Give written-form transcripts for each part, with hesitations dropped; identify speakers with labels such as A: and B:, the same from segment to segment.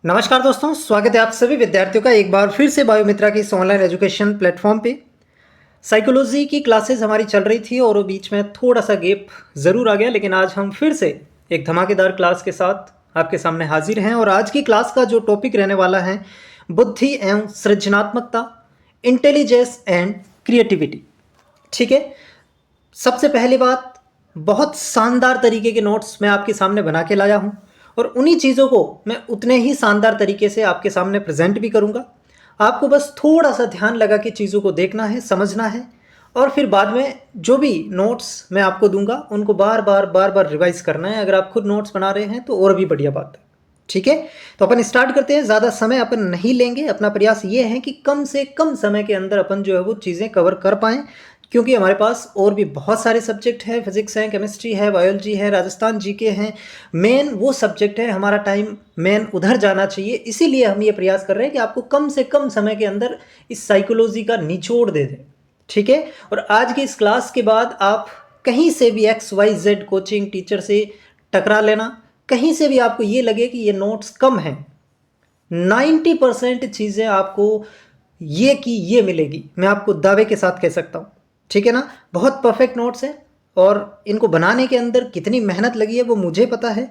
A: नमस्कार दोस्तों, स्वागत है आप सभी विद्यार्थियों का एक बार फिर से बायोमित्रा की इस ऑनलाइन एजुकेशन प्लेटफॉर्म पे। साइकोलॉजी की क्लासेस हमारी चल रही थी और वो बीच में थोड़ा सा गैप ज़रूर आ गया, लेकिन आज हम फिर से एक धमाकेदार क्लास के साथ आपके सामने हाजिर हैं। और आज की क्लास का जो टॉपिक रहने वाला है बुद्धि एवं सृजनात्मकता, इंटेलिजेंस एंड क्रिएटिविटी। ठीक है, सबसे पहली बात, बहुत शानदार तरीके के नोट्स मैं आपके सामने बना के लाया हूँ और उन्हीं चीज़ों को मैं उतने ही शानदार तरीके से आपके सामने प्रेजेंट भी करूँगा। आपको बस थोड़ा सा ध्यान लगा के चीज़ों को देखना है, समझना है, और फिर बाद में जो भी नोट्स मैं आपको दूंगा उनको बार बार रिवाइज करना है। अगर आप खुद नोट्स बना रहे हैं तो और भी बढ़िया बात है। ठीक है, तो अपन स्टार्ट करते हैं। ज़्यादा समय अपन नहीं लेंगे। अपना प्रयास ये है कि कम से कम समय के अंदर अपन जो है वो चीज़ें कवर कर पाएँ, क्योंकि हमारे पास और भी बहुत सारे सब्जेक्ट हैं। फिजिक्स है, केमिस्ट्री है, बायोलॉजी है, राजस्थान जीके हैं। मेन वो सब्जेक्ट है, हमारा टाइम मेन उधर जाना चाहिए। इसीलिए हम ये प्रयास कर रहे हैं कि आपको कम से कम समय के अंदर इस साइकोलॉजी का निचोड़ दे दें। ठीक है, और आज की इस क्लास के बाद आप कहीं से भी XYZ कोचिंग टीचर से टकरा लेना, कहीं से भी आपको ये लगे कि ये नोट्स कम हैं, 90% चीज़ें आपको ये की ये मिलेगी, मैं आपको दावे के साथ कह सकता हूँ। ठीक है ना, बहुत परफेक्ट नोट्स हैं और इनको बनाने के अंदर कितनी मेहनत लगी है वो मुझे पता है।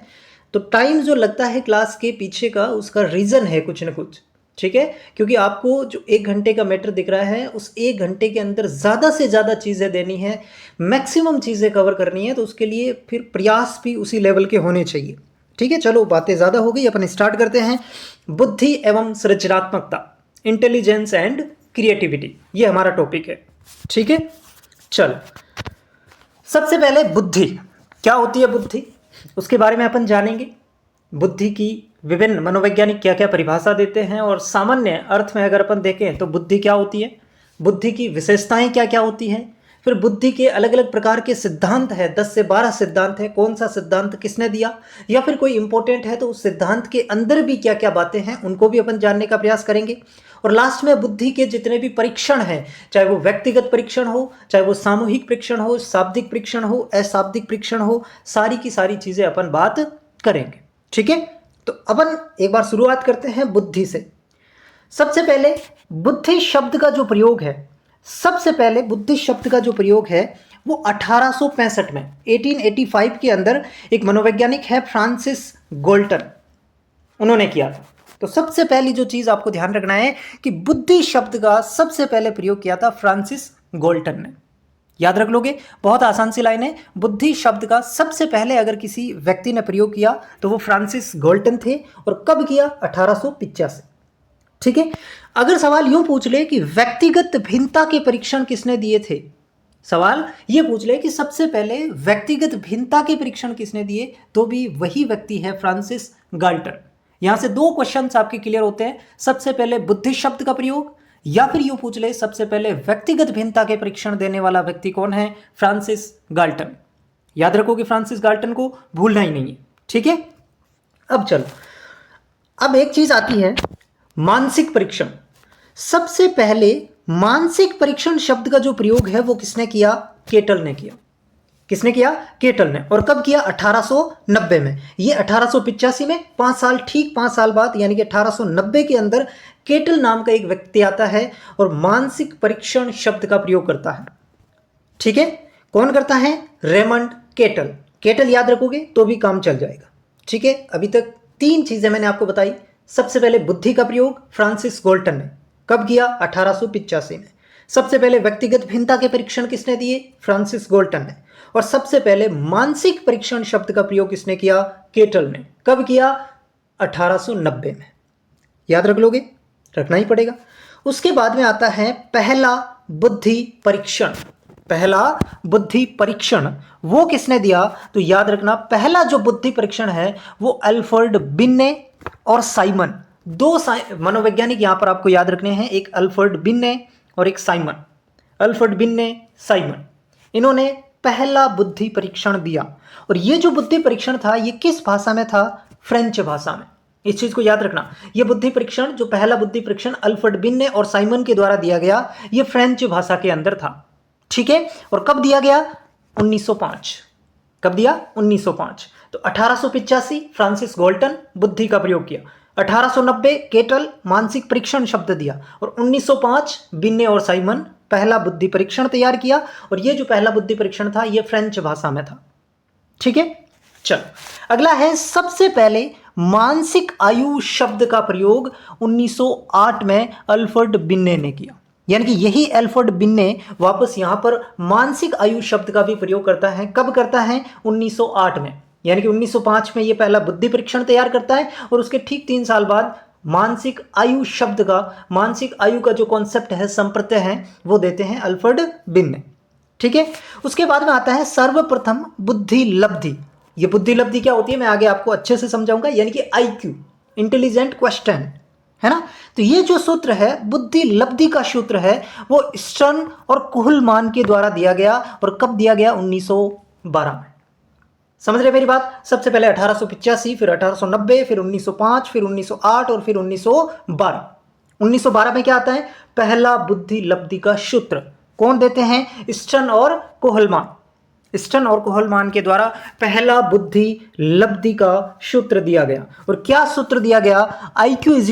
A: तो टाइम जो लगता है क्लास के पीछे का, उसका रीज़न है कुछ ना कुछ। ठीक है, क्योंकि आपको जो 1 घंटे का मैटर दिख रहा है, उस 1 घंटे के अंदर ज़्यादा से ज़्यादा चीज़ें देनी है, मैक्सिमम चीज़ें कवर करनी है, तो उसके लिए फिर प्रयास भी उसी लेवल के होने चाहिए। ठीक है, चलो बातें ज़्यादा हो गई, अपन स्टार्ट करते हैं। बुद्धि एवं सृजनात्मकता, इंटेलिजेंस एंड क्रिएटिविटी, ये हमारा टॉपिक है। ठीक है, चलो सबसे पहले बुद्धि क्या होती है, बुद्धि उसके बारे में अपन जानेंगे। बुद्धि की विभिन्न मनोवैज्ञानिक क्या क्या परिभाषा देते हैं, और सामान्य अर्थ में अगर अपन देखें तो बुद्धि क्या होती है, बुद्धि की विशेषताएं क्या क्या होती हैं, फिर बुद्धि के अलग अलग प्रकार के सिद्धांत है, 10 से 12 सिद्धांत है, कौन सा सिद्धांत किसने दिया, या फिर कोई इंपॉर्टेंट है तो उस सिद्धांत के अंदर भी क्या क्या बातें हैं उनको भी अपन जानने का प्रयास करेंगे। और लास्ट में बुद्धि के जितने भी परीक्षण हैं, चाहे वो व्यक्तिगत परीक्षण हो, चाहे वो सामूहिक परीक्षण हो, शाब्दिक परीक्षण हो, अशाब्दिक परीक्षण हो, सारी की सारी चीजें अपन बात करेंगे। ठीक है, तो अपन एक बार शुरुआत करते हैं बुद्धि से। सबसे पहले बुद्धि शब्द का जो प्रयोग है, सबसे पहले बुद्धि शब्द का जो प्रयोग है वो 1865 में 1885 के अंदर एक मनोवैज्ञानिक है फ्रांसिस गाल्टन, उन्होंने किया था। तो सबसे पहली जो चीज आपको ध्यान रखना है कि बुद्धि शब्द का सबसे पहले प्रयोग किया था फ्रांसिस गाल्टन ने। याद रख लोगे, बहुत आसान सी लाइन है। बुद्धि शब्द का सबसे पहले अगर किसी व्यक्ति ने प्रयोग किया तो वो फ्रांसिस गाल्टन थे, और कब किया, 1885। ठीक है, अगर सवाल यूं पूछ ले कि व्यक्तिगत भिन्नता के परीक्षण किसने दिए थे, सवाल ये पूछ ले कि सबसे पहले व्यक्तिगत भिन्नता के परीक्षण किसने दिए, तो भी वही व्यक्ति है फ्रांसिस गाल्टन। यहां से 2 क्वेश्चंस आपके क्लियर होते हैं, सबसे पहले बुद्धि शब्द का प्रयोग, या फिर यूं पूछ ले सबसे पहले व्यक्तिगत भिन्नता के परीक्षण देने वाला व्यक्ति कौन है, फ्रांसिस गाल्टन। याद रखो कि फ्रांसिस गाल्टन को भूलना ही नहीं है। ठीक है, अब चलो, अब एक चीज आती है मानसिक परीक्षण। सबसे पहले मानसिक परीक्षण शब्द का जो प्रयोग है वो किसने किया, केटल ने किया। किसने किया, केटल ने। और कब किया, 1890 में। ये 1885 में 5 साल, ठीक 5 साल बाद, यानी कि 1890 के अंदर केटल नाम का एक व्यक्ति आता है और मानसिक परीक्षण शब्द का प्रयोग करता है। ठीक है, कौन करता है, रेमंड केटल। केटल याद रखोगे तो भी काम चल जाएगा। ठीक है, अभी तक 3 चीजें मैंने आपको बताई। सबसे पहले बुद्धि का प्रयोग फ्रांसिस गाल्टन ने कब किया, 1885 में। सबसे पहले व्यक्तिगत भिन्नता के परीक्षण किसने दिए, फ्रांसिस गाल्टन ने। और सबसे पहले मानसिक परीक्षण शब्द का प्रयोग किसने किया, केटल ने। कब किया, 1890 में। याद रख लोगे, रखना ही पड़ेगा। उसके बाद में आता है पहला बुद्धि परीक्षण। पहला बुद्धि परीक्षण वो किसने दिया, तो याद रखना पहला जो बुद्धि परीक्षण है वो अल्फ्रेड बिन्ने और साइमन, 2 मनोवैज्ञानिक यहां पर आपको याद रखने हैं, एक अल्फ्रेड बिन्ने और एक साइमन। अल्फ्रेड बिन्ने, साइमन, इन्होंने पहला बुद्धि परीक्षण दिया। और ये जो बुद्धि परीक्षण था ये किस भाषा में था, फ्रेंच भाषा में। इस चीज को याद रखना, ये बुद्धि परीक्षण, जो पहला बुद्धि परीक्षण अल्फ्रेड बिन्ने और साइमन के द्वारा दिया गया, ये फ्रेंच भाषा के अंदर था। ठीक है, और कब दिया गया, 1905। कब दिया, 1905। तो 1885 फ्रांसिस गाल्टन बुद्धि का प्रयोग किया। 1890 केटल मानसिक परीक्षण शब्द दिया, और 1905 बिन्ने और साइमन पहला बुद्धि परीक्षण तैयार किया, और ये जो पहला बुद्धि परीक्षण था ये फ्रेंच भाषा में था। ठीक है, चलो अगला है, सबसे पहले मानसिक आयु शब्द का प्रयोग 1908 में अल्फ्रेड बिन्ने ने किया। यानी कि यही अल्फ्रेड बिन्ने वापस यहां पर मानसिक आयु शब्द का भी प्रयोग करता है। कब करता है? 1908 में। यानी कि 1905 में ये पहला बुद्धि परीक्षण तैयार करता है, और उसके ठीक 3 साल बाद मानसिक आयु शब्द का, मानसिक आयु का जो कॉन्सेप्ट है, संप्रत्यय है, वो देते हैं अल्फ्रेड बिन्ने। ठीक है, उसके बाद में आता है सर्वप्रथम बुद्धि लब्धि। ये बुद्धि लब्धि क्या होती है मैं आगे आपको अच्छे से समझाऊंगा, यानी कि IQ, इंटेलिजेंट क्वेश्चन, है ना। तो ये जो सूत्र है बुद्धि लब्धि का सूत्र है, वो स्टर्न और कुहलमान के द्वारा दिया गया, और कब दिया गया? 1912 में। समझ रहे मेरी बात? सबसे पहले 1885, फिर 1890, फिर 1905, फिर 1908 और फिर 1912। 1912 में क्या आता है? पहला बुद्धि लब्धि का सूत्र। कौन देते हैं? स्टर्न और कोहलमान। स्टर्न और कोहलमान के द्वारा पहला बुद्धि लब्धि का सूत्र दिया गया। और क्या सूत्र दिया गया? IQ =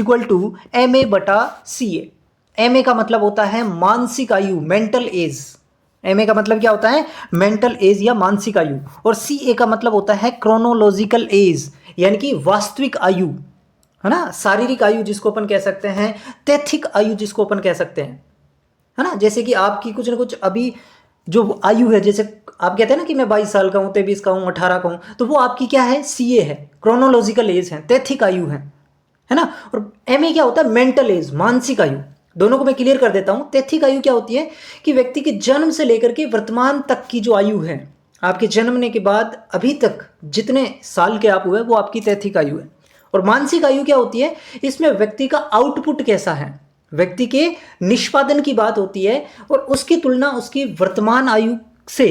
A: MA/CA। MA का मतलब होता है मानसिक आयु, मेंटल एज। MA का मतलब क्या होता है? मेंटल एज या मानसिक आयु। और CA का मतलब होता है क्रोनोलॉजिकल एज, यानी कि वास्तविक आयु, है ना। शारीरिक आयु जिसको अपन कह सकते हैं, तैथिक आयु जिसको अपन कह सकते हैं, है ना। जैसे कि आपकी कुछ ना कुछ अभी जो आयु है, जैसे आप कहते हैं ना कि मैं 22 साल का हूँ, 23 का हूँ, 18 का हूँ, तो वो आपकी क्या है? CA है, क्रोनोलॉजिकल एज है, तैथिक आयु है ना। और MA क्या होता है? मेंटल एज, मानसिक आयु। दोनों को मैं क्लियर कर देता हूँ। तैथिक आयु क्या होती है कि व्यक्ति के जन्म से लेकर के वर्तमान तक की जो आयु है, आपके जन्मने के बाद अभी तक जितने साल के आप हुए, वो आपकी तैथिक आयु है। और मानसिक आयु क्या होती है? इसमें व्यक्ति का आउटपुट कैसा है, व्यक्ति के निष्पादन की बात होती है, और उसकी तुलना उसकी वर्तमान आयु से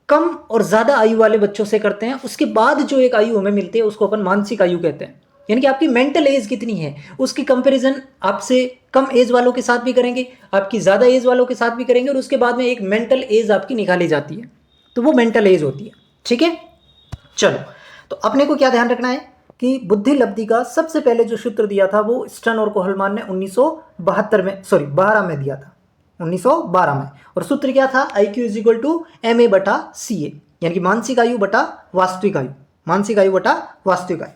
A: कम और ज़्यादा आयु वाले बच्चों से करते हैं। उसके बाद जो एक आयु हमें मिलती है उसको अपन मानसिक आयु कहते हैं। यानी कि आपकी मेंटल एज कितनी है, उसकी कंपैरिजन आपसे कम एज वालों के साथ भी करेंगे, आपकी ज़्यादा एज वालों के साथ भी करेंगे, और उसके बाद में एक मेंटल एज आपकी निकाली जाती है, तो वो मेंटल एज होती है। ठीक है, चलो तो अपने को क्या ध्यान रखना है कि बुद्धि लब्धि का सबसे पहले जो सूत्र दिया था वो स्टर्न और कोहलमान ने 1972 में, सॉरी 12 में दिया था, 1912 में। और सूत्र क्या था? IQ = MA/CA, यानी कि मानसिक आयु बटा वास्तविक आयु, मानसिक आयु बटा वास्तविक आयु।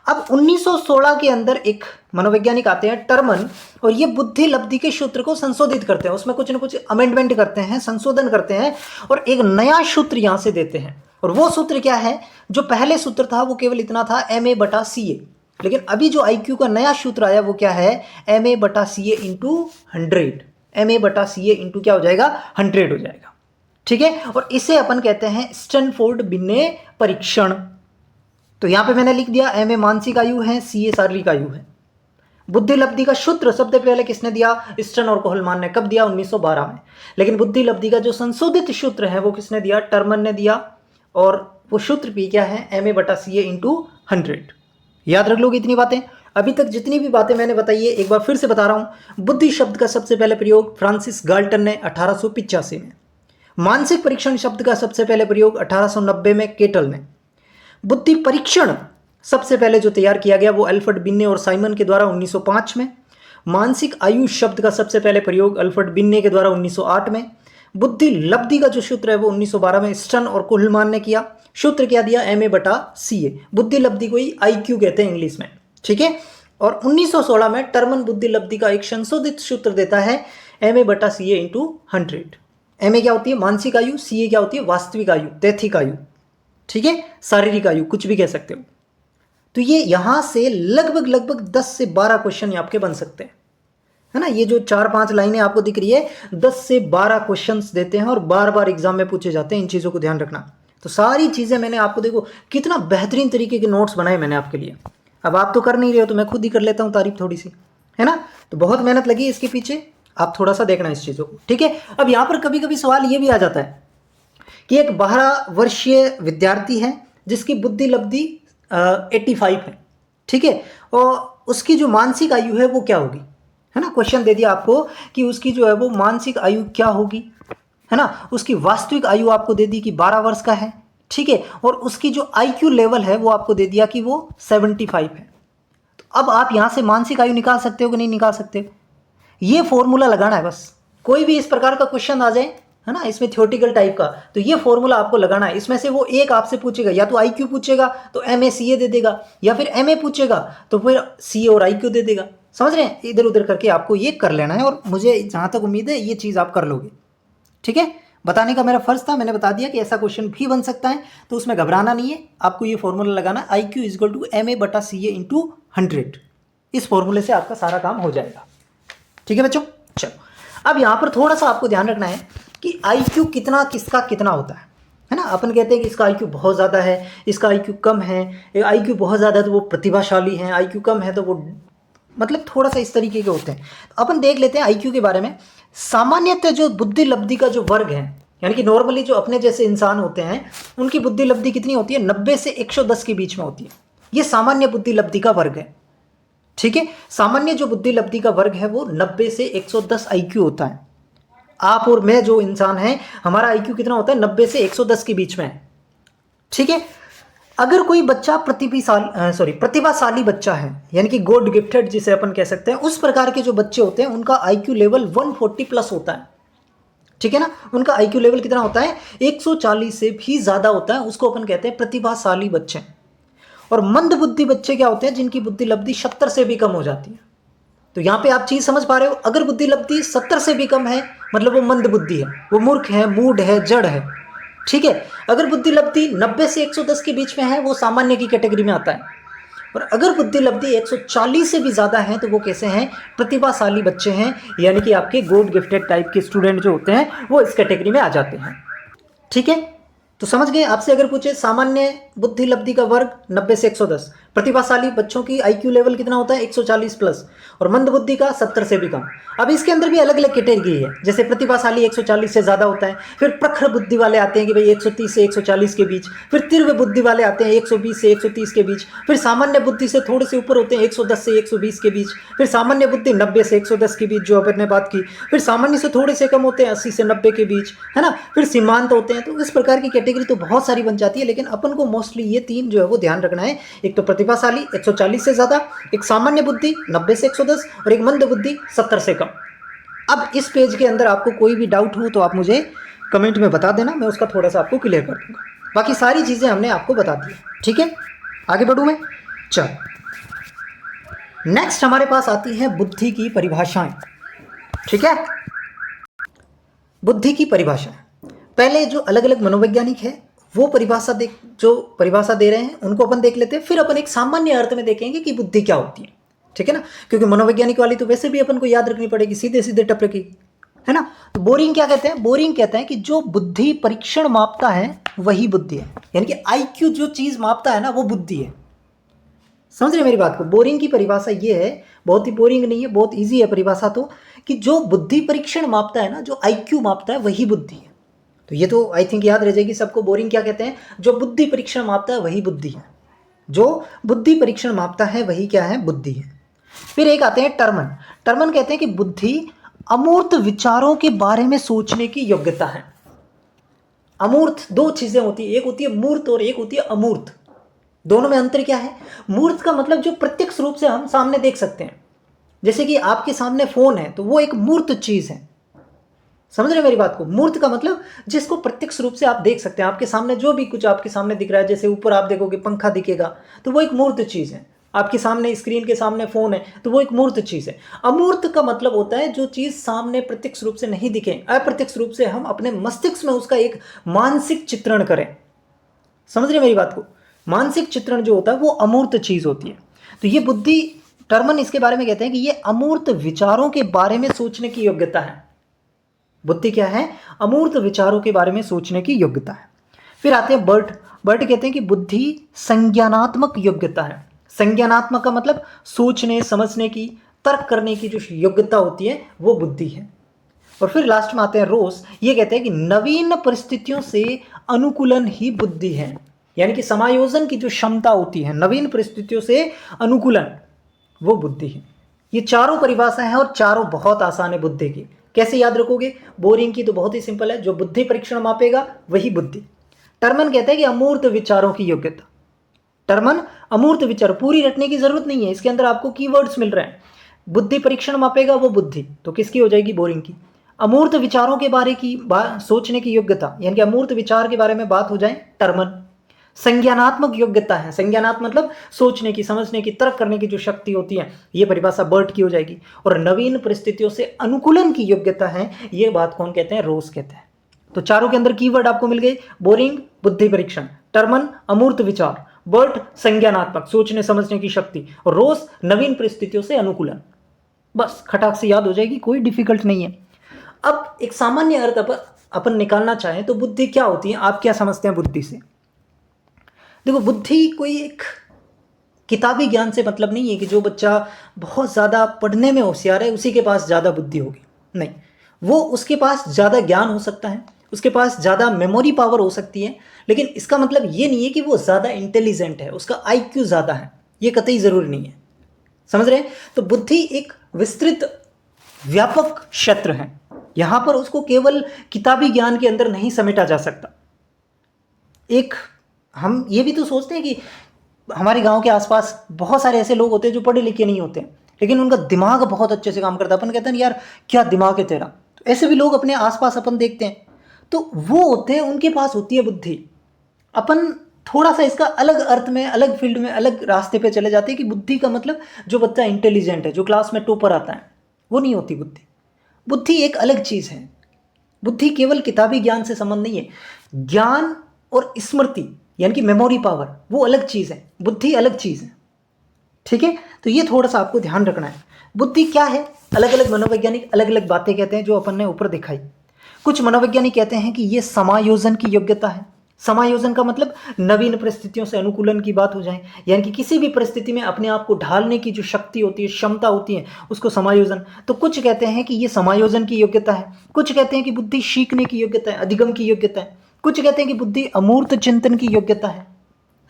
A: अब 1916 के अंदर एक मनोवैज्ञानिक आते हैं, टर्मन, और ये बुद्धि लब्धि के सूत्र को संशोधित करते हैं, उसमें कुछ न कुछ अमेंडमेंट करते हैं, संशोधन करते हैं, और एक नया सूत्र यहाँ से देते हैं। और वो सूत्र क्या है? जो पहले सूत्र था वो केवल इतना था, MA/CA, लेकिन अभी जो IQ का नया सूत्र आया वो क्या है? MA/CA × 100। MA/CA × क्या हो जाएगा? 100 हो जाएगा। ठीक है, और इसे अपन कहते हैं स्टैनफोर्ड बिन्ने परीक्षण। तो यहां पे मैंने लिख दिया, MA मानसिक आयु है, CA शारीरिक आयु है। बुद्धि लब्धि का सूत्र सबसे पहले किसने दिया? स्टर्न और कोहलमान ने। कब दिया? 1912 में। लेकिन बुद्धि लब्धि का जो संशोधित सूत्र है वो किसने दिया? टर्मन ने दिया। और वो सूत्र भी क्या है? MA/CA × 100। याद रख लोगे इतनी बातें। अभी तक जितनी भी बातें मैंने बताई है, एक बार फिर से बता रहा हूं। बुद्धि शब्द का सबसे पहले प्रयोग फ्रांसिस गाल्टन ने 1885 में। मानसिक परीक्षण शब्द का सबसे पहले प्रयोग 1890 में केटल ने। बुद्धि परीक्षण सबसे पहले जो तैयार किया गया वो अल्फ्रेड बिन्ने और साइमन के द्वारा 1905 में। मानसिक आयु शब्द का सबसे पहले प्रयोग अल्फ्रेड बिन्ने के द्वारा 1908 में। बुद्धि लब्धि का जो सूत्र है वो 1912 में स्टर्न और कुहलमान ने किया। सूत्र क्या दिया? MA/CA। बुद्धि लब्धि को ही IQ कहते हैं इंग्लिश में। ठीक है, और 1916 में टर्मन बुद्धि लब्धि का एक संशोधित सूत्र देता है, MA/CA × 100। MA क्या होती है? मानसिक आयु। CA क्या होती है? वास्तविक आयु, तैथिक आयु। ठीक है, शारीरिक आयु, कुछ भी कह सकते हो। तो ये यहां से लगभग 10 से 12 क्वेश्चन आपके बन सकते हैं, है ना। ये जो 4-5 लाइनें आपको दिख रही है, 10 से 12 क्वेश्चंस देते हैं और बार बार एग्जाम में पूछे जाते हैं। इन चीज़ों को ध्यान रखना। तो सारी चीज़ें मैंने आपको, देखो कितना बेहतरीन तरीके के नोट्स बनाए मैंने आपके लिए। अब आप तो कर नहीं रहे हो तो मैं खुद ही कर लेता हूँ तारीफ थोड़ी सी, है ना। तो बहुत मेहनत लगी इसके पीछे, आप थोड़ा सा देखना इस चीज़ों को। ठीक है, अब यहाँ पर कभी कभी सवाल ये भी आ जाता है कि एक 12 वर्षीय विद्यार्थी है जिसकी बुद्धि लब्धि 85 है। ठीक है, और उसकी जो मानसिक आयु है वो क्या होगी, है ना। क्वेश्चन दे दिया आपको कि उसकी जो है वो मानसिक आयु क्या होगी, है ना। उसकी वास्तविक आयु आपको दे दी कि 12 वर्ष का है। ठीक है, और उसकी जो IQ लेवल है वो आपको दे दिया कि वो 75 है। तो अब आप यहाँ से मानसिक आयु निकाल सकते हो कि नहीं निकाल सकते हो? ये फॉर्मूला लगाना है बस। कोई भी इस प्रकार का क्वेश्चन आ जाए, है ना, इसमें थ्योरेटिकल टाइप का, तो ये फॉर्मूला आपको लगाना है। इसमें से वो एक आपसे पूछेगा, या तो आईक्यू पूछेगा तो एमए सीए दे देगा, या फिर एमए पूछेगा तो फिर सीए और आईक्यू दे देगा। समझ रहे हैं? इधर उधर करके आपको ये कर लेना है, और मुझे जहाँ तक उम्मीद है ये चीज़ आप कर लोगे। ठीक है, बताने का मेरा फर्ज था, मैंने बता दिया कि ऐसा क्वेश्चन भी बन सकता है, तो उसमें घबराना नहीं है। आपको ये फॉर्मूला लगाना, I Q is equal to M A बटा सी ए इंटू 100। इस फॉर्मूले से आपका सारा काम हो जाएगा। ठीक है बच्चों, चलो अब यहाँ पर थोड़ा सा आपको ध्यान रखना है कि आई क्यू कितना किसका कितना होता है ना। अपन कहते हैं कि इसका आई क्यू बहुत ज़्यादा है, इसका आई क्यू कम है, आई क्यू बहुत ज़्यादा है तो वो प्रतिभाशाली है, आई क्यू कम है तो वो मतलब थोड़ा सा इस तरीके के होते हैं। तो अपन देख लेते हैं आईक्यू के बारे में। सामान्यतः जो बुद्धि लब्धि का जो वर्ग है, यानी कि नॉर्मली जो अपने जैसे इंसान होते हैं उनकी बुद्धि लब्धि कितनी होती है? 90 से 110 के बीच में होती है। ये सामान्य बुद्धि लब्धि का वर्ग है। ठीक है, सामान्य जो बुद्धि लब्धि का वर्ग है वो 90 से 110 आईक्यू होता है। आप और मैं जो इंसान है, हमारा आईक्यू कितना होता है? 90 से 110 के बीच में है। ठीक है, अगर कोई बच्चा प्रतिभाशाली बच्चा है, यानी कि गॉड गिफ्टेड जिसे अपन कह सकते हैं, उस प्रकार के जो बच्चे होते हैं उनका आईक्यू लेवल 140 प्लस होता है। ठीक है ना, उनका आईक्यू लेवल कितना होता है? 140 से भी ज़्यादा होता है। उसको अपन कहते हैं प्रतिभाशाली बच्चे। और मंद बुद्धि बच्चे क्या होते हैं? जिनकी बुद्धि लब्धि 70 से भी कम हो जाती है। तो यहाँ पे आप चीज़ समझ पा रहे हो, अगर बुद्धि लब्धि 70 से भी कम है मतलब वो मंद बुद्धि है, वो मूर्ख है, मूड है, जड़ है। ठीक है, अगर बुद्धि लब्धि 90 से 110 के बीच में है वो सामान्य की कैटेगरी में आता है। और अगर बुद्धि लब्धि 140 से भी ज़्यादा है तो वो कैसे हैं? प्रतिभाशाली बच्चे हैं, यानी कि आपके गॉड गिफ्टेड टाइप के स्टूडेंट जो होते हैं वो इस कैटेगरी में आ जाते हैं। ठीक है, तो समझ गए? आपसे अगर पूछे सामान्य बुद्धि लब्धि का वर्ग 90 से 110, प्रतिभाशाली बच्चों की आईक्यू लेवल कितना होता है? 140 प्लस, और मंद बुद्धि का 70 से भी कम। अब इसके अंदर भी अलग अलग कैटेगरी है, जैसे प्रतिभाशाली 140 से ज़्यादा होता है, फिर प्रखर बुद्धि वाले आते हैं कि भाई 130 से 140 के बीच, फिर तीव्र बुद्धि वाले आते हैं 120 से 130 के बीच, फिर सामान्य बुद्धि से थोड़े से ऊपर होते हैं 110 से 120 के बीच, फिर सामान्य बुद्धि 90 से 110 के बीच जो अपन ने बात की, फिर सामान्य से थोड़े से कम होते हैं 80 से 90 के बीच, है ना, फिर सीमांत होते हैं। तो इस प्रकार की कैटेगरी तो बहुत सारी बन जाती है, लेकिन अपन को मोस्टली ये तीन जो है वो ध्यान रखना है। एक तो प्रतिभाशाली 140 से ज़्यादा, एक सामान्य बुद्धि 90 से 110, और एक मंद बुद्धि 70 से कम। अब इस पेज के अंदर आपको कोई भी डाउट हो तो आप मुझे कमेंट में बता देना, मैं उसका थोड़ा सा आपको क्लियर कर दूंगा। बाकी सारी चीज़ें हमने आपको बता दी। ठीक है, आगे बढ़ूँ मैं? चल, नेक्स्ट हमारे पास आती है बुद्धि की परिभाषाएं। ठीक है, बुद्धि की परिभाषा पहले जो अलग अलग मनोवैज्ञानिक है वो जो परिभाषा दे रहे हैं उनको अपन देख लेते हैं, फिर अपन एक सामान्य अर्थ में देखेंगे कि बुद्धि क्या होती है। ठीक है ना, क्योंकि मनोवैज्ञानिक वाली तो वैसे भी अपन को याद रखनी पड़ेगी, सीधे सीधे टपरे की, है ना। तो बोरिंग क्या कहते हैं? बोरिंग कहते हैं कि जो बुद्धि परीक्षण मापता है वही बुद्धि है, यानी कि आईक्यू जो चीज़ मापता है ना वो बुद्धि है। समझ रहे मेरी बात को? बोरिंग की परिभाषा ये है, बहुत ही बोरिंग नहीं है, बहुत ईजी है परिभाषा तो, कि जो बुद्धि परीक्षण मापता है ना, जो आईक्यू मापता है वही बुद्धि है। तो ये तो आई थिंक याद रह जाएगी सबको। बोरिंग क्या कहते हैं? जो बुद्धि परीक्षण मापता है वही बुद्धि है। जो बुद्धि परीक्षण मापता है वही क्या है? बुद्धि है। फिर एक आते हैं टर्मन। टर्मन कहते हैं कि बुद्धि अमूर्त विचारों के बारे में सोचने की योग्यता है। अमूर्त दो चीजें होती है, एक होती है मूर्त और एक होती है अमूर्त। दोनों में अंतर क्या है? मूर्त का मतलब जो प्रत्यक्ष रूप से हम सामने देख सकते हैं, जैसे कि आपके सामने फोन है तो वो एक मूर्त चीज है। समझ रहे मेरी बात को? मूर्त का मतलब जिसको प्रत्यक्ष रूप से आप देख सकते हैं, आपके सामने जो भी कुछ आपके सामने दिख रहा है, जैसे ऊपर आप देखोगे पंखा दिखेगा तो वो एक मूर्त चीज है। आपके सामने स्क्रीन के सामने फोन है तो वो एक मूर्त चीज है। अमूर्त का मतलब होता है जो चीज सामने प्रत्यक्ष रूप से नहीं दिखे, अप्रत्यक्ष रूप से हम अपने मस्तिष्क में उसका एक मानसिक चित्रण करें। समझ रहे मेरी बात को? मानसिक चित्रण जो होता है वो अमूर्त चीज होती है। तो ये बुद्धि, टर्मन इसके बारे में कहते हैं कि ये अमूर्त विचारों के बारे में सोचने की योग्यता है। बुद्धि क्या है? अमूर्त विचारों के बारे में सोचने की योग्यता है। फिर आते हैं बर्ट। बर्ट कहते हैं कि बुद्धि संज्ञानात्मक योग्यता है। संज्ञानात्मक का मतलब सोचने समझने की, तर्क करने की जो योग्यता होती है वो बुद्धि है। और फिर लास्ट में आते हैं रोस। ये कहते हैं कि नवीन परिस्थितियों से अनुकूलन ही बुद्धि है, यानी कि समायोजन की जो क्षमता होती है, नवीन परिस्थितियों से अनुकूलन, वो बुद्धि है। ये चारों परिभाषाएं हैं और चारों बहुत आसान है बुद्धि की। कैसे याद रखोगे? बोरिंग की तो बहुत ही सिंपल है, जो बुद्धि परीक्षण मापेगा वही बुद्धि। टर्मन कहते हैं कि अमूर्त विचारों की योग्यता, टर्मन अमूर्त विचार, पूरी रटने की जरूरत नहीं है, इसके अंदर आपको कीवर्ड्स मिल रहे हैं। बुद्धि परीक्षण मापेगा वो बुद्धि, तो किसकी हो जाएगी? बोरिंग की। अमूर्त विचारों के बारे की सोचने की योग्यता, यानी कि अमूर्त विचार के बारे में बात हो जाए, टर्मन। संज्ञानात्मक योग्यता है, संज्ञानात्मक मतलब सोचने की, समझने की, तर्क करने की जो शक्ति होती है, ये परिभाषा बर्ट की हो जाएगी। और नवीन परिस्थितियों से अनुकूलन की योग्यता है, ये बात कौन कहते हैं? रोज कहते हैं। तो चारों के अंदर कीवर्ड आपको मिल गए, बोरिंग बुद्धि परीक्षण, टर्मन अमूर्त विचार, बर्ट संज्ञानात्मक सोचने समझने की शक्ति, और रोज नवीन परिस्थितियों से अनुकूलन। बस खटाक से याद हो जाएगी, कोई डिफिकल्ट नहीं है। अब एक सामान्य अर्थ अपन निकालना चाहें तो बुद्धि क्या होती है, आप क्या समझते हैं बुद्धि से? देखो, बुद्धि कोई एक किताबी ज्ञान से मतलब नहीं है कि जो बच्चा बहुत ज़्यादा पढ़ने में होशियार है उसी के पास ज़्यादा बुद्धि होगी, नहीं। वो उसके पास ज़्यादा ज्ञान हो सकता है, उसके पास ज़्यादा मेमोरी पावर हो सकती है, लेकिन इसका मतलब ये नहीं है कि वो ज़्यादा इंटेलिजेंट है, उसका आईक्यू ज़्यादा है, ये कतई ज़रूरी नहीं है। समझ रहे हैं? तो बुद्धि एक विस्तृत व्यापक क्षेत्र है, यहाँ पर उसको केवल किताबी ज्ञान के अंदर नहीं समेटा जा सकता। एक हम ये भी तो सोचते हैं कि हमारे गांव के आसपास बहुत सारे ऐसे लोग होते हैं जो पढ़े लिखे नहीं होते हैं, लेकिन उनका दिमाग बहुत अच्छे से काम करता है। अपन कहते हैं यार क्या दिमाग है तेरा, तो ऐसे भी लोग अपने आसपास अपन देखते हैं। तो वो होते हैं, उनके पास होती है बुद्धि। अपन थोड़ा सा इसका अलग अर्थ में, अलग फील्ड में, अलग रास्ते पे चले जाते हैं कि बुद्धि का मतलब जो बच्चा इंटेलिजेंट है, जो क्लास में टॉपर आता है, वो नहीं होती बुद्धि। बुद्धि एक अलग चीज़ है। बुद्धि केवल किताबी ज्ञान से संबंध नहीं है। ज्ञान और स्मृति यानी कि मेमोरी पावर, वो अलग चीज़ है, बुद्धि अलग चीज़ है। ठीक है, तो ये थोड़ा सा आपको ध्यान रखना है। बुद्धि क्या है? अलग अलग मनोवैज्ञानिक अलग अलग बातें कहते हैं, जो अपन ने ऊपर दिखाई। कुछ मनोवैज्ञानिक कहते हैं कि ये समायोजन की योग्यता है। समायोजन का मतलब नवीन परिस्थितियों से अनुकूलन की बात हो जाए, यानी कि किसी भी परिस्थिति में अपने आप को ढालने की जो शक्ति होती है, क्षमता होती है, उसको समायोजन। तो कुछ कहते हैं कि ये समायोजन की योग्यता है, कुछ कहते हैं कि बुद्धि सीखने की योग्यता है, अधिगम की योग्यता है, कुछ कहते हैं कि बुद्धि अमूर्त चिंतन की योग्यता है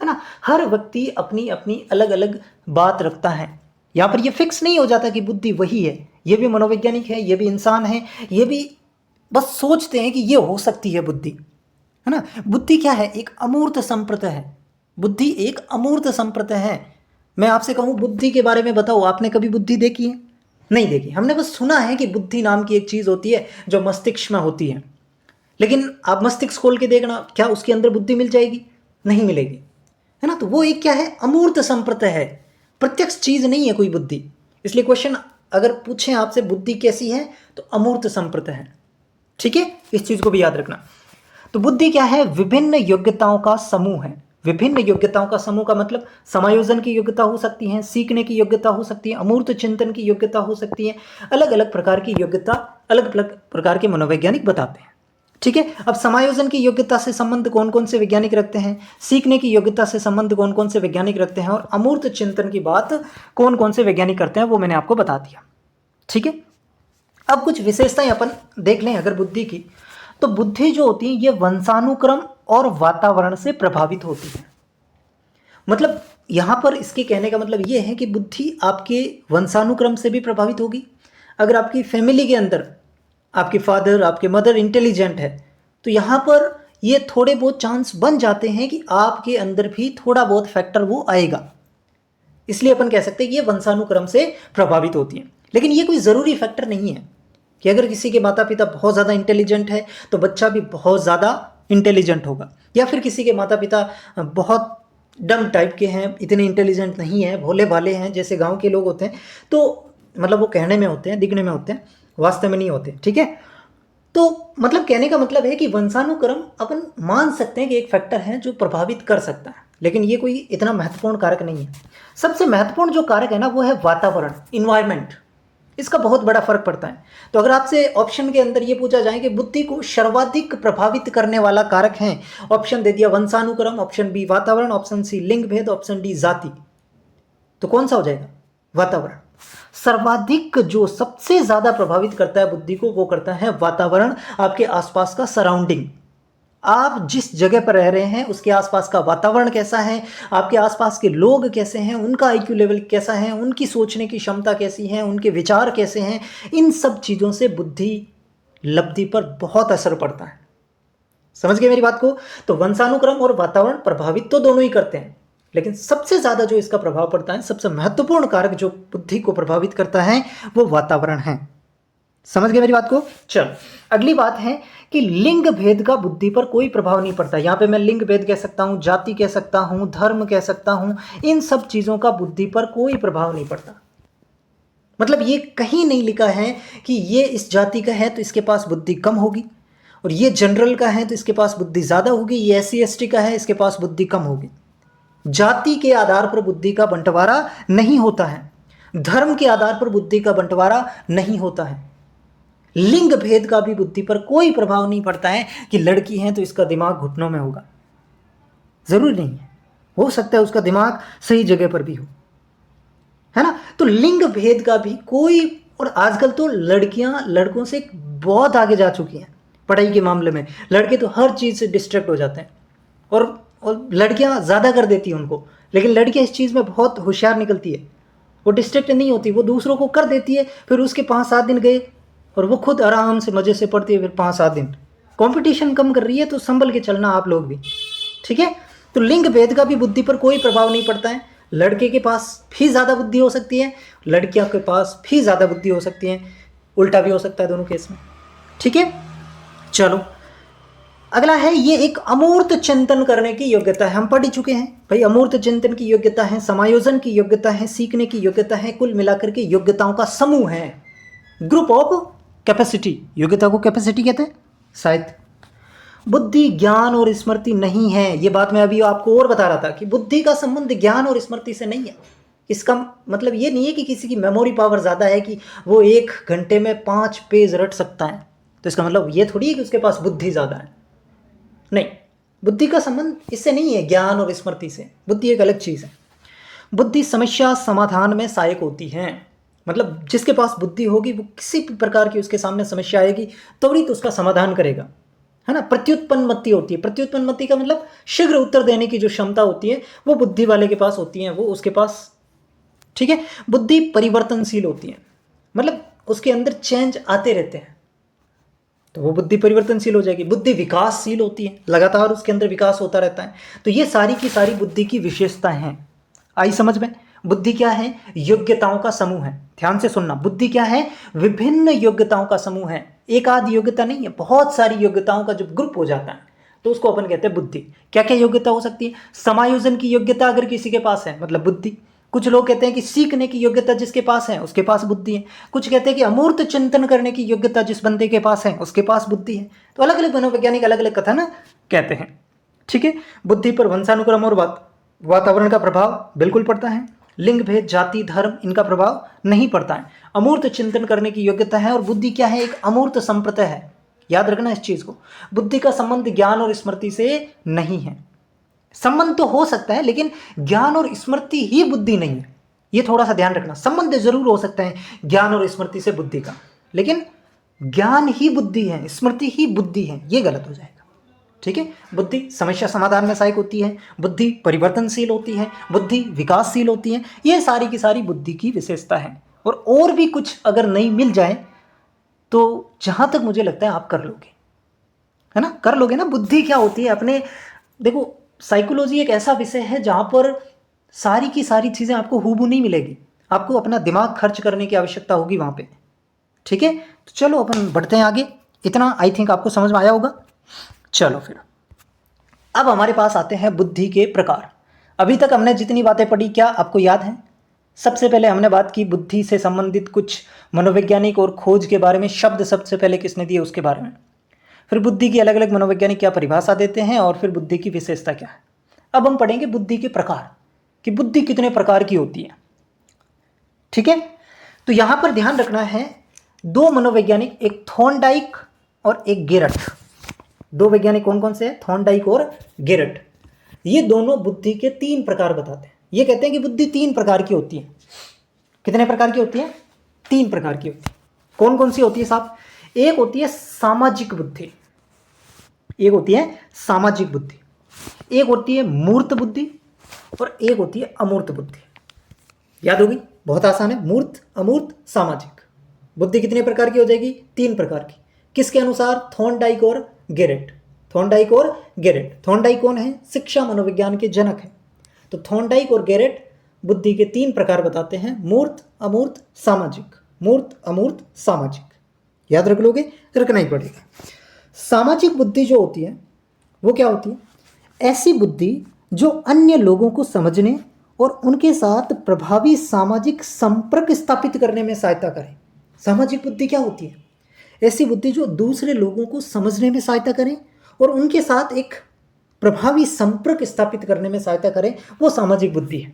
A: ना। हर व्यक्ति अपनी अपनी अलग अलग बात रखता है। यहाँ पर ये फिक्स नहीं हो जाता कि बुद्धि वही है। ये भी मनोवैज्ञानिक है, ये भी इंसान है, ये भी बस सोचते हैं कि ये हो सकती है बुद्धि, है ना। बुद्धि क्या है? एक अमूर्त संप्रत है। बुद्धि एक अमूर्त संप्रत है। मैं आपसे कहूँ बुद्धि के बारे में बताओ, आपने कभी बुद्धि देखी है? नहीं देखी। हमने बस सुना है कि बुद्धि नाम की एक चीज़ होती है जो मस्तिष्क में होती है, लेकिन आप मस्तिष्क खोल के देखना, क्या उसके अंदर बुद्धि मिल जाएगी? नहीं मिलेगी, है ना। तो वो एक क्या है? अमूर्त संप्रत है, प्रत्यक्ष चीज नहीं है कोई बुद्धि। इसलिए क्वेश्चन अगर पूछें आपसे बुद्धि कैसी है, तो अमूर्त संप्रत है। ठीक है, इस चीज को भी याद रखना। तो बुद्धि क्या है? विभिन्न योग्यताओं का समूह है। विभिन्न योग्यताओं का समूह का मतलब समायोजन की योग्यता हो सकती है, सीखने की योग्यता हो सकती है, अमूर्त चिंतन की योग्यता हो सकती है। अलग अलग प्रकार की योग्यता अलग अलग प्रकार के मनोवैज्ञानिक बताते हैं। ठीक है, अब समायोजन की योग्यता से संबंध कौन कौन से वैज्ञानिक रखते हैं, सीखने की योग्यता से संबंध कौन कौन से वैज्ञानिक रखते हैं, और अमूर्त चिंतन की बात कौन कौन से वैज्ञानिक करते हैं, वो मैंने आपको बता दिया। ठीक है, अब कुछ विशेषताएं अपन देख लें अगर बुद्धि की। तो बुद्धि जो होती है ये वंशानुक्रम और वातावरण से प्रभावित होती है। मतलब यहाँ पर इसके कहने का मतलब ये है कि बुद्धि आपके वंशानुक्रम से भी प्रभावित होगी। अगर आपकी फैमिली के अंदर आपके फादर, आपके मदर इंटेलिजेंट है, तो यहाँ पर ये थोड़े बहुत चांस बन जाते हैं कि आपके अंदर भी थोड़ा बहुत फैक्टर वो आएगा। इसलिए अपन कह सकते हैं कि ये वंशानुक्रम से प्रभावित होती है। लेकिन ये कोई ज़रूरी फैक्टर नहीं है कि अगर किसी के माता पिता बहुत ज़्यादा इंटेलिजेंट है तो बच्चा भी बहुत ज़्यादा इंटेलिजेंट होगा, या फिर किसी के माता पिता बहुत डम टाइप के हैं, इतने इंटेलिजेंट नहीं है, भोले भाले हैं, जैसे गांव के लोग होते हैं, तो मतलब वो कहने में होते हैं, दिखने में होते हैं, वास्तव में नहीं होते। ठीक है, तो मतलब कहने का मतलब है कि वंशानुक्रम अपन मान सकते हैं कि एक फैक्टर है जो प्रभावित कर सकता है, लेकिन ये कोई इतना महत्वपूर्ण कारक नहीं है। सबसे महत्वपूर्ण जो कारक है ना, वो है वातावरण, इन्वायरमेंट। इसका बहुत बड़ा फर्क पड़ता है। तो अगर आपसे ऑप्शन के अंदर ये पूछा जाए कि बुद्धि को सर्वाधिक प्रभावित करने वाला कारक है, ऑप्शन दे दिया वंशानुक्रम, ऑप्शन बी वातावरण, ऑप्शन सी लिंग भेद, ऑप्शन डी जाति, तो कौन सा हो जाएगा? वातावरण। सर्वाधिक जो सबसे ज्यादा प्रभावित करता है बुद्धि को, वो करता है वातावरण, आपके आसपास का सराउंडिंग। आप जिस जगह पर रह रहे हैं उसके आसपास का वातावरण कैसा है, आपके आसपास के लोग कैसे हैं, उनका आईक्यू लेवल कैसा है, उनकी सोचने की क्षमता कैसी है, उनके विचार कैसे हैं, इन सब चीज़ों से बुद्धि लब्धि पर बहुत असर पड़ता है। समझ गए मेरी बात को? तो वंशानुक्रम और वातावरण प्रभावित तो दोनों ही करते हैं, लेकिन सबसे ज़्यादा जो इसका प्रभाव पड़ता है, सबसे महत्वपूर्ण कारक जो बुद्धि को प्रभावित करता है वो वातावरण है। समझ गए मेरी बात को? चल अगली बात है कि लिंग भेद का बुद्धि पर कोई प्रभाव नहीं पड़ता। यहाँ पे मैं लिंग भेद कह सकता हूँ, जाति कह सकता हूँ, धर्म कह सकता हूँ, इन सब चीज़ों का बुद्धि पर कोई प्रभाव नहीं पड़ता। मतलब ये कहीं नहीं लिखा है कि ये इस जाति का है तो इसके पास बुद्धि कम होगी, और ये जनरल का है तो इसके पास बुद्धि ज़्यादा होगी, ये SC ST का है इसके पास बुद्धि कम होगी। जाति के आधार पर बुद्धि का बंटवारा नहीं होता है, धर्म के आधार पर बुद्धि का बंटवारा नहीं होता है, लिंग भेद का भी बुद्धि पर कोई प्रभाव नहीं पड़ता है कि लड़की है तो इसका दिमाग घुटनों में होगा। जरूरी नहीं है, हो सकता है उसका दिमाग सही जगह पर भी हो, है ना। तो लिंग भेद का भी कोई, और आजकल तो लड़कियां लड़कों से बहुत आगे जा चुकी हैं पढ़ाई के मामले में। लड़के तो हर चीज़ से डिस्ट्रैक्ट हो जाते हैं, और लड़कियां ज़्यादा कर देती हैं उनको, लेकिन लड़कियां इस चीज़ में बहुत होशियार निकलती है। वो डिस्ट्रैक्ट नहीं होती, वो दूसरों को कर देती है, फिर उसके 5-7 दिन गए और वो खुद आराम से मज़े से पढ़ती है, फिर 5-7 दिन। कंपटीशन कम कर रही है तो संभल के चलना आप लोग भी, ठीक है। तो लिंग भेद का भी बुद्धि पर कोई प्रभाव नहीं पड़ता है। लड़के के पास भी ज़्यादा बुद्धि हो सकती है, लड़कियों के पास भी ज़्यादा बुद्धि हो सकती है, उल्टा भी हो सकता है दोनों केस में, ठीक है। चलो अगला है, ये एक अमूर्त चिंतन करने की योग्यता है। हम पढ़ ही चुके हैं भाई, अमूर्त चिंतन की योग्यता है, समायोजन की योग्यता है, सीखने की योग्यता है, कुल मिलाकर के योग्यताओं का समूह है, ग्रुप ऑफ कैपेसिटी। योग्यता को कैपेसिटी कहते हैं शायद। बुद्धि ज्ञान और स्मृति नहीं है, ये बात मैं अभी आपको और बता रहा था कि बुद्धि का संबंध ज्ञान और स्मृति से नहीं है। इसका मतलब ये नहीं है कि किसी की मेमोरी पावर ज़्यादा है कि वो 1 घंटे में 5 पेज रट सकता है, तो इसका मतलब ये थोड़ी है कि उसके पास बुद्धि ज़्यादा है। नहीं, बुद्धि का संबंध इससे नहीं है, ज्ञान और स्मृति से। बुद्धि एक अलग चीज़ है। बुद्धि समस्या समाधान में सहायक होती है। मतलब जिसके पास बुद्धि होगी वो किसी भी प्रकार की उसके सामने समस्या आएगी त्वरित उसका समाधान करेगा, है ना। प्रत्युत्पन्नमति होती है। प्रत्युत्पन्नमति का मतलब शीघ्र उत्तर देने की जो क्षमता होती है वो बुद्धि वाले के पास होती है, वो उसके पास, ठीक है। बुद्धि परिवर्तनशील होती है, मतलब उसके अंदर चेंज आते रहते हैं, तो वो बुद्धि परिवर्तनशील हो जाएगी। बुद्धि विकासशील होती है, लगातार उसके अंदर विकास होता रहता है। तो ये सारी की सारी बुद्धि की विशेषताएं हैं। आई समझ में? बुद्धि क्या है? योग्यताओं का समूह है। ध्यान से सुनना, बुद्धि क्या है? विभिन्न योग्यताओं का समूह है। एक आध योग्यता नहीं है, बहुत सारी योग्यताओं का जब ग्रुप हो जाता है तो उसको अपन कहते हैं बुद्धि। क्या क्या योग्यता हो सकती है? समायोजन की योग्यता अगर किसी के पास है मतलब बुद्धि। कुछ लोग कहते हैं कि सीखने की योग्यता जिसके पास है उसके पास बुद्धि है। कुछ कहते हैं कि अमूर्त चिंतन करने की योग्यता जिस बंदे के पास है उसके पास बुद्धि है। तो अलग अलग मनोवैज्ञानिक अलग अलग कथन कहते हैं, ठीक है। बुद्धि पर वंशानुक्रम और वातावरण का प्रभाव बिल्कुल पड़ता है। लिंग भेद, जाति, धर्म, इनका प्रभाव नहीं पड़ता है। अमूर्त चिंतन करने की योग्यता है। और बुद्धि क्या है? एक अमूर्त संप्रदाय है। याद रखना इस चीज को। बुद्धि का संबंध ज्ञान और स्मृति से नहीं है। संबंध तो हो सकता है लेकिन ज्ञान और स्मृति ही बुद्धि नहीं है, ये थोड़ा सा ध्यान रखना। संबंध जरूर हो सकता है ज्ञान और स्मृति से बुद्धि का, लेकिन ज्ञान ही बुद्धि है, स्मृति ही बुद्धि है, ये गलत हो जाएगा, ठीक है। बुद्धि समस्या समाधान में सहायक होती है, बुद्धि परिवर्तनशील होती है, बुद्धि विकासशील होती है। ये सारी की सारी बुद्धि की विशेषता है। और भी कुछ अगर नहीं मिल जाए तो जहां तक मुझे लगता है आप कर लोगे, है ना, कर लोगे ना। बुद्धि क्या होती है अपने, देखो साइकोलॉजी एक ऐसा विषय है जहां पर सारी की सारी चीज़ें आपको हूबहू नहीं मिलेगी, आपको अपना दिमाग खर्च करने की आवश्यकता होगी वहां पे, ठीक है। तो चलो अपन बढ़ते हैं आगे। इतना आई थिंक आपको समझ में आया होगा। चलो फिर अब हमारे पास आते हैं बुद्धि के प्रकार। अभी तक हमने जितनी बातें पढ़ी क्या आपको याद है? सबसे पहले हमने बात की बुद्धि से संबंधित कुछ मनोवैज्ञानिक और खोज के बारे में, शब्द सबसे पहले किसने दिए उसके बारे में। फिर बुद्धि की अलग अलग मनोवैज्ञानिक क्या परिभाषा देते हैं, और फिर बुद्धि की विशेषता क्या है। अब हम पढ़ेंगे बुद्धि के प्रकार, कि बुद्धि कितने प्रकार की होती है, ठीक है। तो यहां पर ध्यान रखना है, दो मनोवैज्ञानिक, एक थॉर्नडाइक और एक गेरट। दो वैज्ञानिक कौन कौन से हैं? थॉर्नडाइक और गेरट। ये दोनों बुद्धि के 3 प्रकार बताते हैं। ये कहते हैं कि बुद्धि 3 प्रकार की होती है। कितने प्रकार की होती है? 3 प्रकार की होती है। कौन कौन सी होती है साहब? एक होती है सामाजिक बुद्धि, एक होती है सामाजिक बुद्धि, एक होती है मूर्त बुद्धि, और एक होती है अमूर्त बुद्धि। याद होगी, बहुत आसान है। मूर्त, अमूर्त, सामाजिक। बुद्धि कितने प्रकार की हो जाएगी? 3 प्रकार की। किसके अनुसार? थॉर्नडाइक और गेरट। थॉर्नडाइक और गेरट। थॉर्नडाइक कौन है? शिक्षा मनोविज्ञान के जनक है। तो थॉर्नडाइक और गैरेट बुद्धि के 3 प्रकार बताते हैं, मूर्त, अमूर्त, सामाजिक। मूर्त, अमूर्त, सामाजिक, याद रख लोगे, रखना ही पड़ेगा। सामाजिक बुद्धि जो होती है वो क्या होती है? ऐसी बुद्धि जो अन्य लोगों को समझने और उनके साथ प्रभावी सामाजिक संपर्क स्थापित करने में सहायता करे। सामाजिक बुद्धि क्या होती है? ऐसी बुद्धि जो दूसरे लोगों को समझने में सहायता करे और उनके साथ एक प्रभावी संपर्क स्थापित करने में सहायता करे, वो सामाजिक बुद्धि है।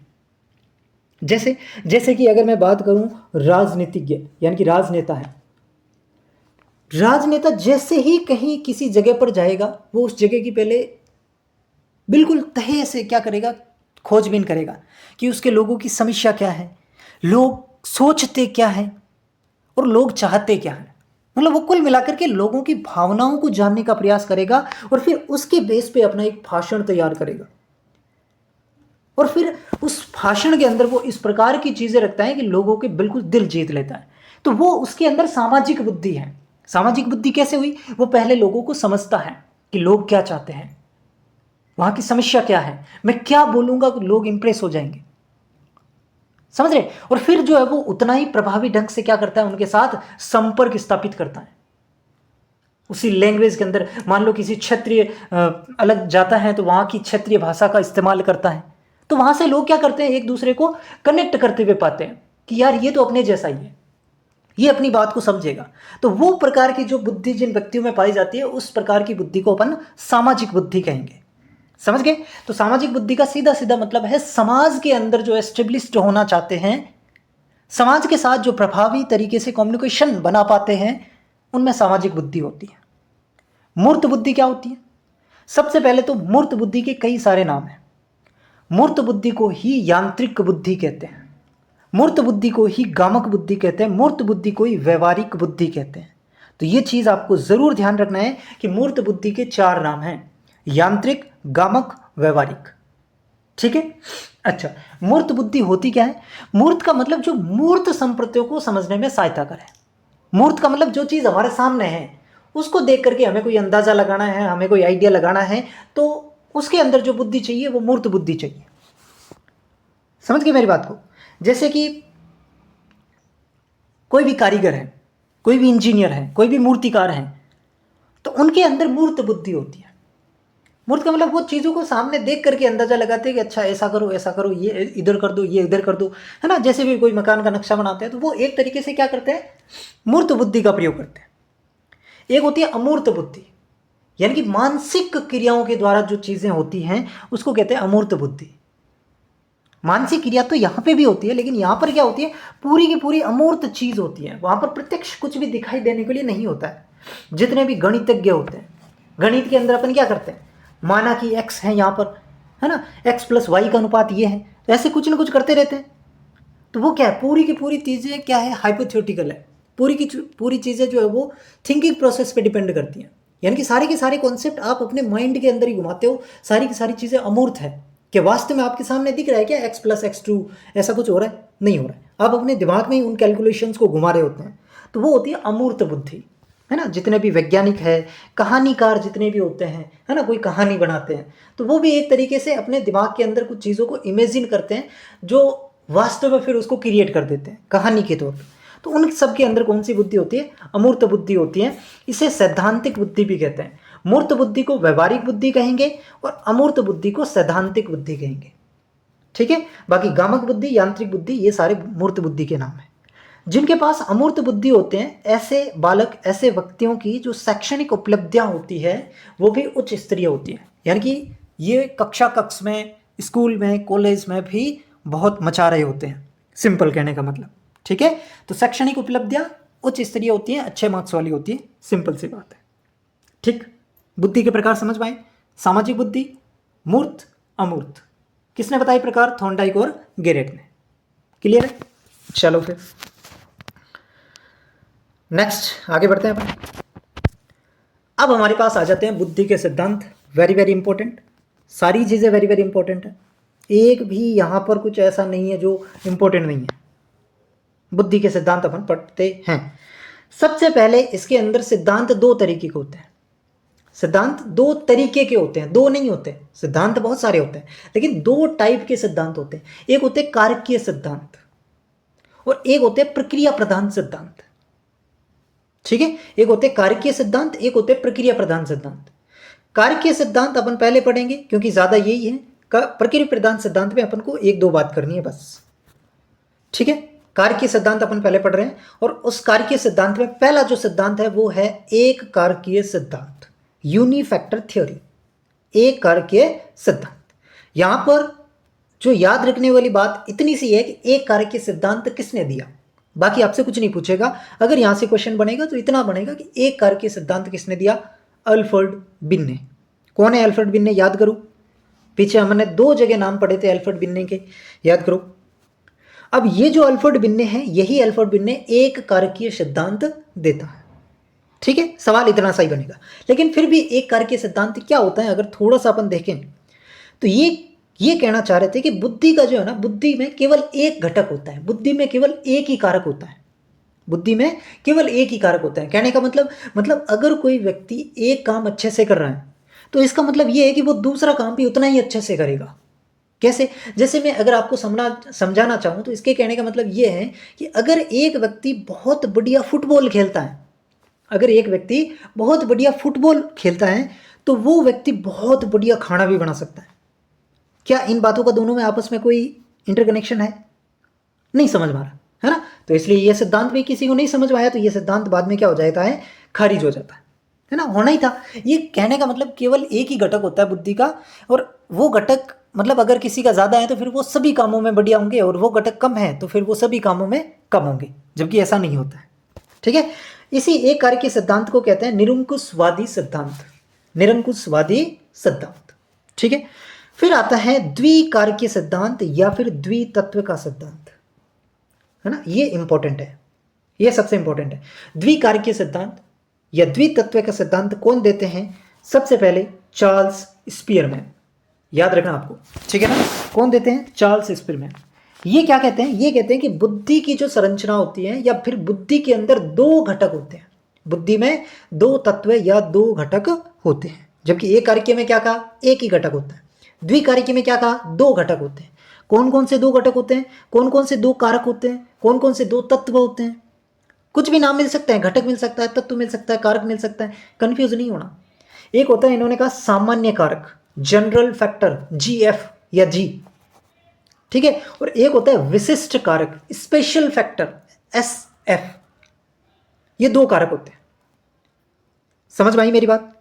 A: जैसे कि अगर मैं बात करूं, राजनीतिज्ञ यानी कि राजनेता है। राजनेता जैसे ही कहीं किसी जगह पर जाएगा, वो उस जगह की पहले बिल्कुल तहे से क्या करेगा? खोजबीन करेगा कि उसके लोगों की समस्या क्या है, लोग सोचते क्या है और लोग चाहते क्या है। मतलब वो कुल मिलाकर के लोगों की भावनाओं को जानने का प्रयास करेगा और फिर उसके बेस पे अपना एक भाषण तैयार करेगा। और फिर उस भाषण के अंदर वो इस प्रकार की चीजें रखता है कि लोगों के बिल्कुल दिल जीत लेता है। तो वो उसके अंदर सामाजिक बुद्धि है। सामाजिक बुद्धि कैसे हुई? वो पहले लोगों को समझता है कि लोग क्या चाहते हैं, वहां की समस्या क्या है, मैं क्या बोलूंगा कि लोग इंप्रेस हो जाएंगे, समझ रहे? और फिर जो है वो उतना ही प्रभावी ढंग से क्या करता है? उनके साथ संपर्क स्थापित करता है। उसी लैंग्वेज के अंदर, मान लो किसी क्षेत्रीय अलग जाता है तो वहां की क्षेत्रीय भाषा का इस्तेमाल करता है, तो वहां से लोग क्या करते हैं? एक दूसरे को कनेक्ट करते हुए पाते हैं कि यार ये तो अपने जैसा ही है, ये अपनी बात को समझेगा। तो वो प्रकार की जो बुद्धि जिन व्यक्तियों में पाई जाती है, उस प्रकार की बुद्धि को अपन सामाजिक बुद्धि कहेंगे। समझ गए? तो सामाजिक बुद्धि का सीधा सीधा मतलब है समाज के अंदर जो एस्टेब्लिश्ड होना चाहते हैं, समाज के साथ जो प्रभावी तरीके से कम्युनिकेशन बना पाते हैं, उनमें सामाजिक बुद्धि होती है। मूर्त बुद्धि क्या होती है? सबसे पहले तो मूर्त बुद्धि के कई सारे नाम हैं। मूर्त बुद्धि को ही यांत्रिक बुद्धि कहते हैं, मूर्त बुद्धि को ही गामक बुद्धि कहते हैं, मूर्त बुद्धि को ही व्यवहारिक बुद्धि कहते हैं। तो ये चीज आपको जरूर ध्यान रखना है कि मूर्त बुद्धि के 4 नाम हैं, यांत्रिक, गामक, व्यवहारिक। ठीक है? अच्छा, मूर्त बुद्धि होती क्या है? मूर्त का मतलब जो मूर्त संप्रत्यों को समझने में सहायता करे। मूर्त का मतलब जो चीज हमारे सामने है उसको देख करके हमें कोई अंदाजा लगाना है, हमें कोई आइडिया लगाना है, तो उसके अंदर जो बुद्धि चाहिए वो मूर्त बुद्धि चाहिए। समझ गए मेरी बात को? जैसे कि कोई भी कारीगर है, कोई भी इंजीनियर है, कोई भी मूर्तिकार है, तो उनके अंदर मूर्त बुद्धि होती है। मूर्त का मतलब वो चीज़ों को सामने देख करके अंदाजा लगाते हैं कि अच्छा ऐसा करो, ये इधर कर दो, ये इधर कर दो, है ना? जैसे भी कोई मकान का नक्शा बनाते हैं तो वो एक तरीके से क्या करते हैं? मूर्त बुद्धि का प्रयोग करते हैं। एक होती है अमूर्त बुद्धि, यानी कि मानसिक क्रियाओं के द्वारा जो चीज़ें होती हैं उसको कहते हैं अमूर्त बुद्धि। मानसिक क्रिया तो यहाँ पे भी होती है, लेकिन यहाँ पर क्या होती है? पूरी की पूरी अमूर्त चीज़ होती है। वहाँ पर प्रत्यक्ष कुछ भी दिखाई देने के लिए नहीं होता है। जितने भी गणितज्ञ होते हैं, गणित के अंदर अपन क्या करते हैं? माना कि x है यहाँ पर, है ना, x + y का अनुपात ये है, तो ऐसे कुछ ना कुछ करते रहते हैं। तो वो क्या है? पूरी की पूरी चीज़ें क्या है? हाइपोथेटिकल है। पूरी की पूरी चीज़ें जो है वो थिंकिंग प्रोसेस पे डिपेंड करती हैं। यानी कि सारे के सारे कॉन्सेप्ट आप अपने माइंड के अंदर ही घुमाते हो। सारी की सारी चीज़ें अमूर्त है कि वास्तव में आपके सामने दिख रहा है क्या x + x2 ऐसा कुछ हो रहा है? नहीं हो रहा है। आप अपने दिमाग में ही उन कैलकुलेशंस को घुमा रहे होते हैं। तो वो होती है अमूर्त बुद्धि, है ना? जितने भी वैज्ञानिक है, कहानीकार जितने भी होते हैं, है ना, कोई कहानी बनाते हैं, तो वो भी एक तरीके से अपने दिमाग के अंदर कुछ चीज़ों को इमेजिन करते हैं जो वास्तव में फिर उसको क्रिएट कर देते हैं कहानी के तौर पर। तो उन सब के अंदर कौन सी बुद्धि होती है? अमूर्त बुद्धि होती है। इसे सैद्धांतिक बुद्धि भी कहते हैं। मूर्त बुद्धि को व्यवहारिक बुद्धि कहेंगे और अमूर्त बुद्धि को सैद्धांतिक बुद्धि कहेंगे। ठीक है? बाकी गामक बुद्धि, यांत्रिक बुद्धि, ये सारे मूर्त बुद्धि के नाम हैं। जिनके पास अमूर्त बुद्धि होते हैं, ऐसे बालक, ऐसे व्यक्तियों की जो शैक्षणिक उपलब्धियां होती है वो भी उच्च स्तरीय होती है। यानी कि ये कक्ष में, स्कूल में, कॉलेज में भी बहुत मचा रहे होते हैं, सिंपल कहने का मतलब। ठीक है? तो शैक्षणिक उपलब्धियां उच्च स्तरीय होती हैं, अच्छे मार्क्स वाली होती है, सिंपल सी बात है। ठीक? बुद्धि के प्रकार समझ पाए? सामाजिक बुद्धि, मूर्त, अमूर्त। किसने बताई प्रकार? थॉर्नडाइक और गैरेट ने। क्लियर है? चलो फिर नेक्स्ट आगे बढ़ते हैं अपन। अब हमारे पास आ जाते हैं बुद्धि के सिद्धांत। वेरी वेरी इंपॉर्टेंट, सारी चीज़ें वेरी वेरी इंपॉर्टेंट है। एक भी यहाँ पर कुछ ऐसा नहीं है जो इंपॉर्टेंट नहीं है। बुद्धि के सिद्धांत अपन पढ़ते हैं। सबसे पहले इसके अंदर सिद्धांत 2 तरीके के होते हैं। सिद्धांत दो तरीके के होते हैं, दो नहीं होते, सिद्धांत बहुत सारे होते हैं, लेकिन दो टाइप के सिद्धांत होते हैं। एक होते हैं कारकीय सिद्धांत और एक होते हैं प्रक्रिया प्रधान सिद्धांत। ठीक है, एक होते हैं कारकीय सिद्धांत, एक होते हैं प्रक्रिया प्रधान सिद्धांत। कारकीय सिद्धांत अपन पहले पढ़ेंगे क्योंकि ज्यादा यही है। प्रक्रिया प्रधान सिद्धांत में अपन को एक दो बात करनी है बस। ठीक है, कारकीय सिद्धांत अपन पहले पढ़ रहे हैं और उस कारकीय सिद्धांत में पहला जो सिद्धांत है वो है एक कारकीय सिद्धांत, यूनिफैक्टर थ्योरी, एक कारकीय सिद्धांत। यहां पर जो याद रखने वाली बात इतनी सी है कि एक कारकीय सिद्धांत किसने दिया, बाकी आपसे कुछ नहीं पूछेगा। अगर यहां से क्वेश्चन बनेगा तो इतना बनेगा कि एक कारकीय सिद्धांत किसने दिया, अल्फ्रेड बिन्ने। कौन है अल्फ्रेड बिन्ने, याद करो, पीछे हमने दो जगह नाम पढ़े थे अल्फ्रेड बिन्ने के, याद करो। अब ये जो अल्फ्रेड बिन्ने हैं, यही अल्फ्रेड बिन्ने एक कारकीय सिद्धांत देता है। ठीक है, सवाल इतना सा ही बनेगा। लेकिन फिर भी एक कारकीय सिद्धांत क्या होता है अगर थोड़ा सा अपन देखें तो ये कहना चाह रहे थे कि बुद्धि का जो है ना, बुद्धि में केवल एक घटक होता है, बुद्धि में केवल एक ही कारक होता है, बुद्धि में केवल एक ही कारक होता है। कहने का मतलब अगर कोई व्यक्ति एक काम अच्छे से कर रहा है तो इसका मतलब ये है कि वो दूसरा काम भी उतना ही अच्छे से करेगा। कैसे, जैसे मैं अगर आपको समझाना चाहूँ तो इसके कहने का मतलब ये है कि अगर एक व्यक्ति बहुत बढ़िया फुटबॉल खेलता है, अगर एक व्यक्ति बहुत बढ़िया फुटबॉल खेलता है तो वो व्यक्ति बहुत बढ़िया खाना भी बना सकता है। क्या इन बातों का दोनों में आपस में कोई इंटरकनेक्शन है? नहीं समझ में आ रहा है ना। तो इसलिए ये सिद्धांत भी किसी को नहीं समझ में आया तो ये सिद्धांत बाद में क्या हो जाता है, खारिज हो जाता है ना, होना ही था। ये कहने का मतलब केवल एक ही घटक होता है बुद्धि का, और वो घटक मतलब अगर किसी का ज़्यादा है तो फिर वो सभी कामों में बढ़िया होंगे, और वो घटक कम है तो फिर वो सभी कामों में कम होंगे, जबकि ऐसा नहीं होता है। ठीक है, इसी एक कार्य के सिद्धांत को कहते हैं निरंकुशवादी सिद्धांत, निरंकुशवादी सिद्धांत। ठीक है, फिर आता है द्विकारकीय सिद्धांत या फिर द्वितत्व का सिद्धांत, है ना, ये इंपॉर्टेंट है, ये सबसे इंपॉर्टेंट है। द्विकारकीय सिद्धांत या द्वितत्व का सिद्धांत कौन देते हैं? सबसे पहले चार्ल्स स्पीयरमैन, याद रखना आपको, ठीक है ना। कौन देते हैं? Charles Spearman. ये क्या कहते हैं? ये कहते हैं कि बुद्धि की जो संरचना होती है या फिर बुद्धि के अंदर दो घटक होते हैं, बुद्धि में दो तत्व या दो घटक होते हैं, जबकि एक कारकीय में क्या कहा, एक ही घटक होता है। द्विकारकीय में क्या कहा, दो घटक होते हैं। कौन कौन से दो घटक होते हैं? कौन कौन से दो कारक होते हैं? कौन कौन से दो तत्व होते हैं? कुछ भी नाम मिल सकता है, घटक मिल सकता है, तत्व मिल सकता है, कारक मिल सकता है, कंफ्यूज नहीं होना। एक होता है, इन्होंने कहा सामान्य कारक, जनरल फैक्टर, जीएफ या जी, ठीक है, और एक होता है विशिष्ट कारक, स्पेशल फैक्टर, एसएफ। ये दो कारक होते हैं। समझ में आई मेरी बात?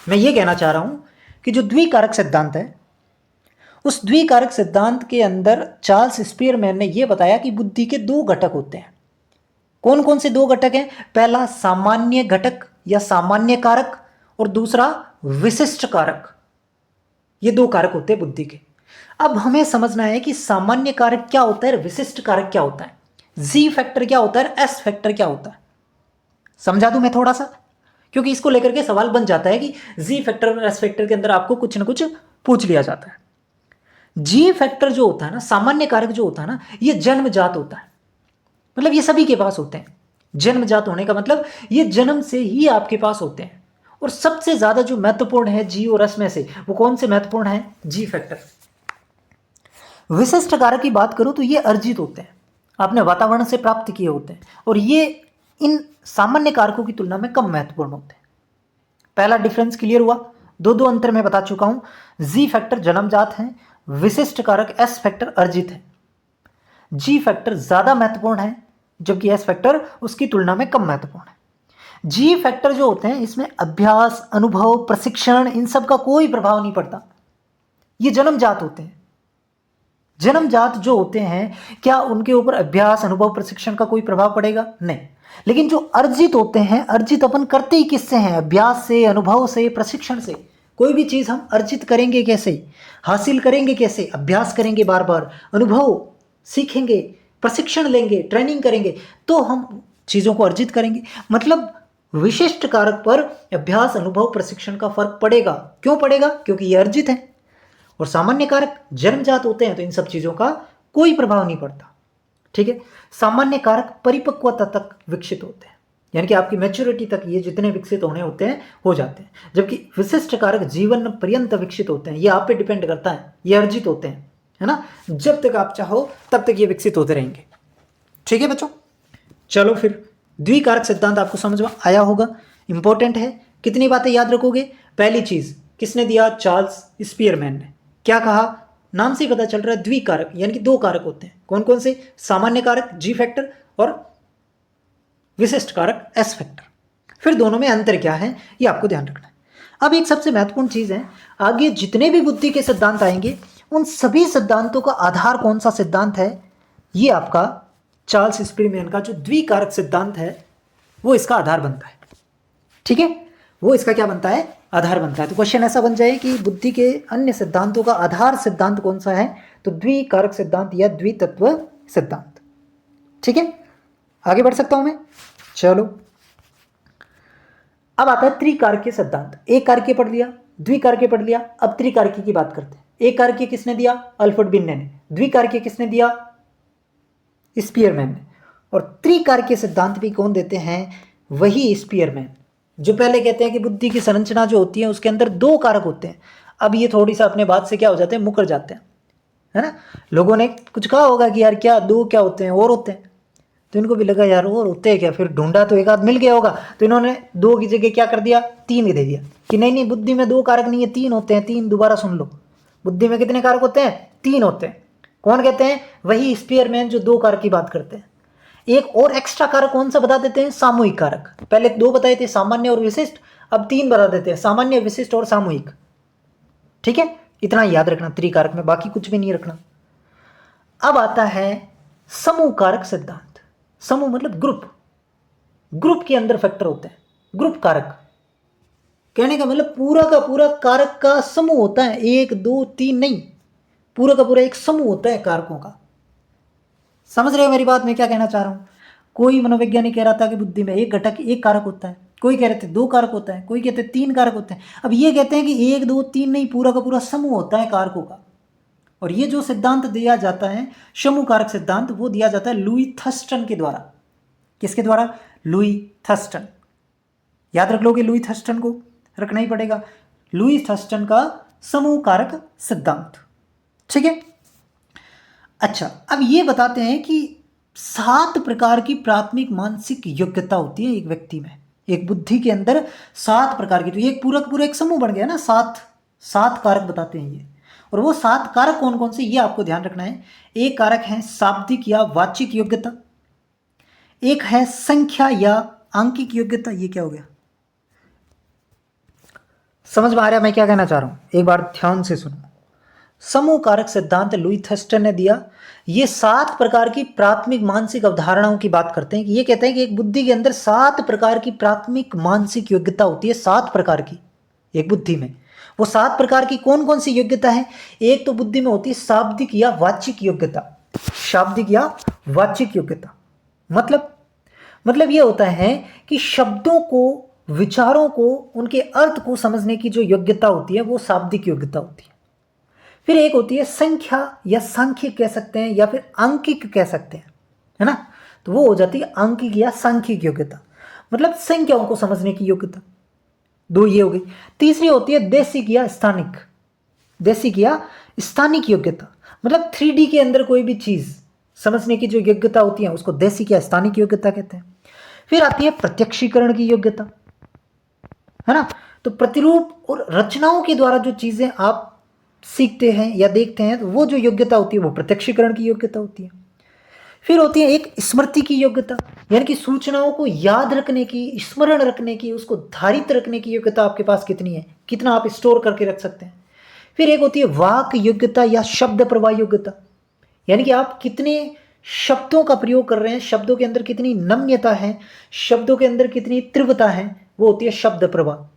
A: मैं ये कहना चाह रहा हूं कि जो द्विकारक सिद्धांत है, उस द्विकारक सिद्धांत के अंदर चार्ल्स स्पीयरमैन ने यह बताया कि बुद्धि के दो घटक होते हैं। कौन कौन से दो घटक हैं? पहला सामान्य घटक या सामान्य कारक, और दूसरा विशिष्ट कारक। ये दो कारक होते हैं बुद्धि के। अब हमें समझना है कि सामान्य कारक क्या होता है, विशिष्ट कारक क्या होता है, जी फैक्टर क्या होता है, एस फैक्टर क्या होता है। समझा दूं मैं थोड़ा सा, क्योंकि इसको लेकर के सवाल बन जाता है कि जी फैक्टर और एस फैक्टर के अंदर आपको कुछ ना कुछ पूछ लिया जाता है। जी फैक्टर जो होता है ना, सामान्य कारक जो होता है ना, ये जन्मजात होता है, मतलब ये सभी के पास होते हैं। जन्मजात होने का मतलब ये जन्म से ही आपके पास होते हैं। और सबसे ज्यादा जो महत्वपूर्ण है जी और एस में से, वो कौन से महत्वपूर्ण है? जी फैक्टर। विशिष्ट कारक की बात करूं तो ये अर्जित होते हैं, आपने वातावरण से प्राप्त किए होते हैं, और ये इन सामान्य कारकों की तुलना में कम महत्वपूर्ण होते हैं। पहला डिफरेंस क्लियर हुआ? दो दो अंतर मैं बता चुका हूं। जी फैक्टर जन्मजात है, विशिष्ट कारक एस फैक्टर अर्जित है। जी फैक्टर ज्यादा महत्वपूर्ण है, जबकि एस फैक्टर उसकी तुलना में कम महत्वपूर्ण है। जी फैक्टर जो होते हैं, इसमें अभ्यास, अनुभव, प्रशिक्षण, इन सब का कोई प्रभाव नहीं पड़ता, ये जन्मजात होते हैं। जन्मजात जो होते हैं, क्या उनके ऊपर अभ्यास, अनुभव, प्रशिक्षण का कोई प्रभाव पड़ेगा? नहीं। लेकिन जो अर्जित होते हैं, अर्जित अपन करते ही किससे हैं? अभ्यास से, अनुभव से, प्रशिक्षण से। कोई भी चीज हम अर्जित करेंगे कैसे, हासिल करेंगे कैसे? अभ्यास करेंगे, बार बार अनुभव सीखेंगे, प्रशिक्षण लेंगे, ट्रेनिंग करेंगे, तो हम चीजों को अर्जित करेंगे। मतलब विशिष्ट कारक पर अभ्यास, अनुभव, प्रशिक्षण का फर्क पड़ेगा। क्यों पड़ेगा? क्योंकि ये अर्जित है। और सामान्य कारक जन्मजात होते हैं, तो इन सब चीजों का कोई प्रभाव नहीं पड़ता। ठीक है, सामान्य कारक परिपक्वता तक विकसित होते हैं, यानी कि आपकी मैच्योरिटी तक ये जितने विकसित होने होते हैं हो जाते हैं। जबकि विशिष्ट कारक जीवन पर्यंत विकसित होते हैं, ये आप पे डिपेंड करता है, ये अर्जित होते हैं, है ना। जब तक आप चाहो तब तक ये विकसित होते रहेंगे। ठीक है बच्चों, चलो फिर द्विकारक सिद्धांत आपको समझ में आया होगा, इंपॉर्टेंट है। कितनी बातें याद रखोगे? पहली चीज किसने दिया? चार्ल्स स्पीयरमैन ने। क्या कहा? नाम से ही पता चल रहा है, द्विकारक यानी कि दो कारक होते हैं। कौन कौन से? सामान्य कारक जी फैक्टर और विशिष्ट कारक एस फैक्टर। फिर दोनों में अंतर क्या है ये आपको ध्यान रखना है। अब एक सबसे महत्वपूर्ण चीज है, आगे जितने भी बुद्धि के सिद्धांत आएंगे उन सभी सिद्धांतों का आधार कौन सा सिद्धांत है? ये आपका चार्ल्स स्पीयरमैन का जो द्विकारक सिद्धांत है वो इसका आधार बनता है। ठीक है, वो इसका क्या बनता है? आधार बनता है। तो क्वेश्चन ऐसा बन जाए कि बुद्धि के अन्य सिद्धांतों का आधार सिद्धांत कौन सा है? तो द्विकारक सिद्धांत या द्वितत्व सिद्धांत। ठीक है, आगे बढ़ सकता हूं मैं? चलो, अब आता है त्रिकारकीय सिद्धांत। एक कारकीय पढ़ लिया, द्विकारकीय पढ़ लिया, अब त्रिकारकीय की बात करते हैं। एक कारकीय किसने दिया? अल्फ्रेड बिन्ने ने। द्विकारकीय किसने दिया? स्पीयरमैन ने। और त्रिकारकीय सिद्धांत भी कौन देते हैं? वही स्पीयरमैन, जो पहले कहते हैं कि बुद्धि की संरचना जो होती है उसके अंदर दो कारक होते हैं। अब ये थोड़ी सा अपने बात से क्या हो जाते हैं, मुकर जाते हैं, है ना। लोगों ने कुछ कहा होगा कि यार क्या दो क्या होते हैं, और होते हैं। तो इनको भी लगा यार और होते हैं क्या, फिर ढूंढा तो एक आध मिल गया होगा, तो इन्होंने दो की जगह क्या कर दिया? तीन दे दिया कि नहीं नहीं, बुद्धि में दो कारक नहीं है, तीन होते हैं। तीन, दोबारा सुन लो, बुद्धि में कितने कारक होते हैं? तीन होते हैं। कौन कहते हैं? वही स्पीयरमैन जो दो कारक की बात करते हैं। एक और एक्स्ट्रा कारक कौन सा बता देते हैं? सामूहिक कारक। पहले दो बताए थे, सामान्य और विशिष्ट, अब तीन बता देते हैं, सामान्य, विशिष्ट और सामूहिक। ठीक है, इतना याद रखना त्रिकारक में, बाकी कुछ भी नहीं रखना। अब आता है समूह कारक सिद्धांत। समूह मतलब ग्रुप, ग्रुप के अंदर फैक्टर होते हैं, ग्रुप कारक। कहने का मतलब पूरा का पूरा कारक का समूह होता है, एक दो तीन नहीं, पूरा का पूरा एक समूह होता है कारकों का। समझ रहे हो मेरी बात, मैं क्या कहना चाह रहा हूं? कोई मनोवैज्ञानिक कह रहा था कि बुद्धि में एक घटक एक कारक होता है, कोई कह रहे थे दो कारक होता है, कोई कहते तीन कारक होते हैं। अब ये कहते हैं कि एक दो तीन नहीं, पूरा का पूरा समूह होता है कारकों का। और ये जो सिद्धांत दिया जाता है समूह कारक सिद्धांत, वो दिया जाता है लुई थर्स्टन के द्वारा। किसके द्वारा? Louis Thurston. याद रख लोगे, लुई थर्स्टन को रखना ही पड़ेगा। लुई थर्स्टन का समूह कारक सिद्धांत। ठीक है, अच्छा, अब ये बताते हैं कि 7 प्रकार की प्राथमिक मानसिक योग्यता होती है एक व्यक्ति में, एक बुद्धि के अंदर 7 प्रकार की। तो ये एक पूरा पूरा एक समूह बन गया ना, 7 कारक बताते हैं ये। और वो 7 कारक कौन कौन से, ये आपको ध्यान रखना है। एक कारक है शाब्दिक या वाचिक योग्यता, एक है संख्या या आंकिक योग्यता। ये क्या हो गया, समझ में आ रहा है मैं क्या कहना चाह रहा हूं? एक बार ध्यान से सुनो। समूह कारक सिद्धांत लुई थर्स्टन ने दिया। ये 7 प्रकार की प्राथमिक मानसिक अवधारणाओं की बात करते हैं कि ये कहते हैं कि एक बुद्धि के अंदर 7 प्रकार की प्राथमिक मानसिक योग्यता होती है, 7 प्रकार की एक बुद्धि में। वो 7 प्रकार की कौन कौन सी योग्यता है? एक तो बुद्धि में होती है शाब्दिक या वाचिक योग्यता। शाब्दिक या वाचिक योग्यता मतलब ये होता है कि शब्दों को, विचारों को, उनके अर्थ को समझने की जो योग्यता होती है वो शाब्दिक योग्यता होती है। फिर एक होती है संख्या या सांख्यिक कह सकते हैं, या फिर आंकिक कह सकते हैं, है ना। तो वो हो जाती है आंकिक या सांख्यिक योग्यता, मतलब संख्याओं को समझने की योग्यता। दो ये हो गई। तीसरी होती है देशिक या स्थानिक, देशिक या स्थानिक योग्यता, मतलब 3D के अंदर कोई भी चीज समझने की जो योग्यता होती है उसको देशिक या स्थानिक योग्यता कहते हैं। फिर आती है प्रत्यक्षीकरण की योग्यता, है ना। तो प्रतिरूप और रचनाओं के द्वारा जो चीजें आप सीखते हैं या देखते हैं, तो वो जो योग्यता होती है वो प्रत्यक्षीकरण की योग्यता होती है। फिर होती है एक स्मृति की योग्यता, यानी कि सूचनाओं को याद रखने की, स्मरण रखने की, उसको धारित रखने की योग्यता आपके पास कितनी है, कितना आप स्टोर करके रख सकते हैं। फिर एक होती है वाक योग्यता या शब्द प्रवाह योग्यता, यानी कि आप कितने शब्दों का प्रयोग कर रहे हैं, शब्दों के अंदर कितनी नम्यता है, शब्दों के अंदर कितनी तीव्रता है, वो होती है शब्द प्रवाह।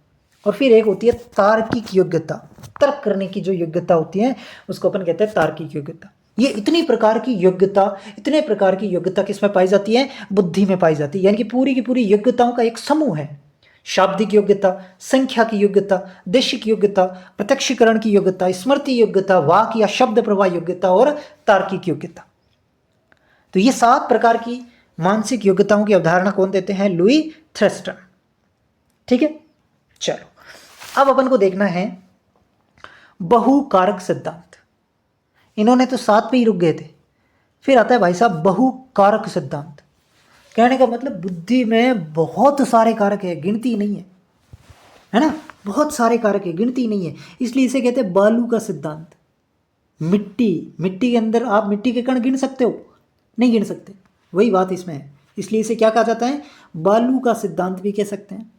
A: और फिर एक होती है तार्किक योग्यता, तर्क करने की जो योग्यता होती है उसको अपन कहते हैं तार्किक योग्यता। ये इतनी प्रकार की योग्यता, इतने प्रकार की योग्यता किसमें पाई जाती है? बुद्धि में पाई जाती है। यानी कि पूरी की पूरी योग्यताओं का एक समूह है। शाब्दिक योग्यता, संख्या की योग्यता, देशिक योग्यता, प्रत्यक्षीकरण की योग्यता, स्मृति योग्यता, वाक या शब्द प्रवाह योग्यता और तार्किक योग्यता। तो ये 7 प्रकार की मानसिक योग्यताओं की अवधारणा कौन देते हैं? Louis Thurstone. ठीक है, चलो अब अपन को देखना है बहुकारक सिद्धांत। इन्होंने तो 7 पे ही रुक गए थे। फिर आता है भाई साहब बहुकारक सिद्धांत। कहने का मतलब बुद्धि में बहुत सारे कारक है, गिनती नहीं है ना, बहुत सारे कारक है, गिनती नहीं है, इसलिए इसे कहते हैं बालू का सिद्धांत। मिट्टी के अंदर आप मिट्टी के कण गिन सकते हो? नहीं गिन सकते, वही बात इसमें है, इसलिए इसे क्या कहा जाता है? बालू का सिद्धांत भी कह सकते हैं,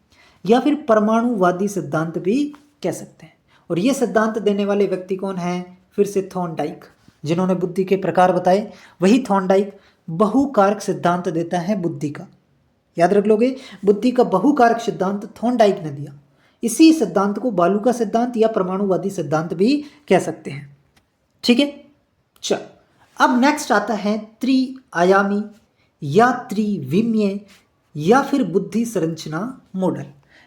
A: या फिर परमाणुवादी सिद्धांत भी कह सकते हैं। और ये सिद्धांत देने वाले व्यक्ति कौन है? फिर से थॉर्नडाइक, जिन्होंने बुद्धि के प्रकार बताए, वही थॉर्नडाइक बहुकारक सिद्धांत देता है बुद्धि का। याद रख लोगे, बुद्धि का बहुकारक सिद्धांत थॉर्नडाइक ने दिया। इसी सिद्धांत को बालू का सिद्धांत या परमाणुवादी सिद्धांत भी कह सकते हैं। ठीक है, चल अब नेक्स्ट आता है त्रिआयामी या त्रिविमीय या फिर बुद्धि संरचना मॉडल।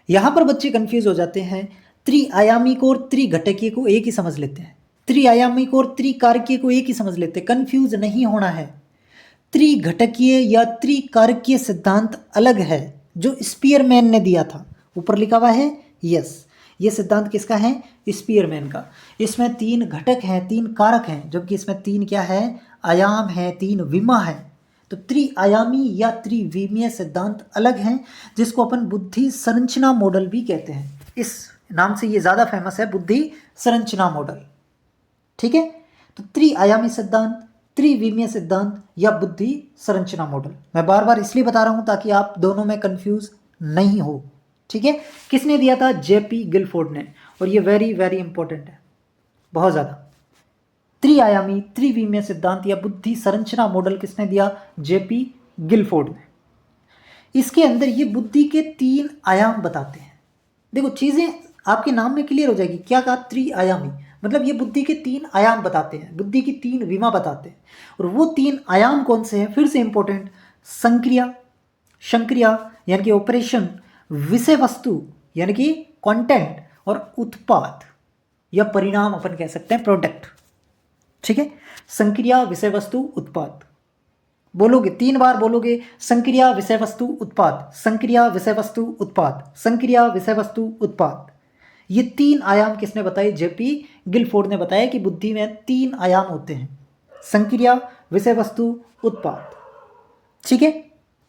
A: यहां पर बच्चे कंफ्यूज हो जाते हैं। त्रिआयामी को और त्रिघटकीय को एक ही समझ लेते हैं, त्रिआयामी को और त्रिकारकीय को एक ही समझ लेते हैं। कंफ्यूज नहीं होना है, त्रिघटकीय या त्रिकारकीय सिद्धांत अलग है, जो स्पीयरमैन ने दिया था। ऊपर लिखा हुआ है यस, ये सिद्धांत किसका है? स्पीयरमैन का। इसमें 3 घटक हैं, 3 कारक हैं, जबकि इसमें 3 क्या है? आयाम है, 3 विमा है। तो त्रिआयामी या त्रिविमीय सिद्धांत अलग हैं, जिसको अपन बुद्धि संरचना मॉडल भी कहते हैं। इस नाम से ये ज़्यादा फेमस है, बुद्धि संरचना मॉडल। ठीक है, तो त्रिआयामी सिद्धांत, त्रिविमीय सिद्धांत या बुद्धि संरचना मॉडल। मैं बार बार इसलिए बता रहा हूं ताकि आप दोनों में कंफ्यूज नहीं हो। ठीक है, किसने दिया था? जेपी गिलफोर्ड ने, और ये वेरी वेरी इंपॉर्टेंट है, बहुत ज़्यादा। त्रिआयामी त्रिविमीय सिद्धांत या बुद्धि संरचना मॉडल किसने दिया? जेपी गिलफोर्ड ने। इसके अंदर ये बुद्धि के 3 आयाम बताते हैं। देखो चीज़ें आपके नाम में क्लियर हो जाएगी। क्या कहा? त्रिआयामी, मतलब ये बुद्धि के 3 आयाम बताते हैं, बुद्धि की 3 विमा बताते हैं। और वो 3 आयाम कौन से हैं? फिर से इंपॉर्टेंट, संक्रिया, संक्रिया यानी कि ऑपरेशन, विषय वस्तु यानी कि कंटेंट, और उत्पाद या परिणाम अपन कह सकते हैं, प्रोडक्ट। ठीक है, संक्रिया, विषय वस्तु, उत्पाद। बोलोगे 3 बार बोलोगे, संक्रिया, विषय वस्तु, उत्पाद, संक्रिया, विषय वस्तु, उत्पाद, संक्रिया, विषय वस्तु, उत्पाद। ये 3 आयाम किसने बताए? जेपी गिलफोर्ड ने बताया कि बुद्धि में 3 आयाम होते हैं, संक्रिया, विषय वस्तु, उत्पाद। ठीक है,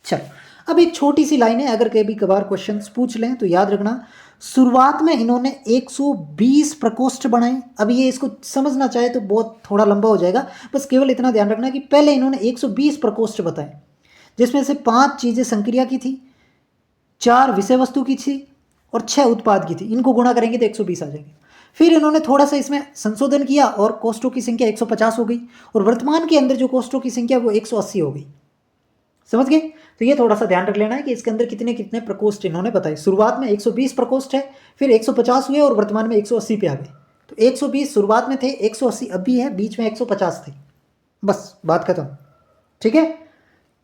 A: चलो अब एक छोटी सी लाइन है, अगर कभी कभार क्वेश्चंस पूछ लें तो याद रखना। शुरुआत में इन्होंने 120 प्रकोष्ठ बनाए। अब ये इसको समझना चाहे तो बहुत थोड़ा लंबा हो जाएगा, बस केवल इतना ध्यान रखना कि पहले इन्होंने 120 प्रकोष्ठ बताए, जिसमें से 5 चीज़ें संक्रिया की थी, 4 विषय वस्तु की थी और 6 उत्पाद की थी। इनको गुणा करेंगे तो 120 आ जाएंगे। फिर इन्होंने थोड़ा सा इसमें संशोधन किया और कोष्ठों की संख्या 150 हो गई, और वर्तमान के अंदर जो कोष्ठों की संख्या वो 180 हो गई। समझ गए? तो ये थोड़ा सा ध्यान रख लेना है कि इसके अंदर कितने कितने प्रकोष्ठ इन्होंने बताए। शुरुआत में 120 प्रकोष्ठ है, फिर 150 हुए और वर्तमान में 180 पे आ गए। तो 120 शुरुआत में थे, 180 अभी है, बीच में 150 थे। बस बात खत्म। ठीक है,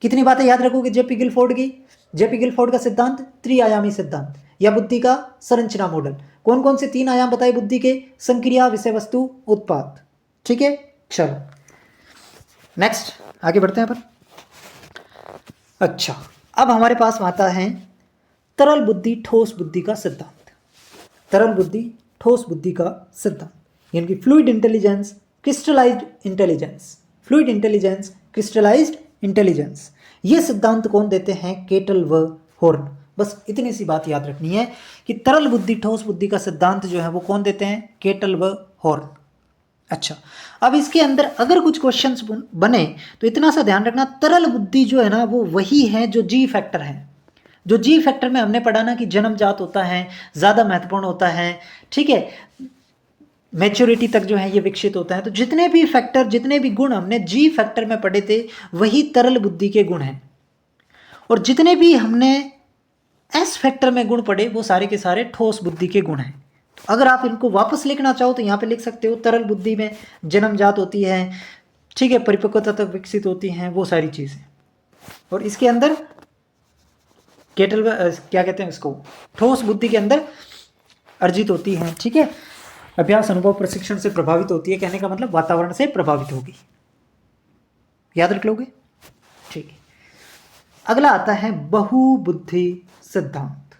A: कितनी बातें याद रखोगे जेपी गिलफोर्ड की? जेपी गिलफोर्ड का सिद्धांत त्रिआयामी सिद्धांत या बुद्धि का संरचना मॉडल। कौन कौन से 3 आयाम बताए बुद्धि के? संक्रिया, विषय वस्तु, उत्पाद। ठीक है, चलो नेक्स्ट आगे बढ़ते हैं अपन। अच्छा, अब हमारे पास आता है तरल बुद्धि ठोस बुद्धि का सिद्धांत। तरल बुद्धि ठोस बुद्धि का सिद्धांत यानी कि fluid intelligence, crystallised intelligence, fluid intelligence, crystallised intelligence. ये सिद्धांत कौन देते हैं? केटल व हॉर्न। बस इतनी सी बात याद रखनी है कि तरल बुद्धि ठोस बुद्धि का सिद्धांत जो है वो कौन देते हैं? केटल व हॉर्न। अच्छा, अब इसके अंदर अगर कुछ क्वेश्चंस बने तो इतना सा ध्यान रखना, तरल बुद्धि जो है ना वो वही है जो जी फैक्टर है। जो जी फैक्टर में हमने पढ़ा ना कि जन्मजात होता है, ज़्यादा महत्वपूर्ण होता है। ठीक है, मैच्योरिटी तक जो है ये विकसित होता है। तो जितने भी फैक्टर, जितने भी गुण हमने जी फैक्टर में पढ़े थे वही तरल बुद्धि के गुण हैं, और जितने भी हमने एस फैक्टर में गुण पढ़े वो सारे के सारे ठोस बुद्धि के गुण हैं। तो अगर आप इनको वापस लिखना चाहो तो यहाँ पे लिख सकते हो, तरल बुद्धि में जन्मजात होती है, ठीक है, परिपक्वता तक विकसित होती हैं वो सारी चीज़ें, और इसके अंदर केटल क्या कहते हैं इसको, ठोस बुद्धि के अंदर अर्जित होती हैं। ठीक है, अभ्यास, अनुभव, प्रशिक्षण से प्रभावित होती है, कहने का मतलब वातावरण से प्रभावित होगी। याद रख लोगे? ठीक है, अगला आता है बहुबुद्धि सिद्धांत।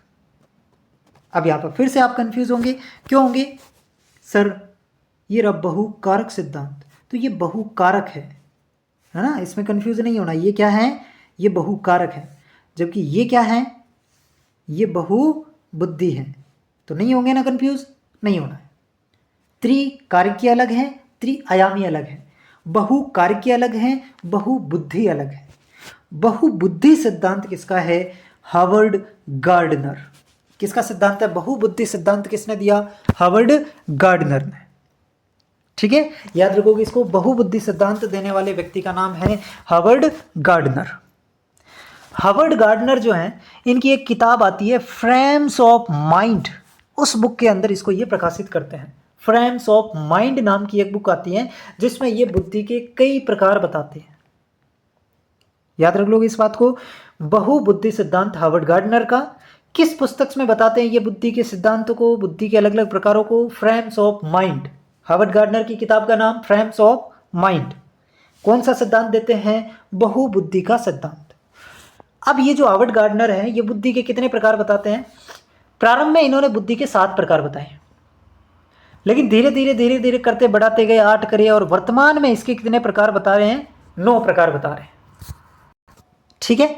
A: अब यहाँ पर फिर से आप कंफ्यूज होंगे, क्यों होंगे सर, ये रहा बहुकारक सिद्धांत, तो ये बहुकारक है ना, इसमें कंफ्यूज नहीं होना। ये क्या है, ये बहुकारक है, जबकि ये क्या है, ये बहुबुद्धि है, तो नहीं होंगे ना कंफ्यूज, नहीं होना है। त्रिकारकीय अलग है, त्रिआयामी अलग है, बहुकारकीय अलग है, बहुबुद्धि अलग है। बहुबुद्धि सिद्धांत किसका है, हार्वर्ड गार्डनर। किसका सिद्धांत है बहुबुद्धि सिद्धांत, किसने दिया, हार्वर्ड गार्डनर ने। ठीक है, याद रखोगे इसको, बहुबुद्धि सिद्धांत देने वाले व्यक्ति का नाम है हार्वर्ड गार्डनर। हार्वर्ड गार्डनर जो हैं, इनकी एक किताब आती है फ्रेम्स ऑफ माइंड, उस बुक के अंदर इसको ये प्रकाशित करते हैं। फ्रेम्स ऑफ माइंड नाम की एक बुक आती है, जिसमें ये बुद्धि के कई प्रकार बताते हैं। याद रख लोगे इस बात को, बहुबुद्धि सिद्धांत हार्वर्ड गार्डनर का। किस पुस्तक में बताते हैं ये बुद्धि के सिद्धांतों को, बुद्धि के अलग अलग प्रकारों को, frames of mind. Harvard gardener की किताब का नाम फ्रेम्स ऑफ माइंड। कौन सा सिद्धांत देते हैं, बहुबुद्धि का सिद्धांत। अब ये जो हार्वर्ड गार्डनर है, ये बुद्धि के कितने प्रकार बताते हैं। प्रारंभ में इन्होंने बुद्धि के 7 प्रकार बताए, लेकिन धीरे धीरे करते बढ़ाते गए, 8 करे, और वर्तमान में इसके कितने प्रकार बता रहे हैं, 9 प्रकार बता रहे हैं। ठीक है,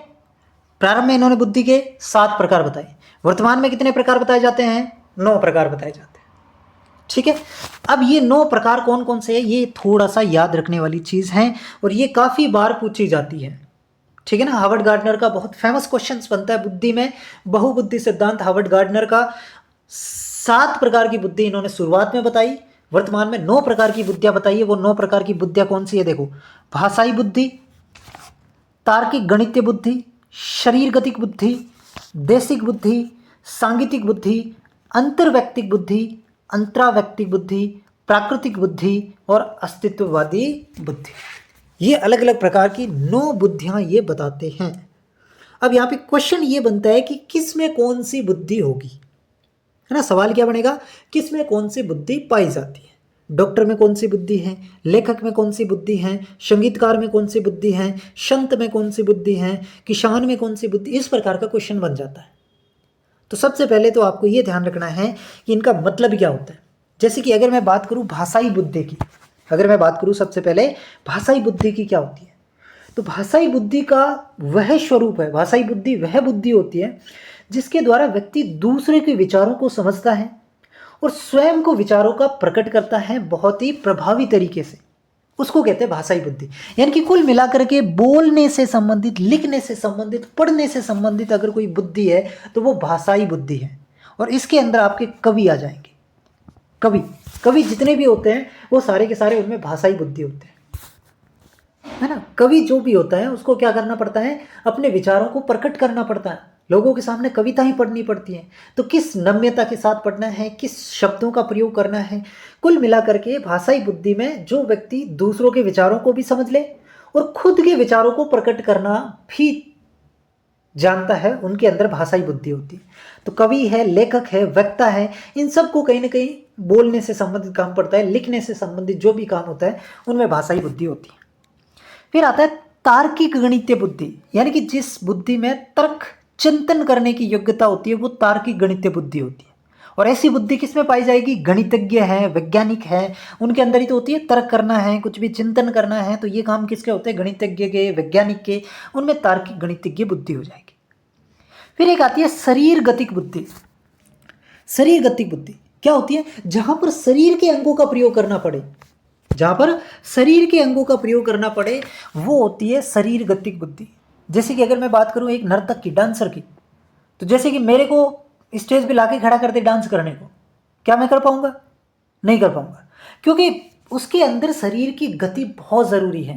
A: प्रारंभ में इन्होंने बुद्धि के 7 प्रकार बताए, वर्तमान में कितने प्रकार बताए जाते हैं, 9 प्रकार बताए जाते हैं। ठीक है, अब ये 9 प्रकार कौन कौन से हैं, ये थोड़ा सा याद रखने वाली चीज़ है, और ये काफ़ी बार पूछी जाती है। ठीक है ना, हार्वर्ड गार्डनर का बहुत फेमस क्वेश्चंस बनता है बुद्धि में। बहुबुद्धि सिद्धांत हार्वर्ड गार्डनर का, 7 प्रकार की बुद्धि इन्होंने शुरुआत में बताई, वर्तमान में 9 प्रकार की बुद्धियां बताई है। वो 9 प्रकार की बुद्धियां कौन सी है, देखो, भाषाई बुद्धि, तार्किक गणितीय बुद्धि, शरीरगतिक बुद्धि, देशिक बुद्धि, सांगीतिक बुद्धि, अंतर्वैयक्तिक बुद्धि, अंतरावैयक्तिक बुद्धि, प्राकृतिक बुद्धि और अस्तित्ववादी बुद्धि। ये अलग अलग प्रकार की 9 बुद्धियां ये बताते हैं। अब यहाँ पे क्वेश्चन ये बनता है कि किस में कौन सी बुद्धि होगी, है ना। सवाल क्या बनेगा, किस में कौन सी बुद्धि पाई जाती है। डॉक्टर में कौन सी बुद्धि है, लेखक में कौन सी बुद्धि है, संगीतकार में कौन सी बुद्धि है, संत में कौन सी बुद्धि है, किसान में कौन सी बुद्धि, इस प्रकार का क्वेश्चन बन जाता है। तो सबसे पहले तो आपको ये ध्यान रखना है कि इनका मतलब क्या होता है। जैसे कि अगर मैं बात करूँ भाषाई बुद्धि की, अगर मैं बात करूँ सबसे पहले भाषाई बुद्धि की क्या होती है, तो भाषाई बुद्धि का वह स्वरूप है, भाषाई बुद्धि वह बुद्धि होती है जिसके द्वारा व्यक्ति दूसरे के विचारों को समझता है और स्वयं को विचारों का प्रकट करता है बहुत ही प्रभावी तरीके से, उसको कहते हैं भाषाई बुद्धि। यानी कि कुल मिलाकर के बोलने से संबंधित, लिखने से संबंधित, पढ़ने से संबंधित अगर कोई बुद्धि है तो वो भाषाई बुद्धि है। और इसके अंदर आपके कवि आ जाएंगे, कवि जितने भी होते हैं वो सारे के सारे उनमें भाषाई बुद्धि होते हैं, है ना। कवि जो भी होता है उसको क्या करना पड़ता है, अपने विचारों को प्रकट करना पड़ता है, लोगों के सामने कविता ही पढ़नी पड़ती है। तो किस नम्यता के साथ पढ़ना है, किस शब्दों का प्रयोग करना है, कुल मिलाकर के भाषाई बुद्धि में जो व्यक्ति दूसरों के विचारों को भी समझ ले और खुद के विचारों को प्रकट करना भी जानता है, उनके अंदर भाषाई बुद्धि होती है। तो कवि है, लेखक है, वक्ता है, इन सबको कहीं ना कहीं बोलने से संबंधित काम पड़ता है, लिखने से संबंधित जो भी काम होता है उनमें भाषाई बुद्धि होती है। फिर आता है तार्किक गणितीय बुद्धि, यानी कि जिस बुद्धि में तर्क चिंतन करने की योग्यता होती है वो तार्किक गणितीय बुद्धि होती है। और ऐसी बुद्धि किस में पाई जाएगी, गणितज्ञ है, वैज्ञानिक है, उनके अंदर ही तो होती है। तर्क करना है, कुछ भी चिंतन करना है, तो ये काम किसके होते हैं, गणितज्ञ के, वैज्ञानिक के, उनमें तार्किक गणितज्ञ बुद्धि हो जाएगी। फिर एक आती है शरीर गतिक बुद्धि। शरीर गतिक बुद्धि क्या होती है, जहां पर शरीर के अंगों का प्रयोग करना पड़े, जहां पर शरीर के अंगों का प्रयोग करना पड़े वो होती है शरीर गतिक बुद्धि। जैसे कि अगर मैं बात करूं एक नर्तक की, डांसर की, तो जैसे कि मेरे को स्टेज पे लाके खड़ा कर दे डांस करने को, क्या मैं कर पाऊंगा, नहीं कर पाऊंगा, क्योंकि उसके अंदर शरीर की गति बहुत ज़रूरी है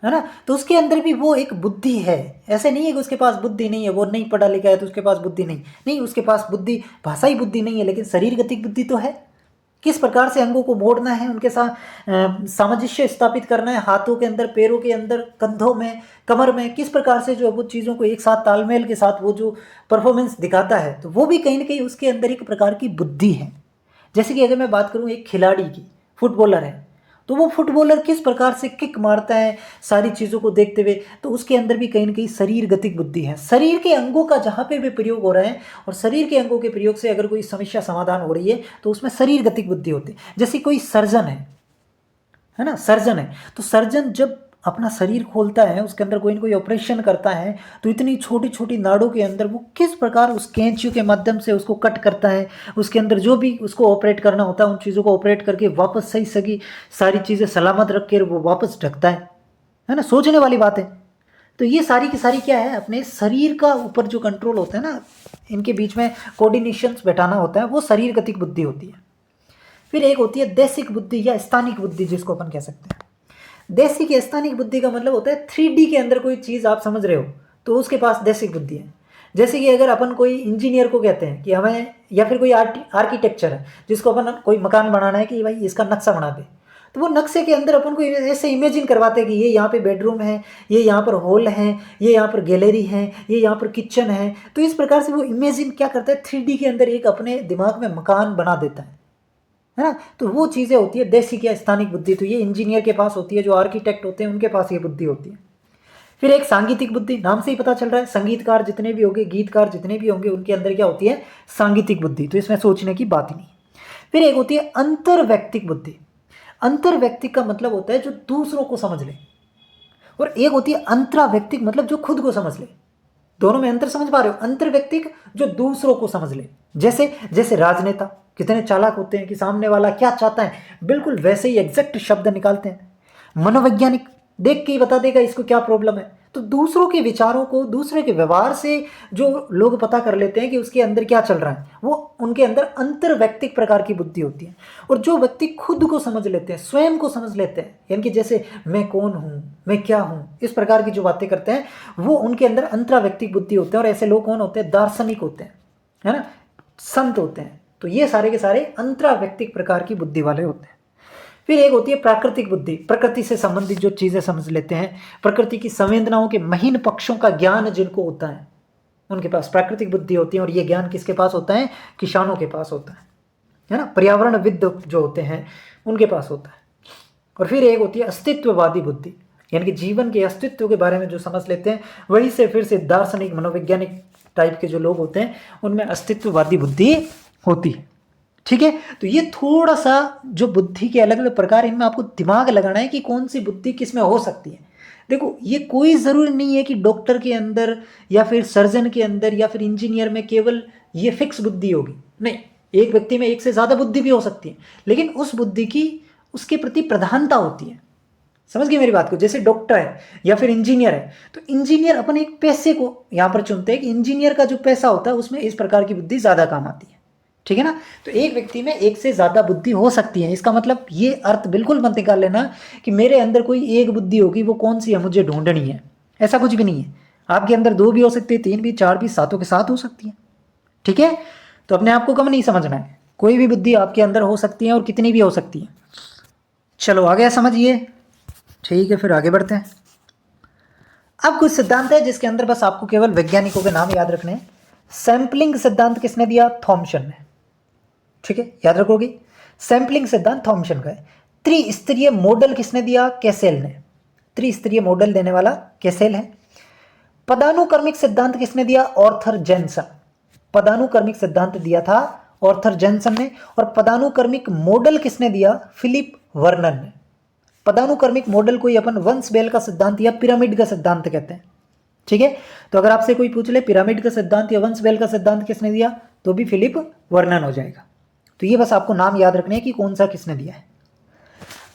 A: ना। तो उसके अंदर भी वो एक बुद्धि है, ऐसे नहीं है कि उसके पास बुद्धि नहीं है, वो नहीं पढ़ा लिखा है तो उसके पास बुद्धि नहीं, उसके पास बुद्धि, भाषाई बुद्धि नहीं है, लेकिन शरीर गतिक बुद्धि तो है। किस प्रकार से अंगों को मोड़ना है, उनके साथ सामंजस्य स्थापित करना है, हाथों के अंदर, पैरों के अंदर, कंधों में, कमर में, किस प्रकार से जो वो चीज़ों को एक साथ तालमेल के साथ वो जो परफॉर्मेंस दिखाता है, तो वो भी कहीं ना कहीं उसके अंदर एक प्रकार की बुद्धि है। जैसे कि अगर मैं बात करूँ एक खिलाड़ी की, फुटबॉलर है, तो वो फुटबॉलर किस प्रकार से किक मारता है सारी चीज़ों को देखते हुए, तो उसके अंदर भी कहीं ना कहीं शरीर गतिक बुद्धि है। शरीर के अंगों का जहाँ पे भी प्रयोग हो रहा है और शरीर के अंगों के प्रयोग से अगर कोई समस्या समाधान हो रही है तो उसमें शरीर गतिक बुद्धि होती है। जैसे कोई सर्जन है ना, सर्जन है, तो सर्जन जब अपना शरीर खोलता है, उसके अंदर कोई ना कोई ऑपरेशन करता है, तो इतनी छोटी छोटी नाड़ों के अंदर वो किस प्रकार उस कैंचियों के माध्यम से उसको कट करता है, उसके अंदर जो भी उसको ऑपरेट करना होता है उन चीज़ों को ऑपरेट करके वापस सही सही सारी चीज़ें सलामत रख के वो वापस ढकता है ना। सोचने वाली बात है। तो ये सारी की सारी क्या है, अपने शरीर का ऊपर जो कंट्रोल होता है ना, इनके बीच में कोऑर्डिनेशंस बैठाना होता है, वो शरीर गतिक बुद्धि होती है। फिर एक होती है देशिक बुद्धि या स्थानिक बुद्धि, जिसको अपन कह सकते हैं। देशिक या स्थानिक बुद्धि का मतलब होता है 3D के अंदर कोई चीज़ आप समझ रहे हो तो उसके पास देशिक बुद्धि है। जैसे कि अगर अपन कोई इंजीनियर को कहते हैं कि हमें, या फिर कोई आर्किटेक्चर है जिसको अपन कोई मकान बनाना है कि भाई इसका नक्शा बना दे, तो वो नक्शे के अंदर अपन को ऐसे इमेजिन करवाते हैं कि ये यहाँ पे बेडरूम है, ये यहाँ पर हॉल है, ये यहाँ पर गैलरी है, ये यहाँ पर किचन है। तो इस प्रकार से वो इमेजिन क्या करता है, 3D के अंदर एक अपने दिमाग में मकान बना देता है ना। तो वो चीज़ें होती है देशिक या स्थानिक बुद्धि। तो ये इंजीनियर के पास होती है, जो आर्किटेक्ट होते हैं उनके पास ये बुद्धि होती है। फिर एक सांगीतिक बुद्धि, नाम से ही पता चल रहा है, संगीतकार जितने भी होंगे, गीतकार जितने भी होंगे, उनके अंदर क्या होती है, सांगीतिक बुद्धि। तो इसमें सोचने की बात ही नहीं। फिर एक होती है अंतर्वैयक्तिक बुद्धि। अंतर्वैयक्तिक का मतलब होता है जो दूसरों को समझ ले, और एक होती है अंतरावैयक्तिक, मतलब जो खुद को समझ ले। दोनों में अंतर समझ पा रहे हो? अंतर्वैयक्तिक जो दूसरों को समझ ले, जैसे जैसे राजनेता कितने चालाक होते हैं कि सामने वाला क्या चाहता है बिल्कुल वैसे ही एग्जैक्ट शब्द निकालते हैं। मनोवैज्ञानिक देख के ही बता देगा इसको क्या प्रॉब्लम है। तो दूसरों के विचारों को, दूसरे के व्यवहार से जो लोग पता कर लेते हैं कि उसके अंदर क्या चल रहा है, वो उनके अंदर अंतर्वैयक्तिक प्रकार की बुद्धि होती है। और जो व्यक्ति खुद को समझ लेते हैं, स्वयं को समझ लेते हैं, यानी कि जैसे मैं कौन हूँ, मैं क्या हूँ, इस प्रकार की जो बातें करते हैं, वो उनके अंदर अंतर्वैयक्तिक बुद्धि होते हैं। और ऐसे लोग कौन होते हैं, दार्शनिक होते हैं, है ना, संत होते हैं। तो ये सारे के सारे अंतरावैयक्तिक प्रकार की बुद्धि वाले होते हैं। फिर एक होती है प्राकृतिक बुद्धि, प्रकृति से संबंधित जो चीज़ें समझ लेते हैं, प्रकृति की संवेदनाओं के महीन पक्षों का ज्ञान जिनको होता है, उनके पास प्राकृतिक बुद्धि होती है। और ये ज्ञान किसके पास होता है, किसानों के पास होता है ना, पर्यावरणविद जो होते हैं उनके पास होता है। और फिर एक होती है अस्तित्ववादी बुद्धि, यानी कि जीवन के अस्तित्व के बारे में जो समझ लेते हैं, वही से फिर से दार्शनिक मनोवैज्ञानिक टाइप के जो लोग होते हैं उनमें अस्तित्ववादी बुद्धि होती है। ठीक है, तो ये थोड़ा सा जो बुद्धि के अलग अलग प्रकार, इनमें आपको दिमाग लगाना है कि कौन सी बुद्धि किस में हो सकती है। देखो, ये कोई ज़रूरी नहीं है कि डॉक्टर के अंदर या फिर सर्जन के अंदर या फिर इंजीनियर में केवल ये फिक्स बुद्धि होगी, नहीं। एक व्यक्ति में एक से ज़्यादा बुद्धि भी हो सकती है, लेकिन उस बुद्धि की उसके प्रति प्रधानता होती है। समझ गए मेरी बात को? जैसे डॉक्टर है या फिर इंजीनियर है, तो इंजीनियर अपन एक पैसे को यहाँ पर चुनते हैं कि इंजीनियर का जो पैसा होता है उसमें इस प्रकार की बुद्धि ज़्यादा काम आती है। ठीक है ना। तो एक व्यक्ति में एक से ज़्यादा बुद्धि हो सकती है। इसका मतलब ये अर्थ बिल्कुल मत निकाल लेना कि मेरे अंदर कोई एक बुद्धि होगी, वो कौन सी है मुझे ढूंढनी है, ऐसा कुछ भी नहीं है। आपके अंदर 2 भी हो सकती है, 3 भी, 4 भी, सातों के साथ हो सकती है। ठीक है, तो अपने आप को कम नहीं समझना है, कोई भी बुद्धि आपके अंदर हो सकती है और कितनी भी हो सकती है। चलो आ गया समझिए। ठीक है, फिर आगे बढ़ते हैं। अब कुछ सिद्धांत है जिसके अंदर बस आपको केवल वैज्ञानिकों के नाम याद रखने हैं। सैंपलिंग सिद्धांत किसने दिया? थॉमसन ने। ठीक है, याद रखोगे, सैंपलिंग सिद्धांत थॉमसन का है। त्रिस्तरीय मॉडल किसने दिया? कैसेल ने। त्रिस्तरीय मॉडल देने वाला कैसेल है। पदानुक्रमिक सिद्धांत किसने दिया? Arthur Jensen. पदानुक्रमिक सिद्धांत दिया था ऑर्थर जेनसन ने। और पदानुक्रमिक मॉडल किसने दिया? फिलिप वर्नन ने। पदानुक्रमिक मॉडल को अपन वंश-बेल का सिद्धांत या पिरामिड का सिद्धांत कहते हैं। ठीक है, तो अगर आपसे कोई पूछ ले पिरामिड का सिद्धांत या वंश-बेल का सिद्धांत किसने दिया, तो भी फिलिप वर्नन हो जाएगा। तो ये बस आपको नाम याद रखने हैं कि कौन सा किसने दिया है।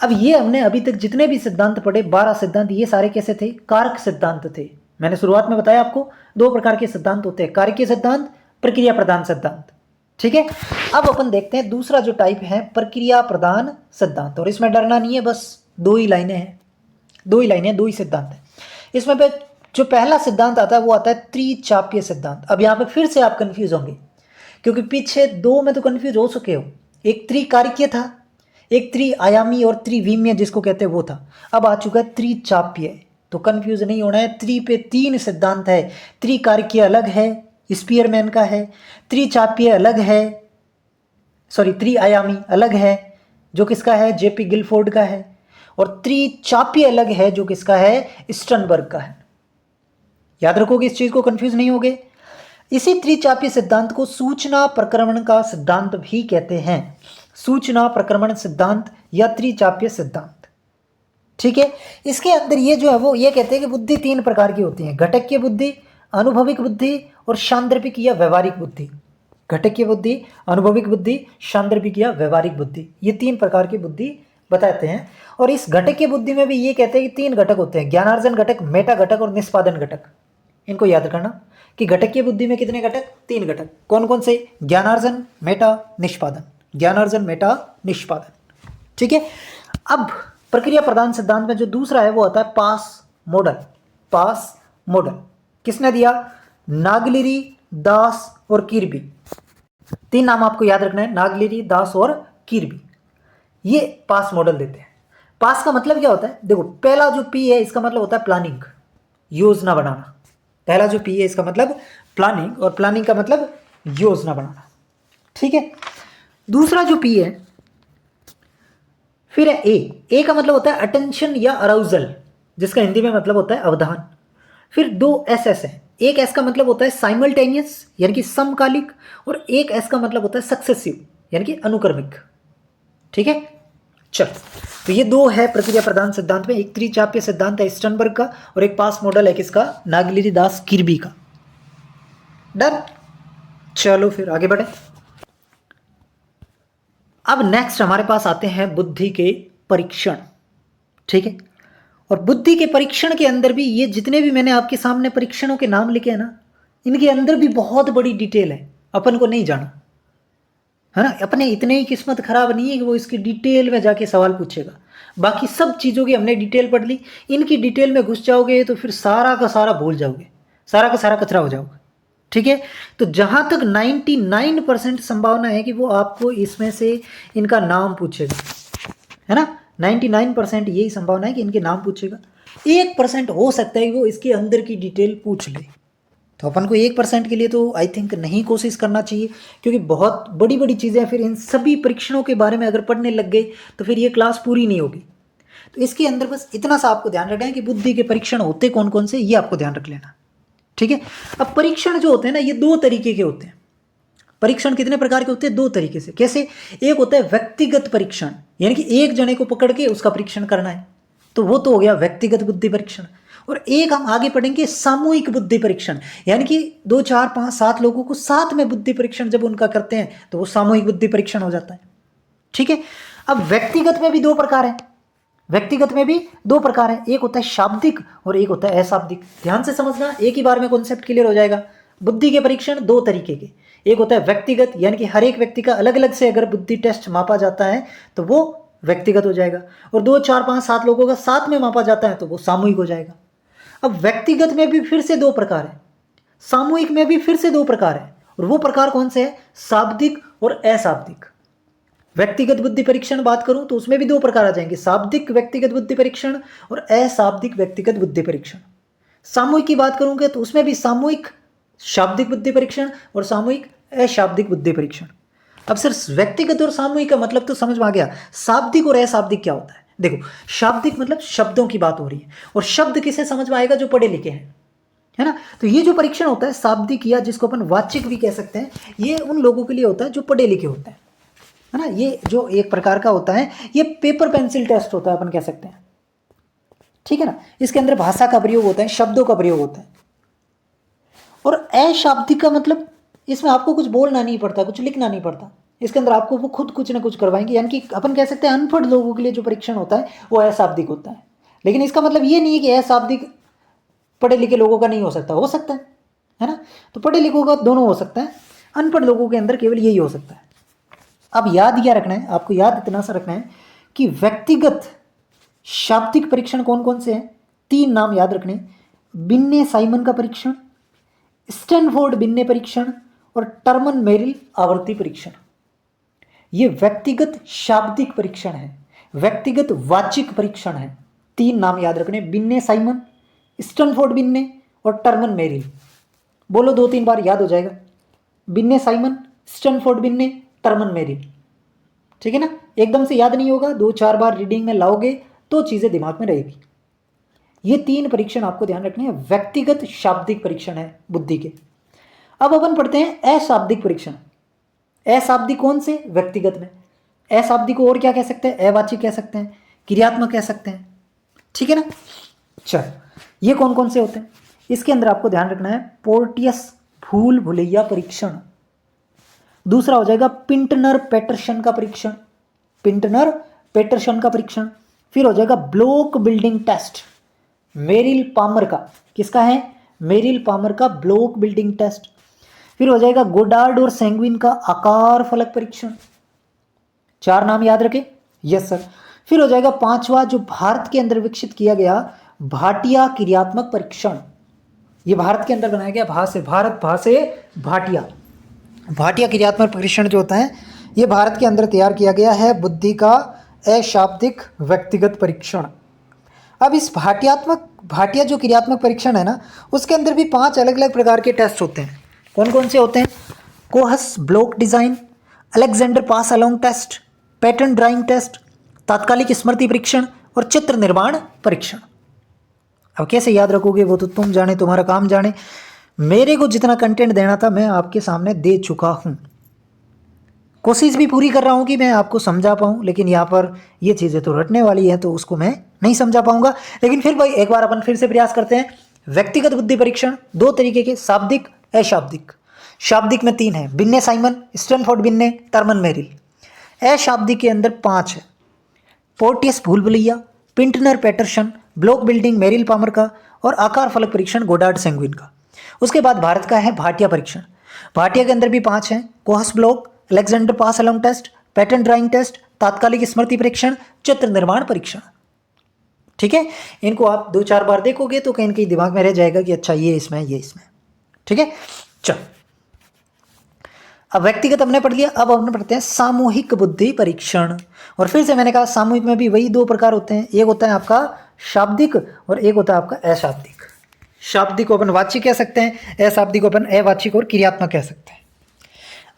A: अब ये हमने अभी तक जितने भी सिद्धांत पढ़े, 12 सिद्धांत, ये सारे कैसे थे? कारक सिद्धांत थे। मैंने शुरुआत में बताया आपको 2 प्रकार के सिद्धांत होते हैं, कारकीय सिद्धांत, प्रक्रिया प्रधान सिद्धांत। ठीक है, अब अपन देखते हैं दूसरा जो टाइप है, प्रक्रिया प्रधान सिद्धांत। और इसमें डरना नहीं है, बस 2 ही लाइनें हैं, 2 ही लाइनें, 2 ही सिद्धांत हैं। इसमें जो पहला सिद्धांत आता है वो आता है त्रिचापीय सिद्धांत। अब यहाँ पे फिर से आप कंफ्यूज होंगे, क्योंकि पीछे 2 में तो कंफ्यूज हो चुके हो। एक त्रिकारिकीय था, एक त्रिआयामी और त्रिविमीय जिसको कहते हैं वो था। अब आ चुका है त्रिचापीय, तो कंफ्यूज नहीं होना है। त्रि पे 3 सिद्धांत है। त्रिकारिकीय अलग है, स्पीयरमैन का है। त्रिचापीय अलग है, सॉरी त्रिआयामी अलग है, जो किसका है? जेपी गिलफोर्ड का है। और त्रिचापीय अलग है जो किसका है, स्टर्नबर्ग का है। याद रखोगे इस चीज को, कंफ्यूज नहीं होगे। इसी त्रिचापीय सिद्धांत को सूचना प्रक्रमण का सिद्धांत भी कहते हैं, सूचना प्रक्रमण सिद्धांत या त्रिचापीय सिद्धांत। ठीक है, इसके अंदर ये जो है वो ये कहते हैं कि बुद्धि 3 प्रकार की होती है, घटकीय बुद्धि, अनुभविक बुद्धि और सांदर्भिक या व्यवहारिक बुद्धि। घटकीय बुद्धि, अनुभविक बुद्धि, सांदर्भिक या व्यवहारिक बुद्धि, ये 3 प्रकार की बुद्धि बताते हैं। और इस घटकीय बुद्धि में भी ये कहते हैं कि 3 घटक होते हैं, ज्ञानार्जन घटक, मेटा घटक और निष्पादन घटक। इनको याद करना कि घटकीय बुद्धि में कितने घटक, 3 घटक। कौन कौन से, ज्ञानार्जन, मेटा, निष्पादन, ज्ञानार्जन, मेटा, निष्पादन। ठीक है, अब प्रक्रिया प्रधान सिद्धांत में जो दूसरा है वो आता है पास मॉडल। पास मॉडल किसने दिया, नागलिरी, दास और किर्बी। 3 नाम आपको याद रखना है, नागलिरी, दास और किर्बी, ये पास मॉडल देते हैं। पास का मतलब क्या होता है, देखो पहला जो पी है इसका मतलब होता है प्लानिंग, योजना बनाना। पहला जो पी है इसका मतलब प्लानिंग, और प्लानिंग का मतलब योजना बनाना। ठीक है, दूसरा जो पी है फिर है ए का मतलब होता है अटेंशन या अराउजल, जिसका हिंदी में मतलब होता है अवधान। फिर 2 एस है, एक एस का मतलब होता है साइमल्टेनियस यानी कि समकालिक, और एक एस का मतलब होता है सक्सेसिव यानी कि अनुक्रमिक। ठीक है, चल तो ये 2 है प्रक्रिया प्रधान सिद्धांत में, एक त्रिचापीय सिद्धांत है स्टर्नबर्ग का और एक पास मॉडल है किसका, नागलिरी, दास, किर्बी का। डन, चलो फिर आगे बढ़े। अब नेक्स्ट हमारे पास आते हैं बुद्धि के परीक्षण। ठीक है, और बुद्धि के परीक्षण के अंदर भी ये जितने भी मैंने आपके सामने परीक्षणों के नाम लिखे हैं ना, इनके अंदर भी बहुत बड़ी डिटेल है, अपन को नहीं जाना है ना। अपने इतने ही किस्मत खराब नहीं है कि वो इसकी डिटेल में जाके सवाल पूछेगा। बाकी सब चीज़ों की हमने डिटेल पढ़ ली, इनकी डिटेल में घुस जाओगे तो फिर सारा का सारा भूल जाओगे, सारा का सारा कचरा हो जाओगे। ठीक है, तो जहां तक 99% संभावना है कि वो आपको इसमें से इनका नाम पूछेगा, है ना। 99% यही संभावना है कि इनके नाम पूछेगा। 1% हो सकता है कि वो इसके अंदर की डिटेल पूछ ले, तो अपन को 1% के लिए तो आई थिंक नहीं कोशिश करना चाहिए, क्योंकि बहुत बड़ी बड़ी चीज़ें फिर इन सभी परीक्षणों के बारे में अगर पढ़ने लग गए तो फिर ये क्लास पूरी नहीं होगी। तो इसके अंदर बस इतना सा आपको ध्यान रखना है कि बुद्धि के परीक्षण होते कौन कौन से, ये आपको ध्यान रख लेना। ठीक है, अब परीक्षण जो होते हैं ना ये 2 तरीके के होते हैं। परीक्षण कितने प्रकार के होते हैं, 2 तरीके से। कैसे, एक होता है व्यक्तिगत परीक्षण, यानी कि एक जने को पकड़ के उसका परीक्षण करना है, तो वो तो हो गया व्यक्तिगत बुद्धि परीक्षण। और एक हम आगे पढ़ेंगे सामूहिक बुद्धि परीक्षण, यानी कि 2, 4, 5, 7 लोगों को साथ में बुद्धि परीक्षण जब उनका करते हैं तो वो सामूहिक बुद्धि परीक्षण हो जाता है। ठीक है, अब व्यक्तिगत में भी 2 प्रकार है, व्यक्तिगत में भी 2 प्रकार है, एक होता है शाब्दिक और एक होता है अशाब्दिक। ध्यान से समझना, एक ही बार में कॉन्सेप्ट क्लियर हो जाएगा। बुद्धि के परीक्षण 2 तरीके के, एक होता है व्यक्तिगत यानी कि हर एक व्यक्ति का अलग अलग से अगर बुद्धि टेस्ट मापा जाता है तो वो व्यक्तिगत हो जाएगा, और 2, 4, 5, 7 लोगों का साथ में मापा जाता है तो वो सामूहिक हो जाएगा। अब व्यक्तिगत में भी फिर से 2 प्रकार है, सामूहिक में भी फिर से 2 प्रकार है, और वो प्रकार कौन से है, शाब्दिक और अशाब्दिक। व्यक्तिगत बुद्धि परीक्षण बात करूं तो उसमें भी 2 प्रकार आ जाएंगे, शाब्दिक व्यक्तिगत बुद्धि परीक्षण और अशाब्दिक व्यक्तिगत बुद्धि परीक्षण। सामूहिक की बात करूंगे तो उसमें भी सामूहिक शाब्दिक बुद्धि परीक्षण और सामूहिक अशाब्दिक बुद्धि परीक्षण। अब सिर्फ व्यक्तिगत और सामूहिक का मतलब तो समझ में आ गया, शाब्दिक और अशाब्दिक क्या होता है। देखो, शाब्दिक मतलब शब्दों की बात हो रही है, और शब्द किसे समझ में आएगा, जो पढ़े लिखे हैं, है ना। तो ये जो परीक्षण होता है शाब्दिक, या जिसको अपन वाचिक भी कह सकते हैं, ये उन लोगों के लिए होता है जो पढ़े लिखे होते हैं, है ना। ये जो एक प्रकार का होता है, ये पेपर पेंसिल टेस्ट होता है अपन कह सकते हैं। ठीक है ना, इसके अंदर भाषा का प्रयोग होता है, शब्दों का प्रयोग होता है। और अशाब्दिक का मतलब इसमें आपको कुछ बोलना नहीं पड़ता, कुछ लिखना नहीं पड़ता, इसके अंदर आपको वो खुद कुछ ना कुछ करवाएंगे, यानी कि अपन कह सकते हैं अनपढ़ लोगों के लिए जो परीक्षण होता है वो अशाब्दिक होता है। लेकिन इसका मतलब ये नहीं है कि अशाब्दिक पढ़े लिखे लोगों का नहीं हो सकता, हो सकता है ना। तो पढ़े लिखों का दोनों हो सकता है, अनपढ़ लोगों के अंदर केवल यही हो सकता है। अब याद क्या रखना है आपको, याद इतना सा रखना है कि व्यक्तिगत शाब्दिक परीक्षण कौन कौन से हैं, 3 नाम याद रखने, बिन्ने साइमन का परीक्षण, स्टैनफोर्ड बिन्ने परीक्षण और टर्मन मेरिल आवर्ती परीक्षण। ये व्यक्तिगत शाब्दिक परीक्षण है, व्यक्तिगत वाचिक परीक्षण है। 3 नाम याद रखने, बिन्ने साइमन, स्टैनफोर्ड बिन्ने और टर्मन मेरिल। बोलो 2-3 बार याद हो जाएगा, बिन्ने Simon, Stanford Binet, Terman Merrill. ठीक है ना, एकदम से याद नहीं होगा, 2-4 बार रीडिंग में लाओगे तो चीज़ें दिमाग में रहेगी। ये 3 परीक्षण आपको ध्यान रखने हैं, व्यक्तिगत शाब्दिक परीक्षण है बुद्धि के। अब अपन पढ़ते हैं अशाब्दिक परीक्षण। अशाब्दिक कौन से? व्यक्तिगत में। अशाब्दिक को और क्या कह सकते हैं? अवाची कह सकते हैं, क्रियात्मक कह सकते हैं, ठीक है ना। चल, ये कौन कौन से होते हैं? इसके अंदर आपको ध्यान रखना है पोर्टियस भूल भुलैया परीक्षण, दूसरा हो जाएगा पिंटनर पैटरसन का परीक्षण, पिंटनर पैटरसन का परीक्षण, फिर हो जाएगा block building test, Merrill Palmer का, किसका है? मेरिल पामर का ब्लॉक बिल्डिंग टेस्ट, फिर हो जाएगा गोडार्ड और सेंग्विन का आकार फलक परीक्षण। 4 नाम याद रखें, यस सर। फिर हो जाएगा 5वां जो भारत के अंदर विकसित किया गया भाटिया क्रियात्मक परीक्षण, ये भारत के अंदर बनाया गया, भाटिया, भाटिया क्रियात्मक परीक्षण जो होता है ये भारत के अंदर तैयार किया गया है, बुद्धि का अशाब्दिक व्यक्तिगत परीक्षण। अब इस भाटिया जो क्रियात्मक परीक्षण है ना, उसके अंदर भी 5 अलग अलग प्रकार के टेस्ट होते हैं। कौन कौन से होते हैं? Kohs block design, Alexander pass along test, pattern drawing test, तात्कालिक स्मृति परीक्षण और चित्र निर्माण परीक्षण। अब कैसे याद रखोगे वो तो तुम जाने, तुम्हारा काम जाने। मेरे को जितना कंटेंट देना था मैं आपके सामने दे चुका हूँ, कोशिश भी पूरी कर रहा हूँ कि मैं आपको समझा पाऊँ, लेकिन यहाँ पर ये चीज़ें तो रटने वाली हैं तो उसको मैं नहीं समझा पाऊँगा। लेकिन फिर भाई एक बार अपन फिर से प्रयास करते हैं। व्यक्तिगत बुद्धि परीक्षण 2 तरीके के, शाब्दिक, अशाब्दिक। शाब्दिक में 3 है, Binet Simon, Stanford Binet, Terman Merrill. अशाब्दिक के अंदर 5 है, पोर्टियस भूल भुलैया, Pintner Paterson, block building Merrill Palmer का और आकार फलक परीक्षण गोडार्ड सेंग्विन का। उसके बाद भारत का है भाटिया परीक्षण। भाटिया के अंदर भी 5 हैं, Kohs block, Alexander pass along test, pattern drawing test, तात्कालिक स्मृति परीक्षण, चित्र निर्माण परीक्षण। ठीक है, इनको आप 2-4 बार देखोगे तो कहीं कहीं दिमाग में रह जाएगा कि अच्छा ये इसमें, ये इसमें। ठीक है, चलो अब व्यक्तिगत हमने पढ़ लिया, अब हमने पढ़ते हैं सामूहिक बुद्धि परीक्षण। और फिर से मैंने कहा सामूहिक में भी वही 2 प्रकार होते हैं, एक होता है आपका शाब्दिक और एक होता है आपका अशाब्दिक। शाब्दिक को अपन वाची कह सकते हैं, अशाब्दिक को अपन अवाचिक और क्रियात्मक कह सकते हैं।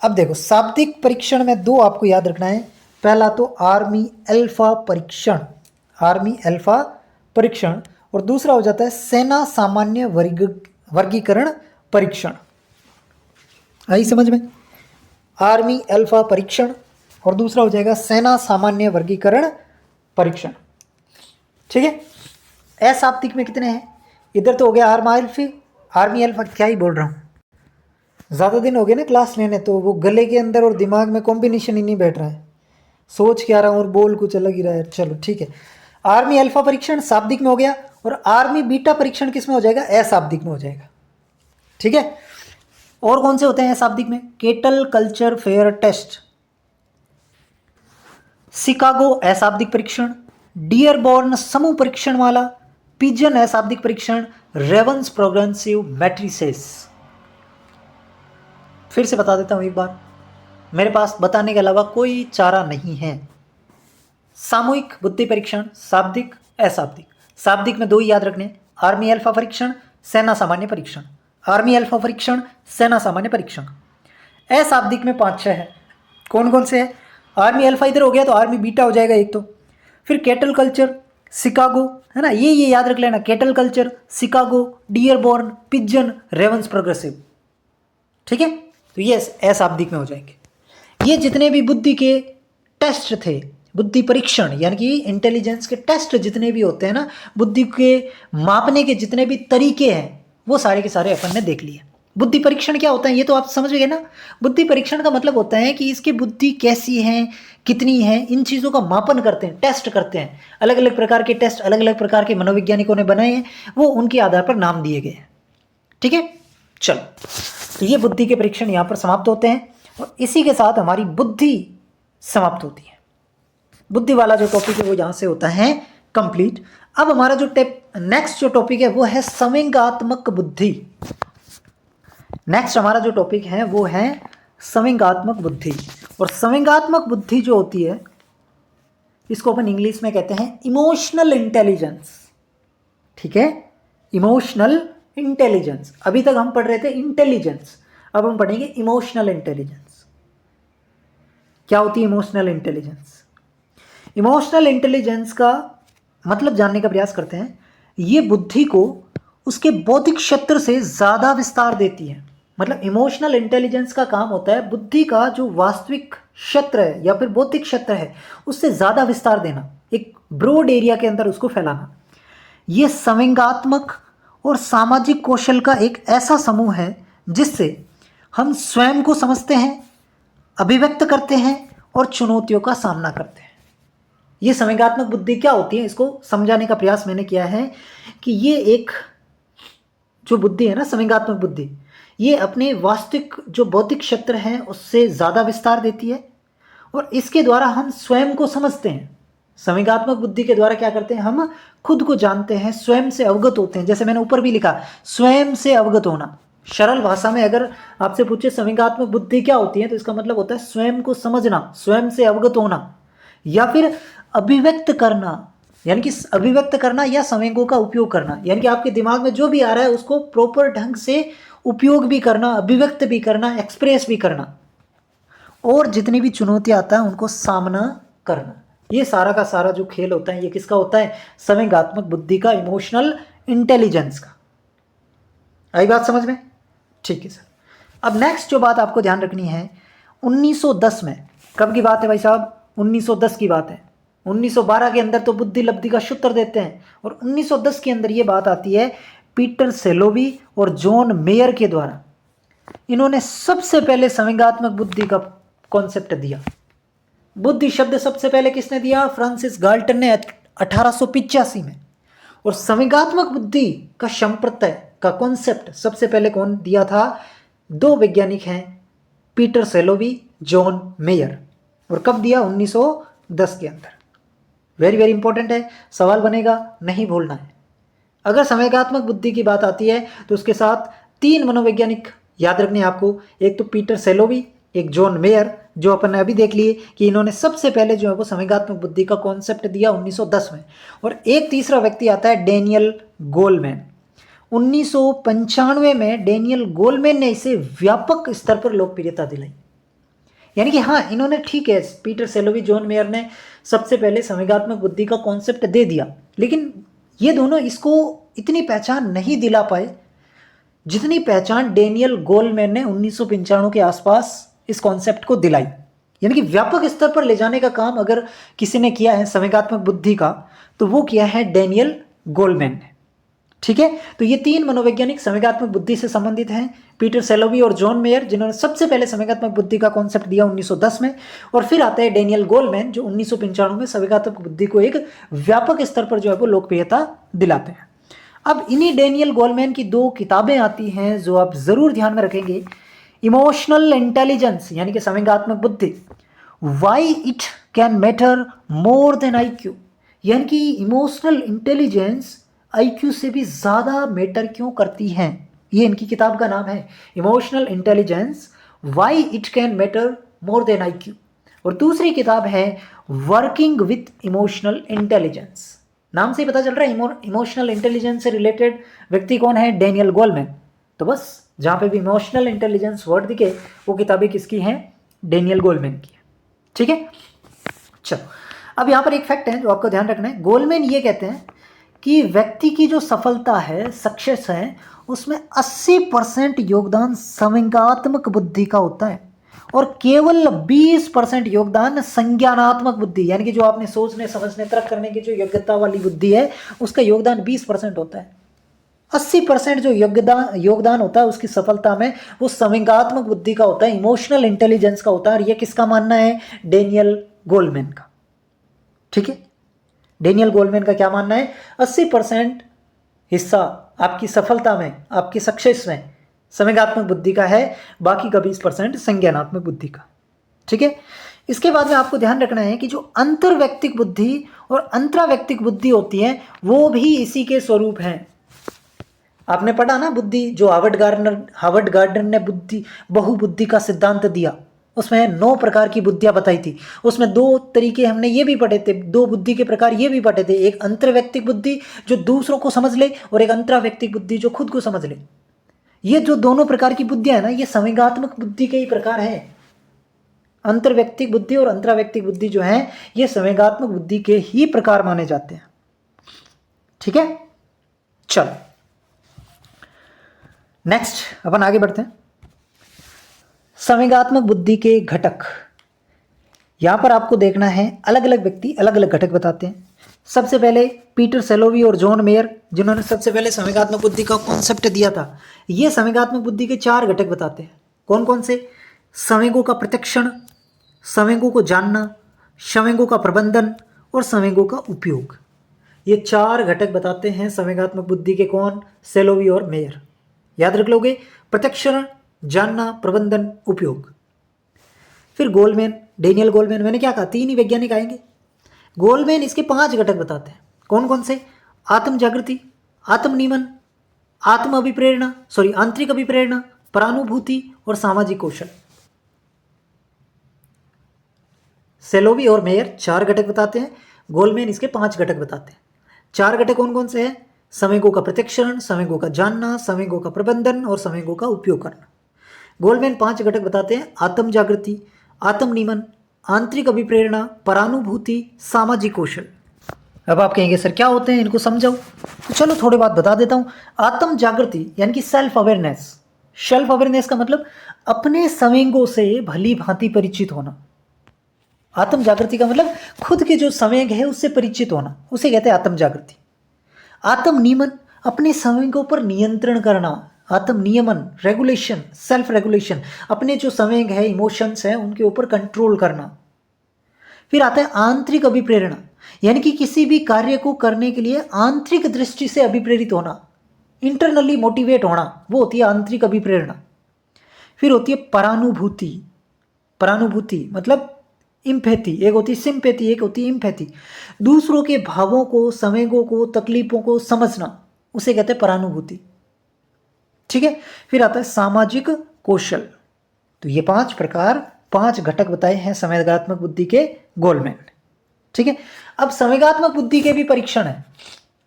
A: अब देखो शाब्दिक परीक्षण में 2 आपको याद रखना है। पहला तो आर्मी अल्फा परीक्षण, आर्मी अल्फा परीक्षण, और दूसरा हो जाता है सेना सामान्य वर्गीकरण परीक्षण। आई समझ में? आर्मी अल्फा परीक्षण और दूसरा हो जाएगा सेना सामान्य वर्गीकरण परीक्षण। ठीक है, अशाब्दिक में कितने हैं? इधर तो हो गया आर्मी अल्फा, क्या ही बोल रहा हूँ, ज़्यादा दिन हो गए ना क्लास लेने, तो वो गले के अंदर और दिमाग में कॉम्बिनेशन ही नहीं बैठ रहा है, सोच क्या रहा हूँ और बोल कुछ अलग ही रहा है। चलो ठीक है, आर्मी अल्फा परीक्षण शाब्दिक में हो गया और आर्मी बीटा परीक्षण किस में हो जाएगा? अशाब्दिक में हो जाएगा। ठीक है, और कौन से होते हैं अशाब्दिक में? Cattell culture fair test, Chicago अशाब्दिक परीक्षण, डियरबॉर्न समूह परीक्षण वाला, पिजन अशाब्दिक परीक्षण, रेवंस प्रोग्रेसिव मैट्रिसेस। फिर से बता देता हूं एक बार, मेरे पास बताने के अलावा कोई चारा नहीं है। सामूहिक बुद्धि परीक्षण शाब्दिक अशाब्दिक। शाब्दिक में 2 ही याद रखने, आर्मी अल्फा परीक्षण, सेना सामान्य परीक्षण। आर्मी अल्फा परीक्षण, सेना सामान्य परीक्षण। अशाब्दिक में 5-6 है। कौन कौन से है? आर्मी अल्फा इधर हो गया तो आर्मी बीटा हो जाएगा एक तो, फिर केटल कल्चर, शिकागो, है ना, ये याद रख लेना, kettle culture, Chicago, Dearborn, pigeon, ravens progressive. ठीक है, तो ये अशाब्दिक में हो जाएंगे। ये जितने भी बुद्धि के टेस्ट थे, बुद्धि परीक्षण यानी कि इंटेलिजेंस के टेस्ट जितने भी होते हैं ना, बुद्धि के मापने के जितने भी तरीके हैं, वो सारे के सारे अपन ने देख लिए। बुद्धि परीक्षण क्या होता है ये तो आप समझ गए ना। बुद्धि परीक्षण का मतलब होता है कि इसकी बुद्धि कैसी है, कितनी है, इन चीज़ों का मापन करते हैं, टेस्ट करते हैं। अलग अलग प्रकार के टेस्ट अलग अलग प्रकार के मनोवैज्ञानिकों ने बनाए हैं, वो उनके आधार पर नाम दिए गए हैं। ठीक है, चलो, तो ये बुद्धि के परीक्षण यहाँ पर समाप्त होते हैं और इसी के साथ हमारी बुद्धि समाप्त होती है। बुद्धि वाला जो टॉपिक है वो यहाँ से होता है कंप्लीट। अब हमारा जो नेक्स्ट जो टॉपिक है वो है संवेगात्मक बुद्धि। नेक्स्ट हमारा जो टॉपिक है वो है संवेगात्मक बुद्धि। और संवेगात्मक बुद्धि जो होती है इसको अपन इंग्लिश में कहते हैं इमोशनल इंटेलिजेंस। ठीक है, इमोशनल इंटेलिजेंस। अभी तक हम पढ़ रहे थे इंटेलिजेंस, अब हम पढ़ेंगे इमोशनल इंटेलिजेंस। क्या होती है इमोशनल इंटेलिजेंस? इमोशनल इंटेलिजेंस का मतलब जानने का प्रयास करते हैं, ये बुद्धि को उसके बौद्धिक क्षेत्र से ज़्यादा विस्तार देती है। मतलब इमोशनल इंटेलिजेंस का काम होता है बुद्धि का जो वास्तविक क्षेत्र है या फिर बौद्धिक क्षेत्र है उससे ज़्यादा विस्तार देना, एक ब्रॉड एरिया के अंदर उसको फैलाना। ये संवेगात्मक और सामाजिक कौशल का एक ऐसा समूह है जिससे हम स्वयं को समझते हैं, अभिव्यक्त करते हैं और चुनौतियों का सामना करते हैं। ये संवेगात्मक बुद्धि क्या होती है, इसको समझाने का प्रयास मैंने किया है कि ये एक जो बुद्धि है ना, संवेगात्मक बुद्धि, ये अपने वास्तविक जो बौद्धिक क्षेत्र है उससे ज़्यादा विस्तार देती है और इसके द्वारा हम स्वयं को समझते हैं। संवेगात्मक बुद्धि के द्वारा क्या करते हैं, हम खुद को जानते हैं, स्वयं से अवगत होते हैं। जैसे मैंने ऊपर भी लिखा, स्वयं से अवगत होना। सरल भाषा में अगर आपसे पूछे संवेगात्मक बुद्धि क्या होती है तो इसका मतलब होता है स्वयं को समझना, स्वयं से अवगत होना, या फिर अभिव्यक्त करना, यानी कि अभिव्यक्त करना या संवेगों का उपयोग करना, यानी कि आपके दिमाग में जो भी आ रहा है उसको प्रॉपर ढंग से उपयोग भी करना, अभिव्यक्त भी करना, एक्सप्रेस भी करना, और जितनी भी चुनौती आता है उनको सामना करना। ये सारा का सारा जो खेल होता है ये किसका होता है, संवेगात्मक बुद्धि का, इमोशनल इंटेलिजेंस का। आई बात समझ में? ठीक है सर। अब नेक्स्ट जो बात आपको ध्यान रखनी है, 1910 में, कब की बात है भाई साहब, 1910 की बात है। 1912 के अंदर तो बुद्धि लब्धि का सूत्र देते हैं और 1910 के अंदर ये बात आती है पीटर सेलोवी और जॉन मेयर के द्वारा। इन्होंने सबसे पहले संवेगात्मक बुद्धि का कॉन्सेप्ट दिया। बुद्धि शब्द सबसे पहले किसने दिया, फ्रांसिस गाल्टन ने 1885 में। और संवेगात्मक बुद्धि का संप्रत्यय का कॉन्सेप्ट सबसे पहले कौन दिया था, दो वैज्ञानिक हैं, पीटर सेलोवी, जॉन मेयर। और कब दिया, 1910 के अंदर। वेरी वेरी इंपॉर्टेंट है, सवाल बनेगा, नहीं भूलना है। अगर संवेगात्मक बुद्धि की बात आती है तो उसके साथ तीन मनोवैज्ञानिक याद रखने आपको, एक तो पीटर सेलोवी, एक जॉन मेयर, जो अपन ने अभी देख लिए कि इन्होंने सबसे पहले जो है वो संवेगात्मक बुद्धि का कॉन्सेप्ट दिया 1910 में। और एक तीसरा व्यक्ति आता है डेनियल गोलमैन। 1995 में डेनियल गोलमैन ने इसे व्यापक स्तर पर लोकप्रियता दिलाई। यानी कि हाँ, इन्होंने ठीक है, पीटर सेलोवी, जॉन मेयर ने सबसे पहले संवेगात्मक बुद्धि का कॉन्सेप्ट दे दिया, लेकिन ये दोनों इसको इतनी पहचान नहीं दिला पाए जितनी पहचान डेनियल गोलमैन ने 1995 के आसपास इस कॉन्सेप्ट को दिलाई। यानी कि व्यापक स्तर पर ले जाने का काम अगर किसी ने किया है संवेगात्मक बुद्धि का तो वो किया है डेनियल गोलमैन ने। ठीक है, तो ये तीन मनोवैज्ञानिक संवेगात्मक बुद्धि से संबंधित हैं, पीटर सेलोवी और जॉन मेयर, जिन्होंने सबसे पहले संवेगात्मक बुद्धि का कॉन्सेप्ट दिया 1910 में। और फिर आता है डेनियल गोलमैन, जो 1995 में संवेगात्मक बुद्धि को एक व्यापक स्तर पर जो है वो लोकप्रियता दिलाते हैं। अब इन्हीं डेनियल गोलमैन की दो किताबें आती हैं जो आप जरूर ध्यान में रखेंगे। इमोशनल इंटेलिजेंस यानी कि संवेगात्मक बुद्धि, why it can matter more than IQ, यानी कि इमोशनल इंटेलिजेंस IQ से भी ज़्यादा मैटर क्यों करती हैं, ये इनकी किताब का नाम है, emotional intelligence, why it can matter more than IQ। और दूसरी किताब है वर्किंग विथ इमोशनल इंटेलिजेंस। नाम से ही पता चल रहा है इमोशनल इंटेलिजेंस से रिलेटेड व्यक्ति कौन है, डेनियल गोलमैन। तो बस जहाँ पे भी इमोशनल इंटेलिजेंस वर्ड दिखे वो किताबें किसकी हैं, डेनियल गोलमैन की है। ठीक है, चलो अब यहाँ पर एक फैक्ट है जो आपको ध्यान रखना है। गोलमैन ये कहते हैं कि व्यक्ति की जो सफलता है, सक्सेस है, उसमें 80% योगदान संवेगात्मक बुद्धि का होता है और केवल 20% योगदान संज्ञानात्मक बुद्धि, यानी कि जो आपने सोचने समझने तर्क करने की जो योग्यता वाली बुद्धि है उसका योगदान 20% होता है। 80% जो योगदान होता है उसकी सफलता में वो संवेगात्मक बुद्धि का होता है, इमोशनल इंटेलिजेंस का होता है। और ये किसका मानना है, डेनियल गोलमैन का। ठीक है, डेनियल गोलमैन का क्या मानना है, 80% हिस्सा आपकी सफलता में, आपकी सक्सेस में संवेगात्मक बुद्धि का है, बाकी का 20% संज्ञानात्मक बुद्धि का। ठीक है, इसके बाद में आपको ध्यान रखना है कि जो अंतर्वैयक्तिक बुद्धि और अंतरावैयक्तिक बुद्धि होती है वो भी इसी के स्वरूप हैं। आपने पढ़ा ना बुद्धि, जो हार्वर्ड गार्डनर ने बहुबुद्धि का सिद्धांत दिया, उसमें 9 प्रकार की बुद्धियां बताई थी। उसमें 2 तरीके हमने ये भी पढ़े थे, 2 बुद्धि के प्रकार ये भी पढ़े थे, एक अंतर्वैयक्तिक बुद्धि जो दूसरों को समझ ले और एक अंतरावैयक्तिक बुद्धि जो खुद को समझ ले। ये जो दोनों प्रकार की बुद्धियां है ना, ये संवेगात्मक बुद्धि के ही प्रकार है। अंतर्वैयक्तिक बुद्धि और अंतरावैयक्तिक बुद्धि जो है ये संवेगात्मक बुद्धि के ही प्रकार माने जाते हैं। ठीक है, चलो नेक्स्ट अपन आगे बढ़ते हैं। संवेगात्मक बुद्धि के घटक, यहां पर आपको देखना है अलग अलग व्यक्ति अलग अलग घटक बताते हैं। सबसे पहले पीटर सेलोवी और जॉन मेयर, जिन्होंने सबसे पहले संवेगात्मक बुद्धि का कॉन्सेप्ट दिया था, ये संवेगात्मक बुद्धि के 4 घटक बताते हैं। कौन कौन से? संवेगों का प्रत्यक्षण, संवेगों को जानना, संवेगों का प्रबंधन और संवेगों का उपयोग। ये 4 घटक बताते हैं संवेगात्मक बुद्धि के। कौन? सेलोवी और मेयर। याद रख लोगे, प्रत्यक्षण, जानना, प्रबंधन, उपयोग। फिर गोलमैन, डेनियल गोलमैन, मैंने क्या कहा 3 ही वैज्ञानिक आएंगे। गोलमैन इसके 5 घटक बताते हैं। कौन कौन से? आत्म जागृति, आत्म नियमन, आत्म अभिप्रेरणा, आंतरिक अभिप्रेरणा, परानुभूति और सामाजिक कौशल। सेलोवी और मेयर 4 घटक बताते हैं, गोलमैन इसके 5 घटक बताते हैं। 4 घटक कौन कौन से हैं? संवेगों का प्रत्यक्षण, संवेगों का जानना, संवेगों का प्रबंधन और संवेगों का उपयोग करना। गोलमैन 5 घटक बताते हैं, आत्म जागृति, आत्म नियमन, आंतरिक अभिप्रेरणा, परानुभूति, सामाजिक कौशल। अब आप कहेंगे सर क्या होते हैं, इनको समझाओ। तो चलो थोड़ी बात बता देता हूं। आत्म जागृति यानी कि सेल्फ अवेयरनेस। सेल्फ अवेयरनेस का मतलब अपने संवेगों से भली भांति परिचित होना। आत्म जागृति का मतलब खुद के जो संवेग है उससे परिचित होना, उसे कहते हैं आत्म जागृति। आत्म नियमन, अपने संवेगों पर नियंत्रण करना। आत्म नियमन, रेगुलेशन, सेल्फ रेगुलेशन, अपने जो संवेग है, इमोशंस हैं, उनके ऊपर कंट्रोल करना। फिर आता है आंतरिक अभिप्रेरणा, यानी कि किसी भी कार्य को करने के लिए आंतरिक दृष्टि से अभिप्रेरित होना, इंटरनली मोटिवेट होना, वो होती है आंतरिक अभिप्रेरणा। फिर होती है परानुभूति। परानुभूति मतलब इम्पैथी, एक होती है सिंपैथी, एक होती है इम्पैथी। दूसरों के भावों को, संवेगों को, तकलीफों को समझना, उसे कहते हैं परानुभूति। ठीक है। फिर आता है सामाजिक कौशल। तो ये 5 प्रकार, 5 घटक बताए हैं संवेगात्मक बुद्धि के गोलमैन। ठीक है। अब संवेगात्मक बुद्धि के भी परीक्षण है।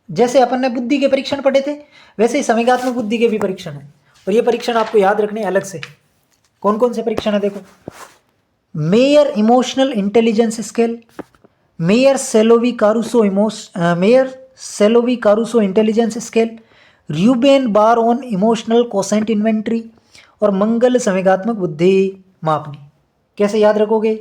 A: जैसे अपन ने बुद्धि के परीक्षण पढ़े थे, वैसे ही संवेगात्मक बुद्धि के भी परीक्षण है, और ये परीक्षण आपको याद रखने अलग से। कौन कौन से परीक्षण है देखो। Mayer emotional intelligence scale, Mayer Salovey Caruso intelligence scale, Reuven Bar On emotional quotient inventory और मंगल संवेगात्मक बुद्धि मापनी। कैसे याद रखोगे,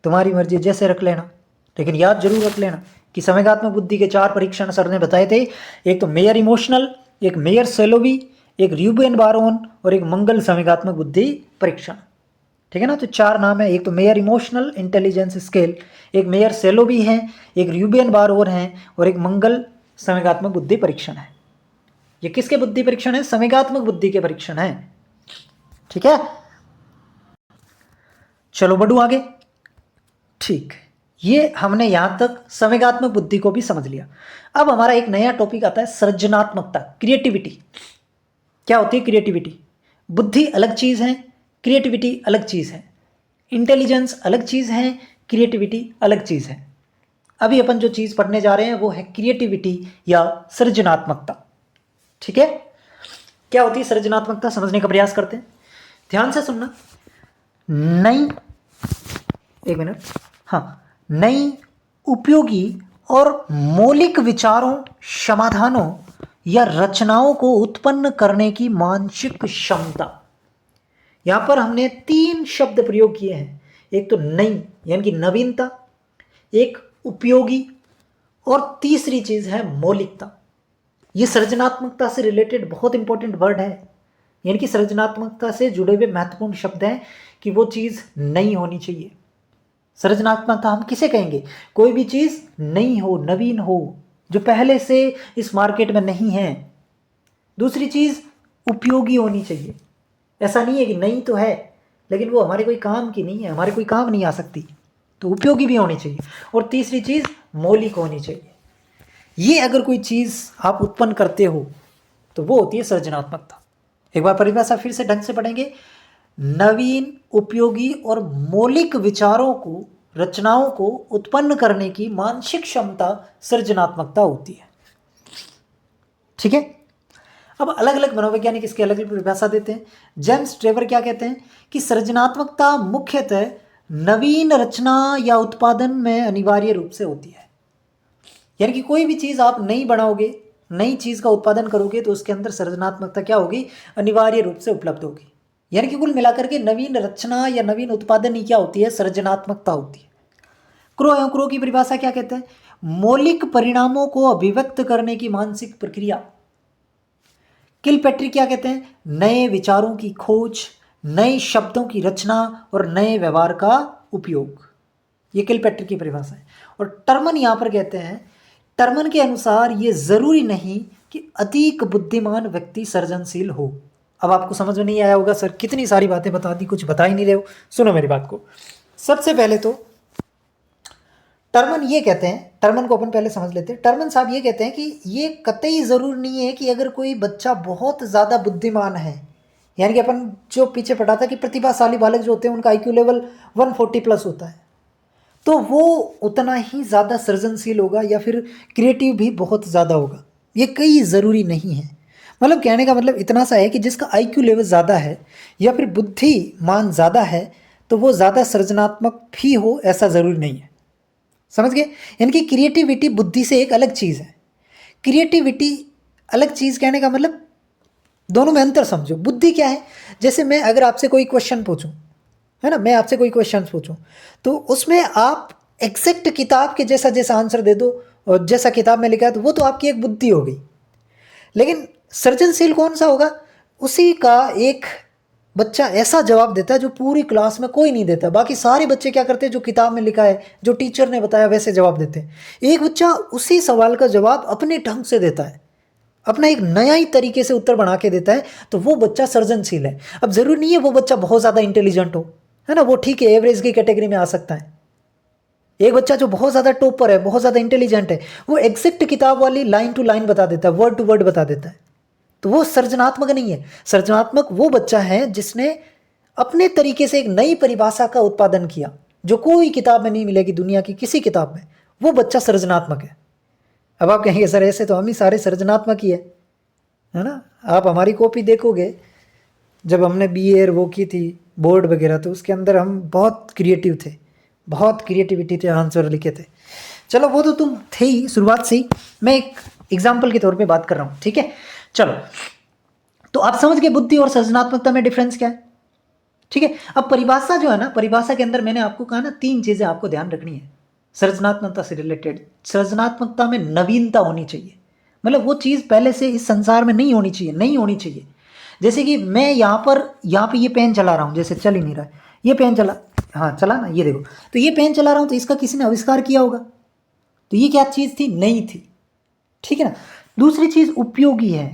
A: तुम्हारी मर्जी, जैसे रख लेना, लेकिन याद जरूर रख लेना कि संवेगात्मक बुद्धि के 4 परीक्षण सर ने बताए थे। एक तो मेयर इमोशनल, एक मेयर सेलोवी, एक र्यूबेन बारोन और एक मंगल संवेगात्मक बुद्धि परीक्षण। ठीक है ना। तो 4 नाम है, एक तो मेयर इमोशनल इंटेलिजेंस स्केल, एक मेयर सेलोवी है, एक र्यूबेन बारोन है और एक मंगल संवेगात्मक बुद्धि परीक्षण है। ये किसके बुद्धि परीक्षण है? संवेगात्मक बुद्धि के परीक्षण है। ठीक है, चलो बढ़ू आगे। ठीक, ये हमने यहां तक संवेगात्मक बुद्धि को भी समझ लिया। अब हमारा एक नया टॉपिक आता है सृजनात्मकता, क्रिएटिविटी। क्या होती है क्रिएटिविटी? बुद्धि अलग चीज है, क्रिएटिविटी अलग चीज है। इंटेलिजेंस अलग चीज है, क्रिएटिविटी अलग चीज है। अभी अपन जो चीज पढ़ने जा रहे हैं वो है क्रिएटिविटी या सृजनात्मकता। ठीक है, क्या होती है सृजनात्मकता, समझने का प्रयास करते हैं। ध्यान से सुनना। नई उपयोगी और मौलिक विचारों, समाधानों या रचनाओं को उत्पन्न करने की मानसिक क्षमता। यहां पर हमने 3 शब्द प्रयोग किए हैं। एक तो नई यानी कि नवीनता, एक उपयोगी और तीसरी चीज है मौलिकता। ये सृजनात्मकता से रिलेटेड बहुत इंपॉर्टेंट वर्ड है, यानी कि सृजनात्मकता से जुड़े हुए महत्वपूर्ण शब्द हैं कि वो चीज नई होनी चाहिए। सृजनात्मकता हम किसे कहेंगे? कोई भी चीज नई हो, नवीन हो, जो पहले से इस मार्केट में नहीं है। दूसरी चीज उपयोगी होनी चाहिए। ऐसा नहीं है कि नई तो है लेकिन वो हमारे कोई काम की नहीं है, हमारे कोई काम नहीं आ सकती, तो उपयोगी भी होनी चाहिए। और तीसरी चीज मौलिक होनी चाहिए। ये अगर कोई चीज आप उत्पन्न करते हो तो वो होती है सृजनात्मकता। एक बार परिभाषा फिर से ढंग से पढ़ेंगे। नवीन, उपयोगी और मौलिक विचारों को, रचनाओं को उत्पन्न करने की मानसिक क्षमता सृजनात्मकता होती है। ठीक है। अब अलग अलग मनोवैज्ञानिक इसकी अलग अलग परिभाषा देते हैं। जेम्स ट्रेवर क्या कहते हैं कि सृजनात्मकता मुख्यतः नवीन रचना या उत्पादन में अनिवार्य रूप से होती है। यानी कि कोई भी चीज़ आप नई बनाओगे, नई चीज़ का उत्पादन करोगे तो उसके अंदर सृजनात्मकता क्या होगी, अनिवार्य रूप से उपलब्ध होगी। यानी कि कुल मिलाकर के नवीन रचना या नवीन उत्पादन ही क्या होती है, सृजनात्मकता होती है। क्रो एवं क्रो की परिभाषा क्या कहते हैं, मौलिक परिणामों को अभिव्यक्त करने की मानसिक प्रक्रिया। किलपैट्रिक क्या कहते हैं, नए विचारों की खोज, नए शब्दों की रचना और नए व्यवहार का उपयोग। ये किलपैट्रिक की परिभाषा है। और टर्मन यहाँ पर कहते हैं, टर्मन के अनुसार ये जरूरी नहीं कि अधिक बुद्धिमान व्यक्ति सृजनशील हो। अब आपको समझ में नहीं आया होगा, सर कितनी सारी बातें बता दी, कुछ बता ही नहीं रहे हो। सुनो मेरी बात को। सबसे पहले तो टर्मन ये कहते हैं, टर्मन को अपन पहले समझ लेते हैं। टर्मन साहब ये कहते हैं कि ये कतई ज़रूर नहीं है कि अगर कोई बच्चा बहुत ज़्यादा बुद्धिमान है, यानी कि अपन जो पीछे पढ़ा था कि प्रतिभाशाली बालक जो होते हैं उनका IQ लेवल 140 प्लस होता है, तो वो उतना ही ज़्यादा सृजनशील होगा या फिर क्रिएटिव भी बहुत ज़्यादा होगा। ये कई ज़रूरी नहीं है। मतलब कहने का मतलब इतना सा है कि जिसका IQ लेवल ज़्यादा है या फिर बुद्धिमान ज़्यादा है तो वो ज़्यादा सृजनात्मक भी हो, ऐसा ज़रूरी नहीं है। समझ गए? यानी कि क्रिएटिविटी बुद्धि से एक अलग चीज़ है। क्रिएटिविटी अलग चीज़ कहने का मतलब दोनों में अंतर समझो। बुद्धि क्या है, जैसे मैं अगर आपसे कोई क्वेश्चन पूछूं, है ना, मैं आपसे कोई क्वेश्चन पूछूं तो उसमें आप एग्जैक्ट किताब के जैसा जैसा आंसर दे दो और जैसा किताब में लिखा है, तो वो तो आपकी एक बुद्धि हो गई। लेकिन सृजनशील कौन सा होगा, उसी का एक बच्चा ऐसा जवाब देता है जो पूरी क्लास में कोई नहीं देता। बाकी सारे बच्चे क्या करते हैं, जो किताब में लिखा है, जो टीचर ने बताया वैसे जवाब देते हैं। एक बच्चा उसी सवाल का जवाब अपने ढंग से देता है, अपना एक नया ही तरीके से उत्तर बना के देता है, तो वो बच्चा सृजनशील है। अब जरूरी नहीं है वो बच्चा बहुत ज़्यादा इंटेलिजेंट हो, है ना, वो ठीक है, एवरेज की कैटेगरी में आ सकता है। एक बच्चा जो बहुत ज़्यादा टॉपर है, बहुत ज़्यादा इंटेलिजेंट है, वो एग्जैक्ट किताब वाली लाइन टू लाइन बता देता है, वर्ड टू वर्ड बता देता है, तो वो सृजनात्मक नहीं है। सृजनात्मक वो बच्चा है जिसने अपने तरीके से एक नई परिभाषा का उत्पादन किया जो कोई किताब में नहीं मिलेगी, दुनिया की किसी किताब में। वो बच्चा सृजनात्मक है। अब आप कहेंगे सर ऐसे तो हम ही सारे सृजनात्मक ही है ना। आप हमारी कॉपी देखोगे, जब हमने BA और वो की थी बोर्ड वगैरह, तो उसके अंदर हम बहुत क्रिएटिव थे, बहुत क्रिएटिविटी थे, आंसर लिखे थे। चलो वो तो तुम थे ही शुरुआत से ही, मैं एक एग्जाम्पल के तौर पे बात कर रहा हूँ, ठीक है। चलो तो आप समझ गए बुद्धि और सृजनात्मकता में डिफरेंस क्या है, ठीक है। अब परिभाषा जो है ना, परिभाषा के अंदर मैंने आपको कहा ना 3 चीज़ें आपको ध्यान रखनी है सृजनात्मकता से रिलेटेड। सृजनात्मकता में नवीनता होनी चाहिए, मतलब वो चीज़ पहले से इस संसार में नहीं होनी चाहिए, नहीं होनी चाहिए। जैसे कि मैं यहाँ पे ये पेन चला रहा हूँ, जैसे चल ही नहीं रहा है, ये पेन चला, हाँ चला ना, ये देखो, तो ये पेन चला रहा हूँ, तो इसका किसी ने आविष्कार किया होगा, तो ये क्या चीज़ थी, नई थी, ठीक है ना। दूसरी चीज़ उपयोगी है,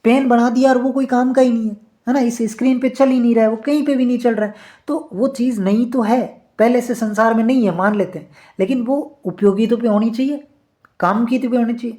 A: पेन बना दिया और वो कोई काम का ही नहीं है ना, इस स्क्रीन पे चल ही नहीं रहा है, वो कहीं पे भी नहीं चल रहा है, तो वो चीज़ नई तो है, पहले से संसार में नहीं है मान लेते हैं, लेकिन वो उपयोगी तो पे होनी चाहिए, काम की तो पे होनी चाहिए।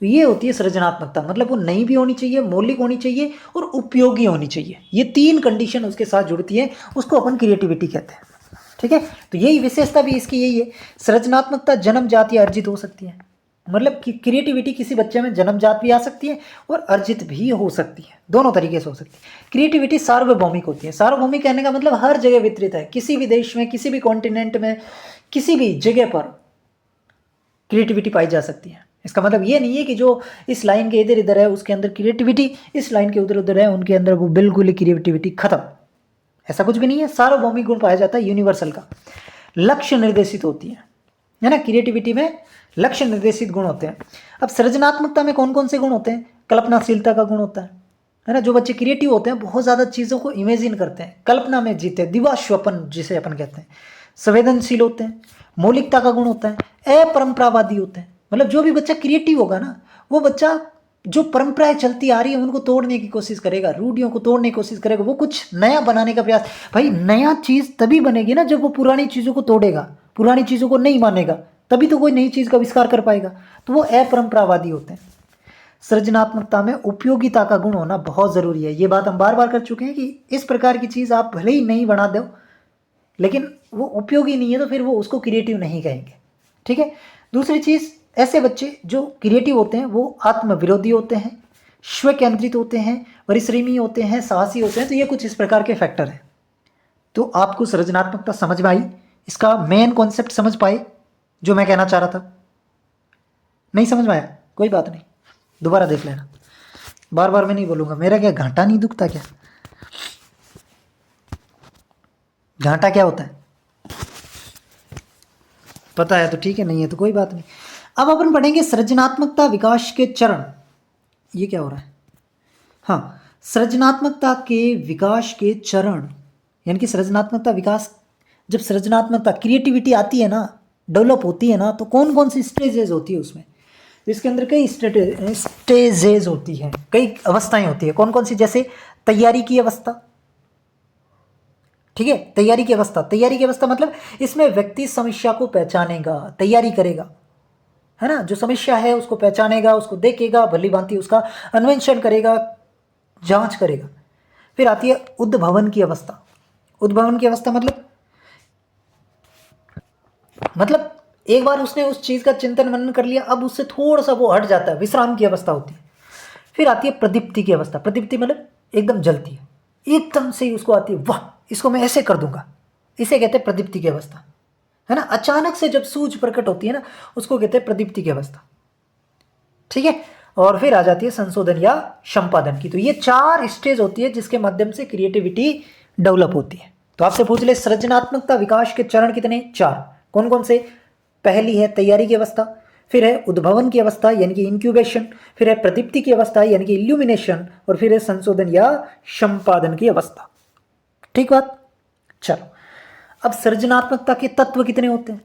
A: तो ये होती है सृजनात्मकता, मतलब वो नई भी होनी चाहिए, मौलिक होनी चाहिए और उपयोगी होनी चाहिए। ये 3 कंडीशन उसके साथ जुड़ती है, उसको अपन क्रिएटिविटी कहते हैं, ठीक है। तो यही विशेषता भी इसकी यही है। सृजनात्मकता जन्मजात या अर्जित हो सकती है, मतलब कि क्रिएटिविटी किसी बच्चे में जन्मजात भी आ सकती है और अर्जित भी हो सकती है, दोनों तरीके से हो सकती है। क्रिएटिविटी सार्वभौमिक होती है। सार्वभौमिक कहने का मतलब हर जगह वितरित है, किसी भी देश में, किसी भी कॉन्टिनेंट में, किसी भी जगह पर क्रिएटिविटी पाई जा सकती है। इसका मतलब ये नहीं है कि जो इस लाइन के इधर इधर है उसके अंदर क्रिएटिविटी, इस लाइन के उधर उधर है उनके अंदर वो बिल्कुल ही क्रिएटिविटी खत्म, ऐसा कुछ भी नहीं है। सार्वभौमिक गुण पाया जाता है यूनिवर्सल का। लक्ष्य निर्देशित होती है ना, क्रिएटिविटी में लक्ष्य निर्देशित गुण होते हैं। अब सृजनात्मकता में कौन कौन से गुण होते हैं, कल्पनाशीलता का गुण होता है ना। जो बच्चे क्रिएटिव होते हैं बहुत ज़्यादा चीज़ों को इमेजिन करते हैं, कल्पना में जीते हैं, दिवास्वप्न जिसे अपन कहते हैं। संवेदनशील होते हैं, मौलिकता का गुण होता है, अपरंपरावादी होते हैं। मतलब जो भी बच्चा क्रिएटिव होगा ना, वो बच्चा जो परंपराएं चलती आ रही है उनको तोड़ने की कोशिश करेगा, रूढ़ियों को तोड़ने की कोशिश करेगा, वो कुछ नया बनाने का प्रयास। भाई नया चीज़ तभी बनेगी ना जब वो पुरानी चीज़ों को तोड़ेगा, पुरानी चीज़ों को नहीं मानेगा, तभी तो कोई नई चीज़ का आविष्कार कर पाएगा। तो वो अपरंपरावादी होते हैं। सृजनात्मकता में उपयोगिता का गुण होना बहुत ज़रूरी है। ये बात हम बार बार कर चुके हैं कि इस प्रकार की चीज़ आप भले ही नहीं बना दो, लेकिन वो उपयोगी नहीं है तो फिर वो उसको क्रिएटिव नहीं कहेंगे, ठीक है। दूसरी चीज़, ऐसे बच्चे जो क्रिएटिव होते हैं वो आत्मविरोधी होते हैं, स्व केंद्रित होते हैं, परिश्रमी होते हैं, साहसी होते हैं। तो ये कुछ इस प्रकार के फैक्टर हैं। तो आपको सृजनात्मकता समझ में आई, इसका मेन कॉन्सेप्ट समझ पाए जो मैं कहना चाह रहा था। नहीं समझ में आया? कोई बात नहीं, दोबारा देख लेना, बार बार मैं नहीं बोलूँगा। मेरा क्या घाटा नहीं दुखता क्या? घाटा क्या होता है पता है तो ठीक है, नहीं है तो कोई बात नहीं। अब अपन पढ़ेंगे सृजनात्मकता विकास के चरण। ये क्या हो रहा है? हाँ, सृजनात्मकता के विकास के चरण, यानी कि सृजनात्मकता विकास, जब सृजनात्मकता क्रिएटिविटी आती है ना, डेवलप होती है ना, तो कौन कौन सी स्टेजेस होती है उसमें? तो इसके अंदर कई स्टेजेस होती हैं, कई अवस्थाएं होती है। कौन कौन सी? जैसे तैयारी की अवस्था, ठीक है, तैयारी की अवस्था। तैयारी की अवस्था मतलब इसमें व्यक्ति समस्या को पहचानेगा, तैयारी करेगा, है ना, जो समस्या है उसको पहचानेगा, उसको देखेगा, भली भांति उसका अन्वेषण करेगा, जांच करेगा। फिर आती है उद्भवन की अवस्था। उद्भवन की अवस्था मतलब एक बार उसने उस चीज का चिंतन मनन कर लिया, अब उससे थोड़ा सा वो हट जाता है, विश्राम की अवस्था होती है। फिर आती है प्रदीप्ति की अवस्था। प्रदीप्ति मतलब एकदम जलती है, एकदम से ही उसको आती है, वाह इसको मैं ऐसे कर दूंगा, इसे कहते हैं प्रदीप्ति की अवस्था, है ना। अचानक से जब सूझ प्रकट होती है ना, उसको कहते हैं प्रदीप्ति की अवस्था, ठीक है। और फिर आ जाती है संशोधन या संपादन की। तो ये 4 स्टेज होती है जिसके माध्यम से क्रिएटिविटी डेवलप होती है। तो आपसे पूछ ले सृजनात्मकता विकास के चरण कितने? 4। कौन कौन से? पहली है तैयारी की अवस्था, फिर है उद्भवन की अवस्था यानी कि इंक्यूबेशन, फिर है प्रदीप्ति की अवस्था यानी कि इल्यूमिनेशन, और फिर है संशोधन या संपादन की अवस्था। ठीक बात? चलो, अब सृजनात्मकता के तत्व कितने होते हैं?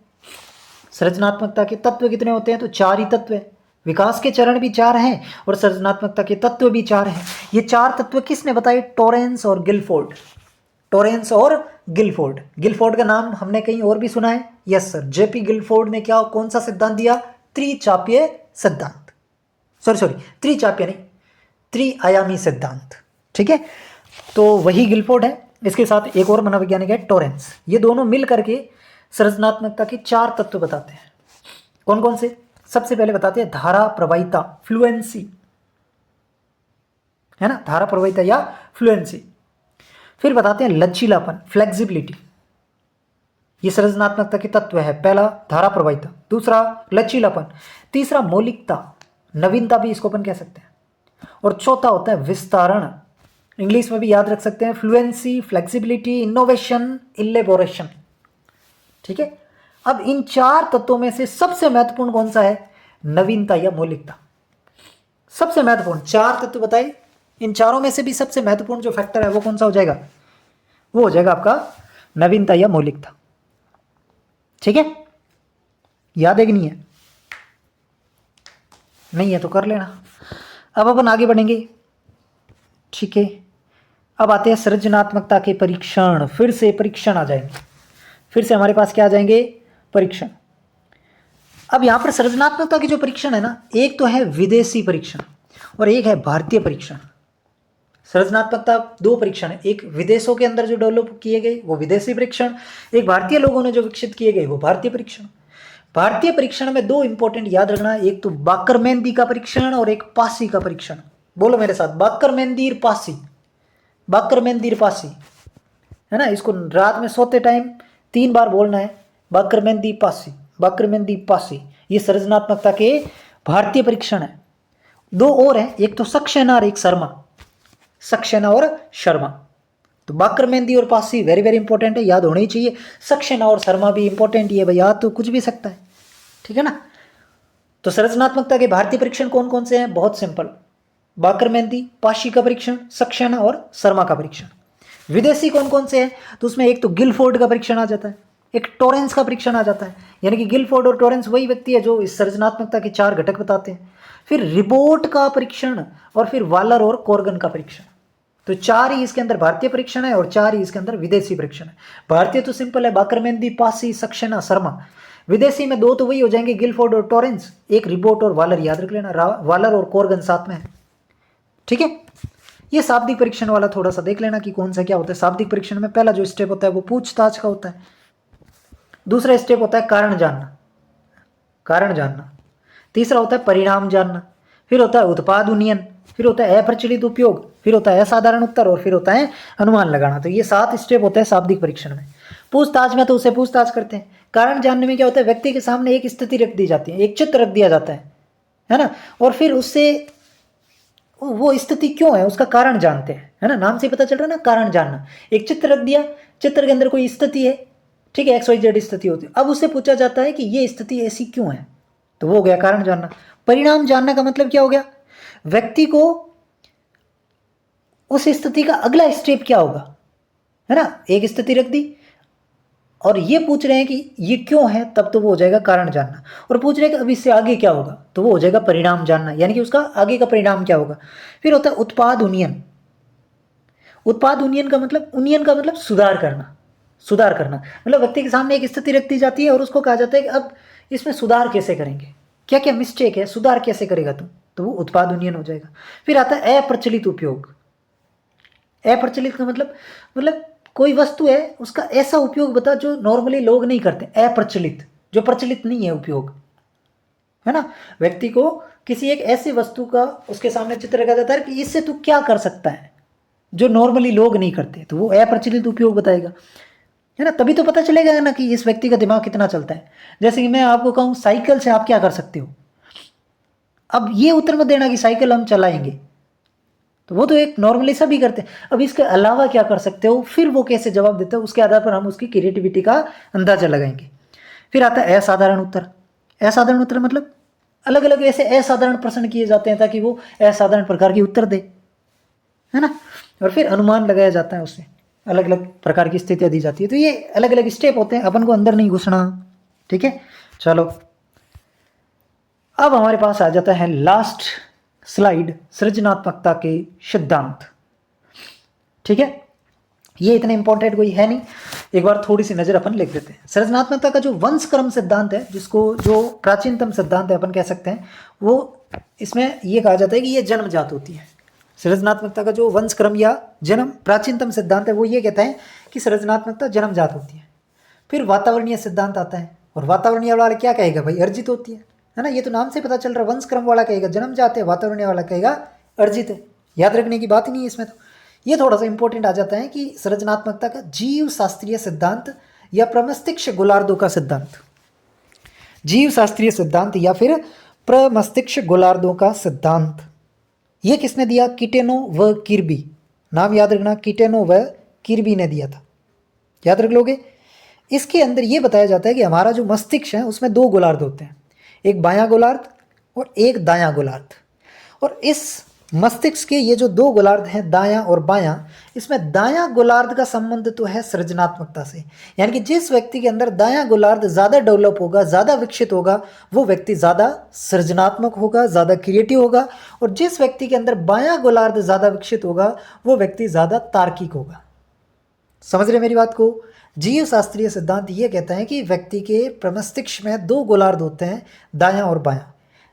A: सृजनात्मकता के तत्व कितने होते हैं? तो 4 ही तत्व है। विकास के चरण भी 4 हैं और सृजनात्मकता के तत्व भी 4 हैं। ये 4 तत्व किसने बताए? टोरेंस और गिलफोर्ड। टोरेंस और गिलफोर्ड। गिलफोर्ड का नाम हमने कहीं और भी सुना है? यस सर, जेपी गिलफोर्ड ने क्या, कौन सा सिद्धांत दिया? त्रिचापीय सिद्धांत। सॉरी, त्रिचापीय नहीं, त्रिआयामी सिद्धांत, ठीक है। तो वही गिलफोर्ड है, इसके साथ एक और मनोवैज्ञानिक है टोरेंस। ये दोनों मिल करके सृजनात्मकता के 4 तत्व बताते हैं। कौन कौन से? सबसे पहले बताते हैं धारा प्रवाहिता, फ्लुएंसी, है ना, धारा प्रवाहिता या फ्लुएंसी। फिर बताते हैं लचीलापन, फ्लेक्सिबिलिटी। ये सृजनात्मकता के तत्व है। पहला धारा प्रवाहिता, दूसरा लचीलापन, तीसरा मौलिकता, नवीनता भी इसको अपन कह सकते हैं, और चौथा होता है विस्तारण। इंग्लिश में भी याद रख सकते हैं, फ्लुएंसी, फ्लेक्सिबिलिटी, इनोवेशन, इलेबोरेशन, ठीक है। अब इन 4 तत्वों में से सबसे महत्वपूर्ण कौन सा है? नवीनता या मौलिकता। सबसे महत्वपूर्ण 4 तत्व बताए, इन चारों में से भी सबसे महत्वपूर्ण जो फैक्टर है वो कौन सा हो जाएगा? वो हो जाएगा आपका नवीनता या मौलिकता, ठीक है। याद है कि नहीं है? नहीं है तो कर लेना। अब अपन आगे बढ़ेंगे, ठीक है। अब आते हैं सृजनात्मकता के परीक्षण। फिर से परीक्षण आ जाएंगे, फिर से हमारे पास क्या आ जाएंगे? परीक्षण। अब यहां पर सृजनात्मकता के जो परीक्षण है ना, एक तो है विदेशी परीक्षण और एक है भारतीय परीक्षण। सृजनात्मकता 2 परीक्षण है, एक विदेशों के अंदर जो डेवलप किए गए वो विदेशी परीक्षण, एक भारतीय लोगों ने जो विकसित किए गए वो भारतीय परीक्षण। भारतीय परीक्षण में 2 इंपॉर्टेंट याद रखना, एक तो बाकर-मेंदी का परीक्षण और एक पासी का परीक्षण। बोलो मेरे साथ, बाकर-मेंदी पासी, बाकर-मेंदी पासी, है ना। इसको रात में सोते टाइम 3 बार बोलना है, बाकर-मेंदी पासी, बाकर-मेंदी पासी। ये सृजनात्मकता के भारतीय परीक्षण है। 2 और हैं, एक तो सक्सेना और एक शर्मा, सक्सेना और शर्मा। तो बाकर-मेंदी और पासी वेरी वेरी इंपॉर्टेंट है, याद होने ही चाहिए। सक्सेना और शर्मा भी इंपॉर्टेंट ही है भाई, याद तो कुछ भी सकता है, ठीक है ना। तो सृजनात्मकता के भारतीय परीक्षण कौन कौन से हैं? बहुत सिंपल, बाकर-मेंदी, पासी का परीक्षण, सक्सेना और शर्मा का परीक्षण। विदेशी कौन कौन से हैं? तो उसमें एक तो गिलफोर्ड का परीक्षण आ जाता है, एक टोरेंस का परीक्षण आ जाता है, यानी कि गिलफोर्ड और टोरेंस वही व्यक्ति है जो इस सृजनात्मकता के 4 घटक बताते हैं। फिर रिबोट का परीक्षण और फिर वालर और कॉर्गन का परीक्षण। तो 4 ही इसके अंदर भारतीय परीक्षण है और 4 ही इसके अंदर विदेशी परीक्षण है। भारतीय तो सिंपल है, बाकर-मेंदी, पासी, सक्सेना, शर्मा। विदेशी में 2 तो वही हो जाएंगे, गिलफोर्ड और टोरेंस, एक रिबोट और वालर, याद रख लेना, वालर और कॉर्गन साथ में है, ठीक है। ये शाब्दिक परीक्षण वाला थोड़ा सा देख लेना कि कौन सा क्या होता है। शाब्दिक परीक्षण में पहला जो स्टेप होता है वो पूछताछ का होता है, दूसरा स्टेप होता है कारण जानना, कारण जानना, तीसरा होता है परिणाम जानना, फिर होता है उत्पाद उन्नयन, फिर होता है अप्रचलित उपयोग, फिर होता है असाधारण उत्तर और फिर होता है अनुमान लगाना। तो ये 7 स्टेप होते हैं शाब्दिक परीक्षण में। पूछताछ में तो उसे पूछताछ करते हैं। कारण जानने में क्या होता है? व्यक्ति के सामने एक स्थिति रख दी जाती है, एक चित्र रख दिया जाता है, है ना, और फिर उससे वो स्थिति क्यों है उसका कारण जानते हैं, है ना, नाम से पता चल रहा है ना, कारण जानना। एक चित्र रख दिया, चित्र के अंदर कोई स्थिति है, ठीक है, XYZ स्थिति होती है, अब उससे पूछा जाता है कि ये स्थिति ऐसी क्यों है, तो वो हो गया कारण जानना। परिणाम जानना का मतलब क्या हो गया, व्यक्ति को उस स्थिति का अगला स्टेप क्या होगा, है ना, एक स्थिति रख दी और ये पूछ रहे हैं कि ये क्यों है, तब तो वो हो जाएगा कारण जानना, और पूछ रहे हैं कि अब इससे आगे क्या होगा, तो वो हो जाएगा परिणाम जानना, यानी कि उसका आगे का परिणाम क्या होगा। फिर होता है उत्पाद उन्नयन। उत्पाद उन्नयन का मतलब, उन्नयन का मतलब सुधार करना, सुधार करना मतलब व्यक्ति के सामने एक स्थिति रख दी जाती है और उसको कहा जाता है कि अब इसमें सुधार कैसे करेंगे, क्या क्या मिस्टेक है, सुधार कैसे करेगा तुम, तो वो उत्पाद उन्नयन हो जाएगा। फिर आता है अप्रचलित उपयोग। अप्रचलित का मतलब कोई वस्तु है उसका ऐसा उपयोग बता जो नॉर्मली लोग नहीं करते, अप्रचलित, जो प्रचलित नहीं है उपयोग, है ना। व्यक्ति को किसी एक ऐसी वस्तु का उसके सामने चित्र रखा जाता है कि इससे तू क्या कर सकता है जो नॉर्मली लोग नहीं करते, तो वो अप्रचलित उपयोग बताएगा, है ना, तभी तो पता चलेगा ना कि इस व्यक्ति का दिमाग कितना चलता है। जैसे कि मैं आपको कहूँ साइकिल से आप क्या कर सकते हो, अब ये उत्तर मत देना कि साइकिल हम चलाएंगे, तो वो तो एक नॉर्मली सभी करते हैं, अब इसके अलावा क्या कर सकते हो, फिर वो कैसे जवाब देते हो, उसके आधार पर हम उसकी क्रिएटिविटी का अंदाजा लगाएंगे। फिर आता है असाधारण उत्तर। असाधारण उत्तर मतलब अलग अलग ऐसे असाधारण प्रश्न किए जाते हैं ताकि वो असाधारण प्रकार के उत्तर दे, है ना। और फिर अनुमान लगाया जाता है, उससे अलग अलग प्रकार की स्थितियाँ दी जाती है। तो ये अलग अलग स्टेप होते हैं, अपन को अंदर नहीं घुसना, ठीक है। चलो अब हमारे पास आ जाता है लास्ट स्लाइड, सृजनात्मकता के सिद्धांत, ठीक है। ये इतने इंपॉर्टेंट कोई है नहीं, एक बार थोड़ी सी नजर अपन लिख देते हैं। सृजनात्मकता का जो वंशक्रम सिद्धांत है, जिसको जो प्राचीनतम सिद्धांत है अपन कह सकते हैं, वो इसमें ये कहा जाता है कि ये जन्मजात होती है। सृजनात्मकता का जो वंशक्रम या जन्म प्राचीनतम सिद्धांत है वो ये कहता है कि सृजनात्मकता जन्मजात होती है। फिर वातावरणीय सिद्धांत आता है, और वातावरणीय वाला क्या कहेगा भाई, अर्जित होती है ना, ये तो नाम से पता चल रहा है। वंशक्रम वाला कहेगा जन्मजात है, वातावरणीय वाला कहेगा अर्जित है, याद रखने की बात ही नहीं है इसमें। तो ये थोड़ा सा इंपॉर्टेंट आ जाता है कि सृजनात्मकता का जीव शास्त्रीय सिद्धांत या प्रमस्तिष्क गोलार्धों का सिद्धांत, जीव शास्त्रीय सिद्धांत या फिर प्रमस्तिष्क गोलार्धों का सिद्धांत, ये किसने दिया, किटेनो व किर्बी, नाम याद रखना, किटेनो व किर्बी ने दिया था, याद रख लोगे। इसके अंदर ये बताया जाता है कि हमारा जो मस्तिष्क है उसमें दो गोलार्ध होते हैं, एक बायां गोलार्ध और एक दायां गोलार्ध, और इस मस्तिष्क के ये जो दो गोलार्ध हैं दायां और बायां, इसमें दायां गोलार्ध का संबंध तो है सृजनात्मकता से, यानी कि जिस व्यक्ति के अंदर दायां गोलार्ध ज़्यादा डेवलप होगा, ज़्यादा विकसित होगा, वो व्यक्ति ज़्यादा सृजनात्मक होगा, ज़्यादा क्रिएटिव होगा, और जिस व्यक्ति के अंदर बायां गोलार्ध ज़्यादा विकसित होगा वो व्यक्ति ज़्यादा तार्किक होगा। समझ रहे मेरी बात को। जीव शास्त्रीय सिद्धांत ये कहता है कि व्यक्ति के प्रमस्तिष्क में दो गोलार्ध होते हैं, दायां और बायां,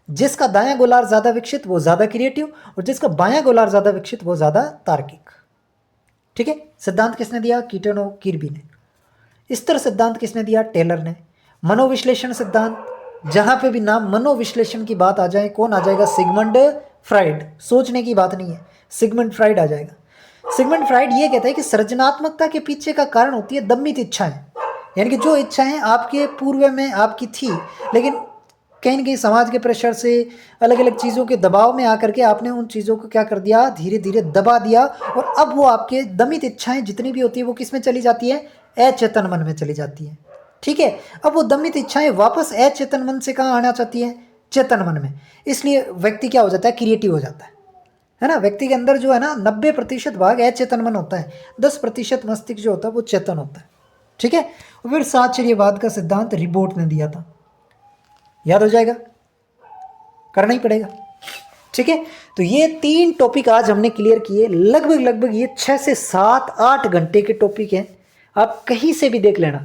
A: जिसका दायां गोलार्ध ज़्यादा विकसित वो ज़्यादा क्रिएटिव, और जिसका बायां गोलार्ध ज़्यादा विकसित वो ज़्यादा तार्किक, ठीक है। सिद्धांत किसने दिया, किटेनो किर्बी ने। स्तर सिद्धांत किसने दिया, टेलर ने। मनोविश्लेषण सिद्धांत, जहां पे भी नाम मनोविश्लेषण की बात आ जाए कौन आ जाएगा, सिगमंड फ्राइड, सोचने की बात नहीं है, सिगमंड फ्राइड आ जाएगा। सिगमंड फ्राइड ये कहता है कि सृजनात्मकता के पीछे का कारण होती है दमित इच्छाएं, यानी कि जो इच्छाएं आपके पूर्व में आपकी थी, लेकिन कहीं ना कहीं समाज के प्रेशर से, अलग अलग चीज़ों के दबाव में आकर के आपने उन चीज़ों को क्या कर दिया, धीरे धीरे दबा दिया, और अब वो आपके दमित इच्छाएं जितनी भी होती है वो किस में चली जाती है, अचेतन मन में चली जाती है, ठीक है। अब वो दमित इच्छाएं वापस अचेतन मन से कहाँ आना चाहती है, चेतन मन में, इसलिए व्यक्ति क्या हो जाता है, क्रिएटिव हो जाता है ना। व्यक्ति के अंदर जो है ना 90% भाग अचेतन मन होता है, 10% मस्तिष्क जो होता है वो चेतन होता है, ठीक है। और फिर साहचर्यवाद का सिद्धांत रिबोट ने दिया था, याद हो जाएगा, करना ही पड़ेगा, ठीक है। तो ये 3 टॉपिक आज हमने क्लियर किए, लगभग ये 6 से 7-8 घंटे के टॉपिक हैं, आप कहीं से भी देख लेना,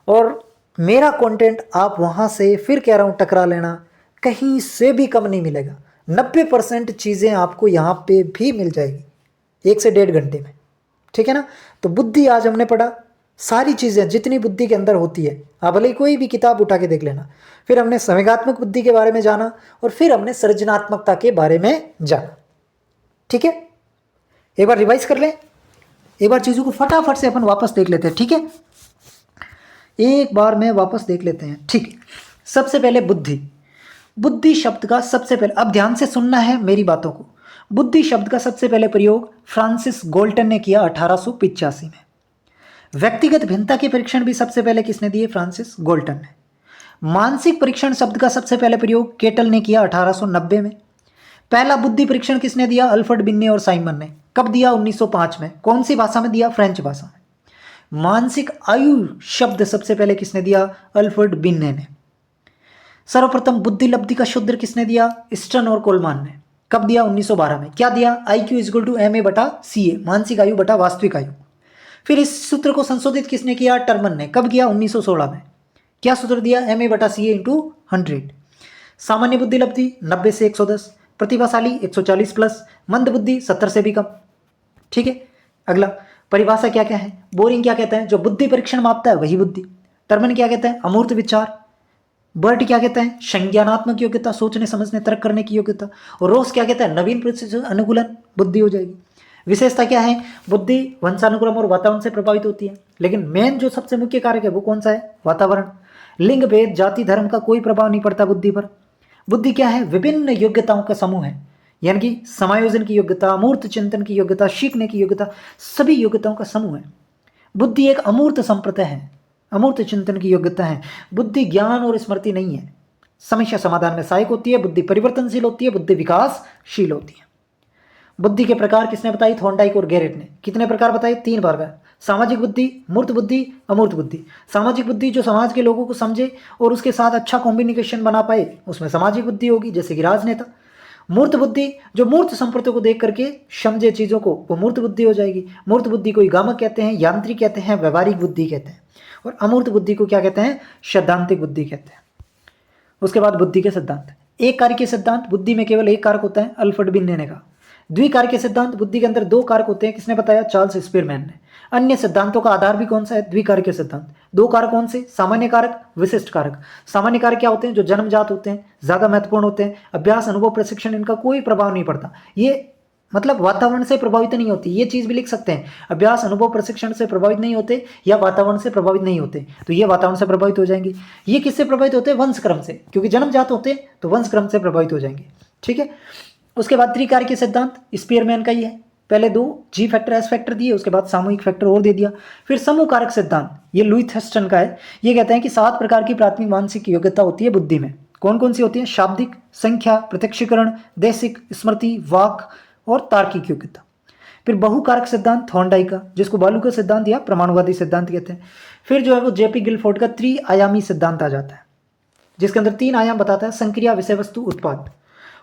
A: और मेरा कंटेंट आप वहाँ से फिर कह रहा हूँ टकरा लेना, कहीं से भी कम नहीं मिलेगा। 90% चीज़ें आपको यहाँ पे भी मिल जाएगी 1 से 1.5 घंटे में, ठीक है ना। तो बुद्धि आज हमने पढ़ा, सारी चीज़ें जितनी बुद्धि के अंदर होती है, आप भले कोई भी किताब उठा के देख लेना। फिर हमने संवेगात्मक बुद्धि के बारे में जाना, और फिर हमने सृजनात्मकता के बारे में जाना, ठीक है। एक बार रिवाइज कर लें, एक बार चीज़ों को फटाफट से अपन वापस देख लेते हैं, ठीक है। एक बार में वापस देख लेते हैं, ठीक है। सबसे पहले बुद्धि, बुद्धि शब्द का सबसे पहले, अब ध्यान से सुनना है मेरी बातों को, बुद्धि शब्द का सबसे पहले प्रयोग फ्रांसिस गोल्टन ने किया 1885 में। व्यक्तिगत भिन्नता के परीक्षण भी सबसे पहले किसने दिए? फ्रांसिस गोल्टन ने। मानसिक परीक्षण शब्द का सबसे पहले प्रयोग केटल ने किया 1890 में। पहला बुद्धि परीक्षण किसने दिया? अल्फ्रेड बिन्ने और साइमन ने। कब दिया? 1905 में। कौन सी भाषा में दिया? फ्रेंच भाषा में। मानसिक आयु शब्द सबसे पहले किसने दिया? अल्फ्रेड बिन्ने ने। सर्वप्रथम बुद्धि लब्धि का सूत्र किसने दिया? स्टर्न और कोलमान ने। कब दिया? 1912 में। क्या दिया? IQ = MA/CA, मानसिक आयु बटा वास्तविक आयु। फिर इस सूत्र को संशोधित किसने किया? टर्मन ने। कब किया? 1916 में। क्या सूत्र दिया? MA/CA × 100। सामान्य बुद्धि लब्धि 90 से 110, प्रतिभाशाली 140 प्लस, मंद बुद्धि 70 से भी कम। ठीक है, अगला परिभाषा क्या क्या है? बोरिंग क्या कहता है? जो बुद्धि परीक्षण मापता है वही बुद्धि। टर्मन क्या कहता है? अमूर्त विचार। बर्ट क्या कहता है? संज्ञानात्मक योग्यता, सोचने समझने तर्क करने की योग्यता। और रोस क्या कहता है? नवीन परिस्थितियों से अनुकूलन बुद्धि हो जाएगी। विशेषता क्या है? बुद्धि वंशानुक्रम और वातावरण से प्रभावित होती है, लेकिन मेन जो सबसे मुख्य कारक है वो कौन सा है? वातावरण। लिंग भेद जाति धर्म का कोई प्रभाव नहीं पड़ता बुद्धि पर। बुद्धि क्या है? विभिन्न योग्यताओं का समूह है, यानी कि समायोजन की योग्यता, अमूर्त चिंतन की योग्यता, सीखने की योग्यता, सभी योग्यताओं का समूह है। बुद्धि एक अमूर्त संप्रदाय है, अमूर्त चिंतन की योग्यता है। बुद्धि ज्ञान और स्मृति नहीं है, समस्या समाधान में सहायक होती है। बुद्धि परिवर्तनशील होती है, बुद्धि विकासशील होती है। बुद्धि के प्रकार किसने बताई? थॉर्नडाइक और गैरेट ने। कितने प्रकार बताए? 3 प्रकार। सामाजिक बुद्धि, मूर्त बुद्धि, अमूर्त बुद्धि। सामाजिक बुद्धि जो समाज के लोगों को समझे और उसके साथ अच्छा कॉम्बिनेशन बना पाए, उसमें सामाजिक बुद्धि होगी, जैसे कि राजनेता। मूर्त बुद्धि जो मूर्त संप्रदायों को देख करके समझे चीज़ों को, वो मूर्त बुद्धि हो जाएगी। मूर्त बुद्धि को गामक कहते हैं, यांत्रिक कहते हैं, व्यवहारिक बुद्धि कहते हैं। और अमूर्त बुद्धि को क्या कहते हैं? सैद्धांतिक बुद्धि कहते हैं। उसके बाद बुद्धि के सिद्धांत। एक कारक के सिद्धांत, बुद्धि में केवल एक कारक होता है, अल्फ्रेड बिन्ने ने कहा। द्विकारक के सिद्धांत, बुद्धि के अंदर 2 कारक होते हैं, किसने बताया? चार्ल्स स्पीरमैन ने। अन्य सिद्धांतों का आधार भी कौन सा है? द्विकारक के सिद्धांत। 2 कारक कौन से? सामान्य कारक, विशिष्ट कारक। सामान्य कारक क्या होते हैं? जो जन्मजात होते हैं, ज्यादा महत्वपूर्ण होते हैं, अभ्यास अनुभव प्रशिक्षण इनका कोई प्रभाव नहीं पड़ता। ये मतलब वातावरण से प्रभावित नहीं होती, ये चीज भी लिख सकते हैं। अभ्यास अनुभव प्रशिक्षण से प्रभावित नहीं होते या वातावरण से प्रभावित नहीं होते, तो ये वातावरण से प्रभावित हो जाएंगे। ये किससे प्रभावित होते हैं? वंशक्रम से, क्योंकि जन्मजात होते हैं तो वंशक्रम से प्रभावित हो जाएंगे। ठीक है। उसके बाद त्रिकारक के सिद्धांत स्पीयरमैन का ही है। पहले 2 G फैक्टर S फैक्टर दिए, उसके बाद सामूहिक फैक्टर और दे दिया। फिर समूह कारक सिद्धांत, ये लुई थर्स्टन का है। ये कहते हैं कि 7 प्रकार की प्राथमिक मानसिक योग्यता होती है बुद्धि में। कौन कौन सी होती है? शाब्दिक, संख्या, प्रत्यक्षीकरण, देशिक, स्मृति, वाक और तार्किक योग्यता। फिर बहुकारक सिद्धांत थॉर्नडाइक का, जिसको बालू का सिद्धांत या परमाणुवादी सिद्धांत कहते हैं। फिर जो है वो JP गिलफोर्ड का त्रिआयामी सिद्धांत आ जाता है, जिसके अंदर 3 आयाम बताता है, संक्रिया, विषय वस्तु, उत्पाद।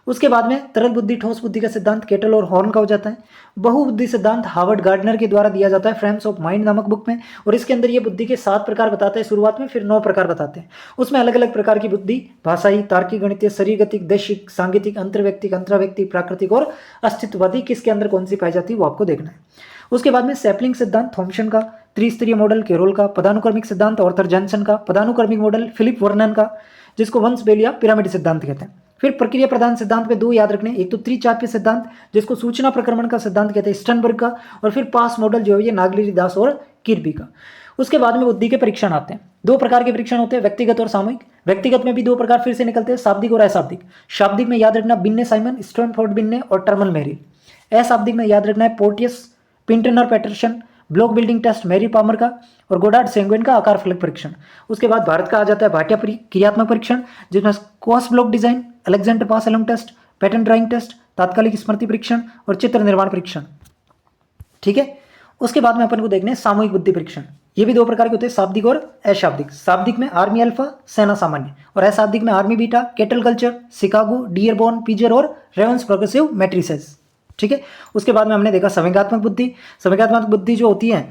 A: उसके बाद में तरल बुद्धि ठोस बुद्धि का सिद्धांत केटल और हॉर्न का हो जाता है। बहुबुद्धि सिद्धांत हार्वर्ड गार्डनर के द्वारा दिया जाता है फ्रेम्स ऑफ माइंड नामक बुक में, और इसके अंदर ये बुद्धि के 7 प्रकार बताते हैं शुरुआत में, फिर 9 प्रकार बताते हैं। उसमें अलग अलग प्रकार की बुद्धि, भाषाई, तार्किक, गणितीय, शरीरगतिक, दैशिक, सांगीतिक, अंतर्व्यक्तिक, अंतराव्यक्तिक, प्राकृतिक और अस्तित्ववादी, किसके अंदर कौन सी पाई जाती है वो आपको देखना है। उसके बाद में सैपलिंग सिद्धांत थॉम्सन का, त्रिस्तरीय मॉडल केरोल का, पदानुक्रमिक सिद्धांत ऑर्थर जॉनसन का, पदानुक्रमिक मॉडल फिलिप वर्नन का, जिसको वंश बेल या पिरामिड सिद्धांत कहते हैं। फिर प्रक्रिया प्रधान सिद्धांत में 2 याद रखने, एक तो त्रिचाप्य सिद्धांत जिसको सूचना प्रक्रमण का सिद्धांत कहते हैं स्टर्नबर्ग का, और फिर पास मॉडल जो है ये नागलिरी दास और किर्बी का। उसके बाद में बुद्धि के परीक्षण आते हैं। 2 प्रकार के परीक्षण होते हैं, व्यक्तिगत और सामूहिक। व्यक्तिगत में भी 2 प्रकार फिर से निकलते हैं, शाब्दिक और अशाब्दिक। शाब्दिक में याद रखना बिन्ने साइमन, स्टैनफोर्ड बिन्ने और टर्मन मेरिल। अशाब्दिक में याद रखना है Porteus, Pintner Paterson, block building test Mary Palmer का, और गोडार्ड सेंगुइन का आकार फलक परीक्षण। उसके बाद भारत का आ जाता है भाटिया क्रियात्मक परीक्षण, जिसमें Kohs block design, Alexander pass along test, pattern drawing test, तात्कालिक स्मृति परीक्षण और चित्र निर्माण परीक्षण। ठीक है। उसके बाद में अपन को देखने सामूहिक बुद्धि परीक्षण। ये भी 2 प्रकार के होते हैं, शाब्दिक और अशाब्दिक। शाब्दिक में आर्मी अल्फा, सेना सामान्य, और अशाब्दिक में army beta, Cattell culture, Chicago, Dearborn, पीजर और रेवंस प्रोग्रेसिव मैट्रिसेस। ठीक है। उसके बाद में हमने देखा संवेगात्मक बुद्धि। संवेगात्मक बुद्धि जो होती है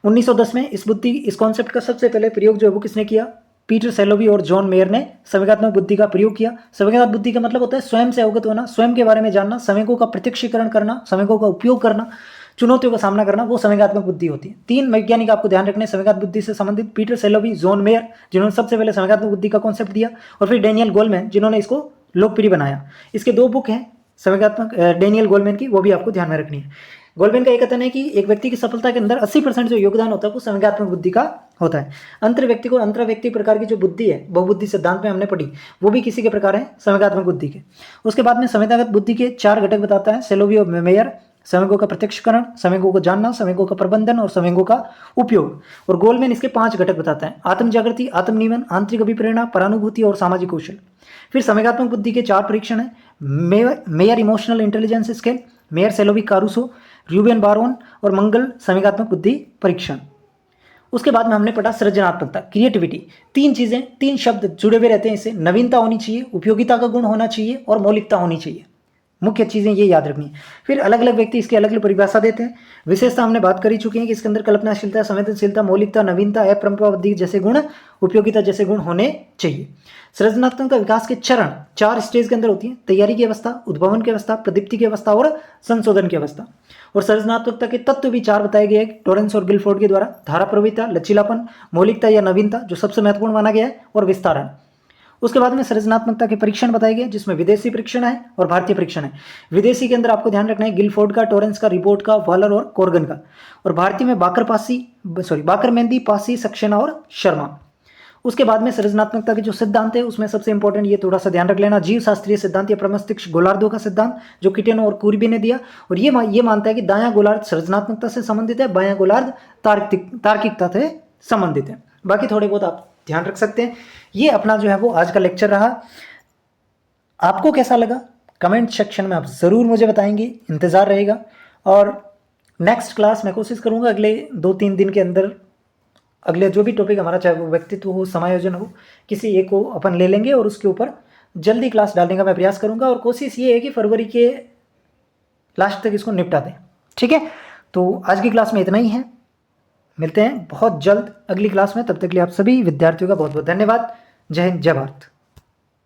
A: 1910 में, इस कॉन्सेप्ट का सबसे पहले प्रयोग जो है वो किसने किया? पीटर सेलोवी और जॉन मेयर ने संवेगात्मक बुद्धि का प्रयोग किया। संवेगात्मक बुद्धि का मतलब होता है स्वयं से अवगत होना, स्वयं के बारे में जानना, संवेगों का प्रत्यक्षीकरण करना, संवेगों का उपयोग करना, चुनौतियों का सामना करना, वो संवेगात्मक बुद्धि होती है। 3 वैज्ञानिक आपको ध्यान रखने संवेगात्मक बुद्धि से संबंधित, पीटर सेलोवी, जॉन मेयर, जिन्होंने सबसे पहले संवेगात्मक बुद्धि का कॉन्सेप्ट दिया, और फिर डेनियल गोलमैन, जिन्होंने इसको लोकप्रिय बनाया। इसके 2 बुक हैं संवेगात्मक, डेनियल गोलमैन की, वो भी आपको ध्यान में रखनी है। गोल्डमैन का ये कथन है कि एक व्यक्ति की सफलता के अंदर 80% जो योगदान होता है वो संवेगात्मक बुद्धि का होता है। अंतर व्यक्ति को अंतर व्यक्ति प्रकार की जो बुद्धि है, बहुबुद्धि सिद्धांत में हमने पढ़ी, वो भी किसी के प्रकार है, संवेगात्मक बुद्धि के। उसके बाद में संवेगात्मक बुद्धि के 4 घटक बताता है, सेलोवी और मेयर, संवेगों का प्रत्यक्षकरण, संवेगों को जानना, संवेगों का प्रबंधन और संवेगों का उपयोग। और गोल्डमैन इसके 5 घटक बताता है, आत्म जागृति, आत्म नियमन, आंतरिक अभिप्रेरणा, परानुभूति और सामाजिक कौशल। फिर संवेगात्मक बुद्धि के 4 परीक्षण है, Mayer emotional intelligence scale, Mayer Salovey Caruso, Reuven Baron और मंगल संवेगात्मक बुद्धि परीक्षण। उसके बाद में हमने पढ़ा सृजनात्मकता, क्रिएटिविटी। 3 चीजें, 3 शब्द जुड़े हुए रहते हैं इससे, नवीनता होनी चाहिए, उपयोगिता का गुण होना चाहिए और मौलिकता होनी चाहिए। मुख्य चीजें ये याद रखनी है। फिर अलग अलग व्यक्ति इसकी अलग अलग परिभाषा देते हैं। विशेषता हमने बात करी चुके हैं कि इसके अंदर कल्पनाशीलता, संवेदनशीलता, मौलिकता, नवीनता, अपरंपरावादी जैसे गुण, उपयोगिता जैसे गुण होने चाहिए। सृजनात्मकता विकास के चरण 4 स्टेज के अंदर होती है, तैयारी की अवस्था, उद्भावन की अवस्था, प्रदीप्ति की अवस्था और संशोधन की अवस्था। और सृजनात्मकता के तत्व भी 4 बताए गए हैं टॉरेंस और गिलफोर्ड के द्वारा, धारा प्रवृत्ता, लचीलापन, मौलिकता या नवीनता जो सबसे महत्वपूर्ण माना गया है, और विस्तारण। उसके बाद में सृजनात्मकता के परीक्षण बताए गए जिसमें विदेशी परीक्षण है और भारतीय परीक्षण है। विदेशी के अंदर आपको ध्यान रखना है गिलफोर्ड का, टॉरेंस का, रिपोर्ट का, वालर और कोर्गन का। और भारतीय में बाकर मेहंदी, पासी, सक्सेना और शर्मा। उसके बाद में सृजनात्मकता के जो सिद्धांत है उसमें सबसे इंपॉर्टेंट ये थोड़ा सा ध्यान रख लेना, जीव शास्त्रीय सिद्धांत या प्रमस्तिष्क गोलार्धों का सिद्धांत जो किटेनो और कुर्बी ने दिया। और ये मानता है कि दायां गोलार्ध सृजनात्मकता से संबंधित है, बायां गोलार्ध तार्किकता से संबंधित है। बाकी थोड़े बहुत आप ध्यान रख सकते हैं। ये अपना जो है वो आज का लेक्चर रहा। आपको कैसा लगा कमेंट सेक्शन में आप ज़रूर मुझे बताएंगे, इंतज़ार रहेगा। और नेक्स्ट क्लास मैं कोशिश करूँगा अगले 2-3 दिन के अंदर अगले जो भी टॉपिक हमारा, चाहे वो व्यक्तित्व हो, समायोजन हो, किसी एक को अपन ले लेंगे और उसके ऊपर जल्दी क्लास डालने का मैं प्रयास करूँगा। और कोशिश ये है कि फरवरी के लास्ट तक इसको निपटा दें। ठीक है, तो आज की क्लास में इतना ही है। मिलते हैं बहुत जल्द अगली क्लास में, तब तक के लिए आप सभी विद्यार्थियों का बहुत बहुत धन्यवाद। जय हिंद, जय भारत।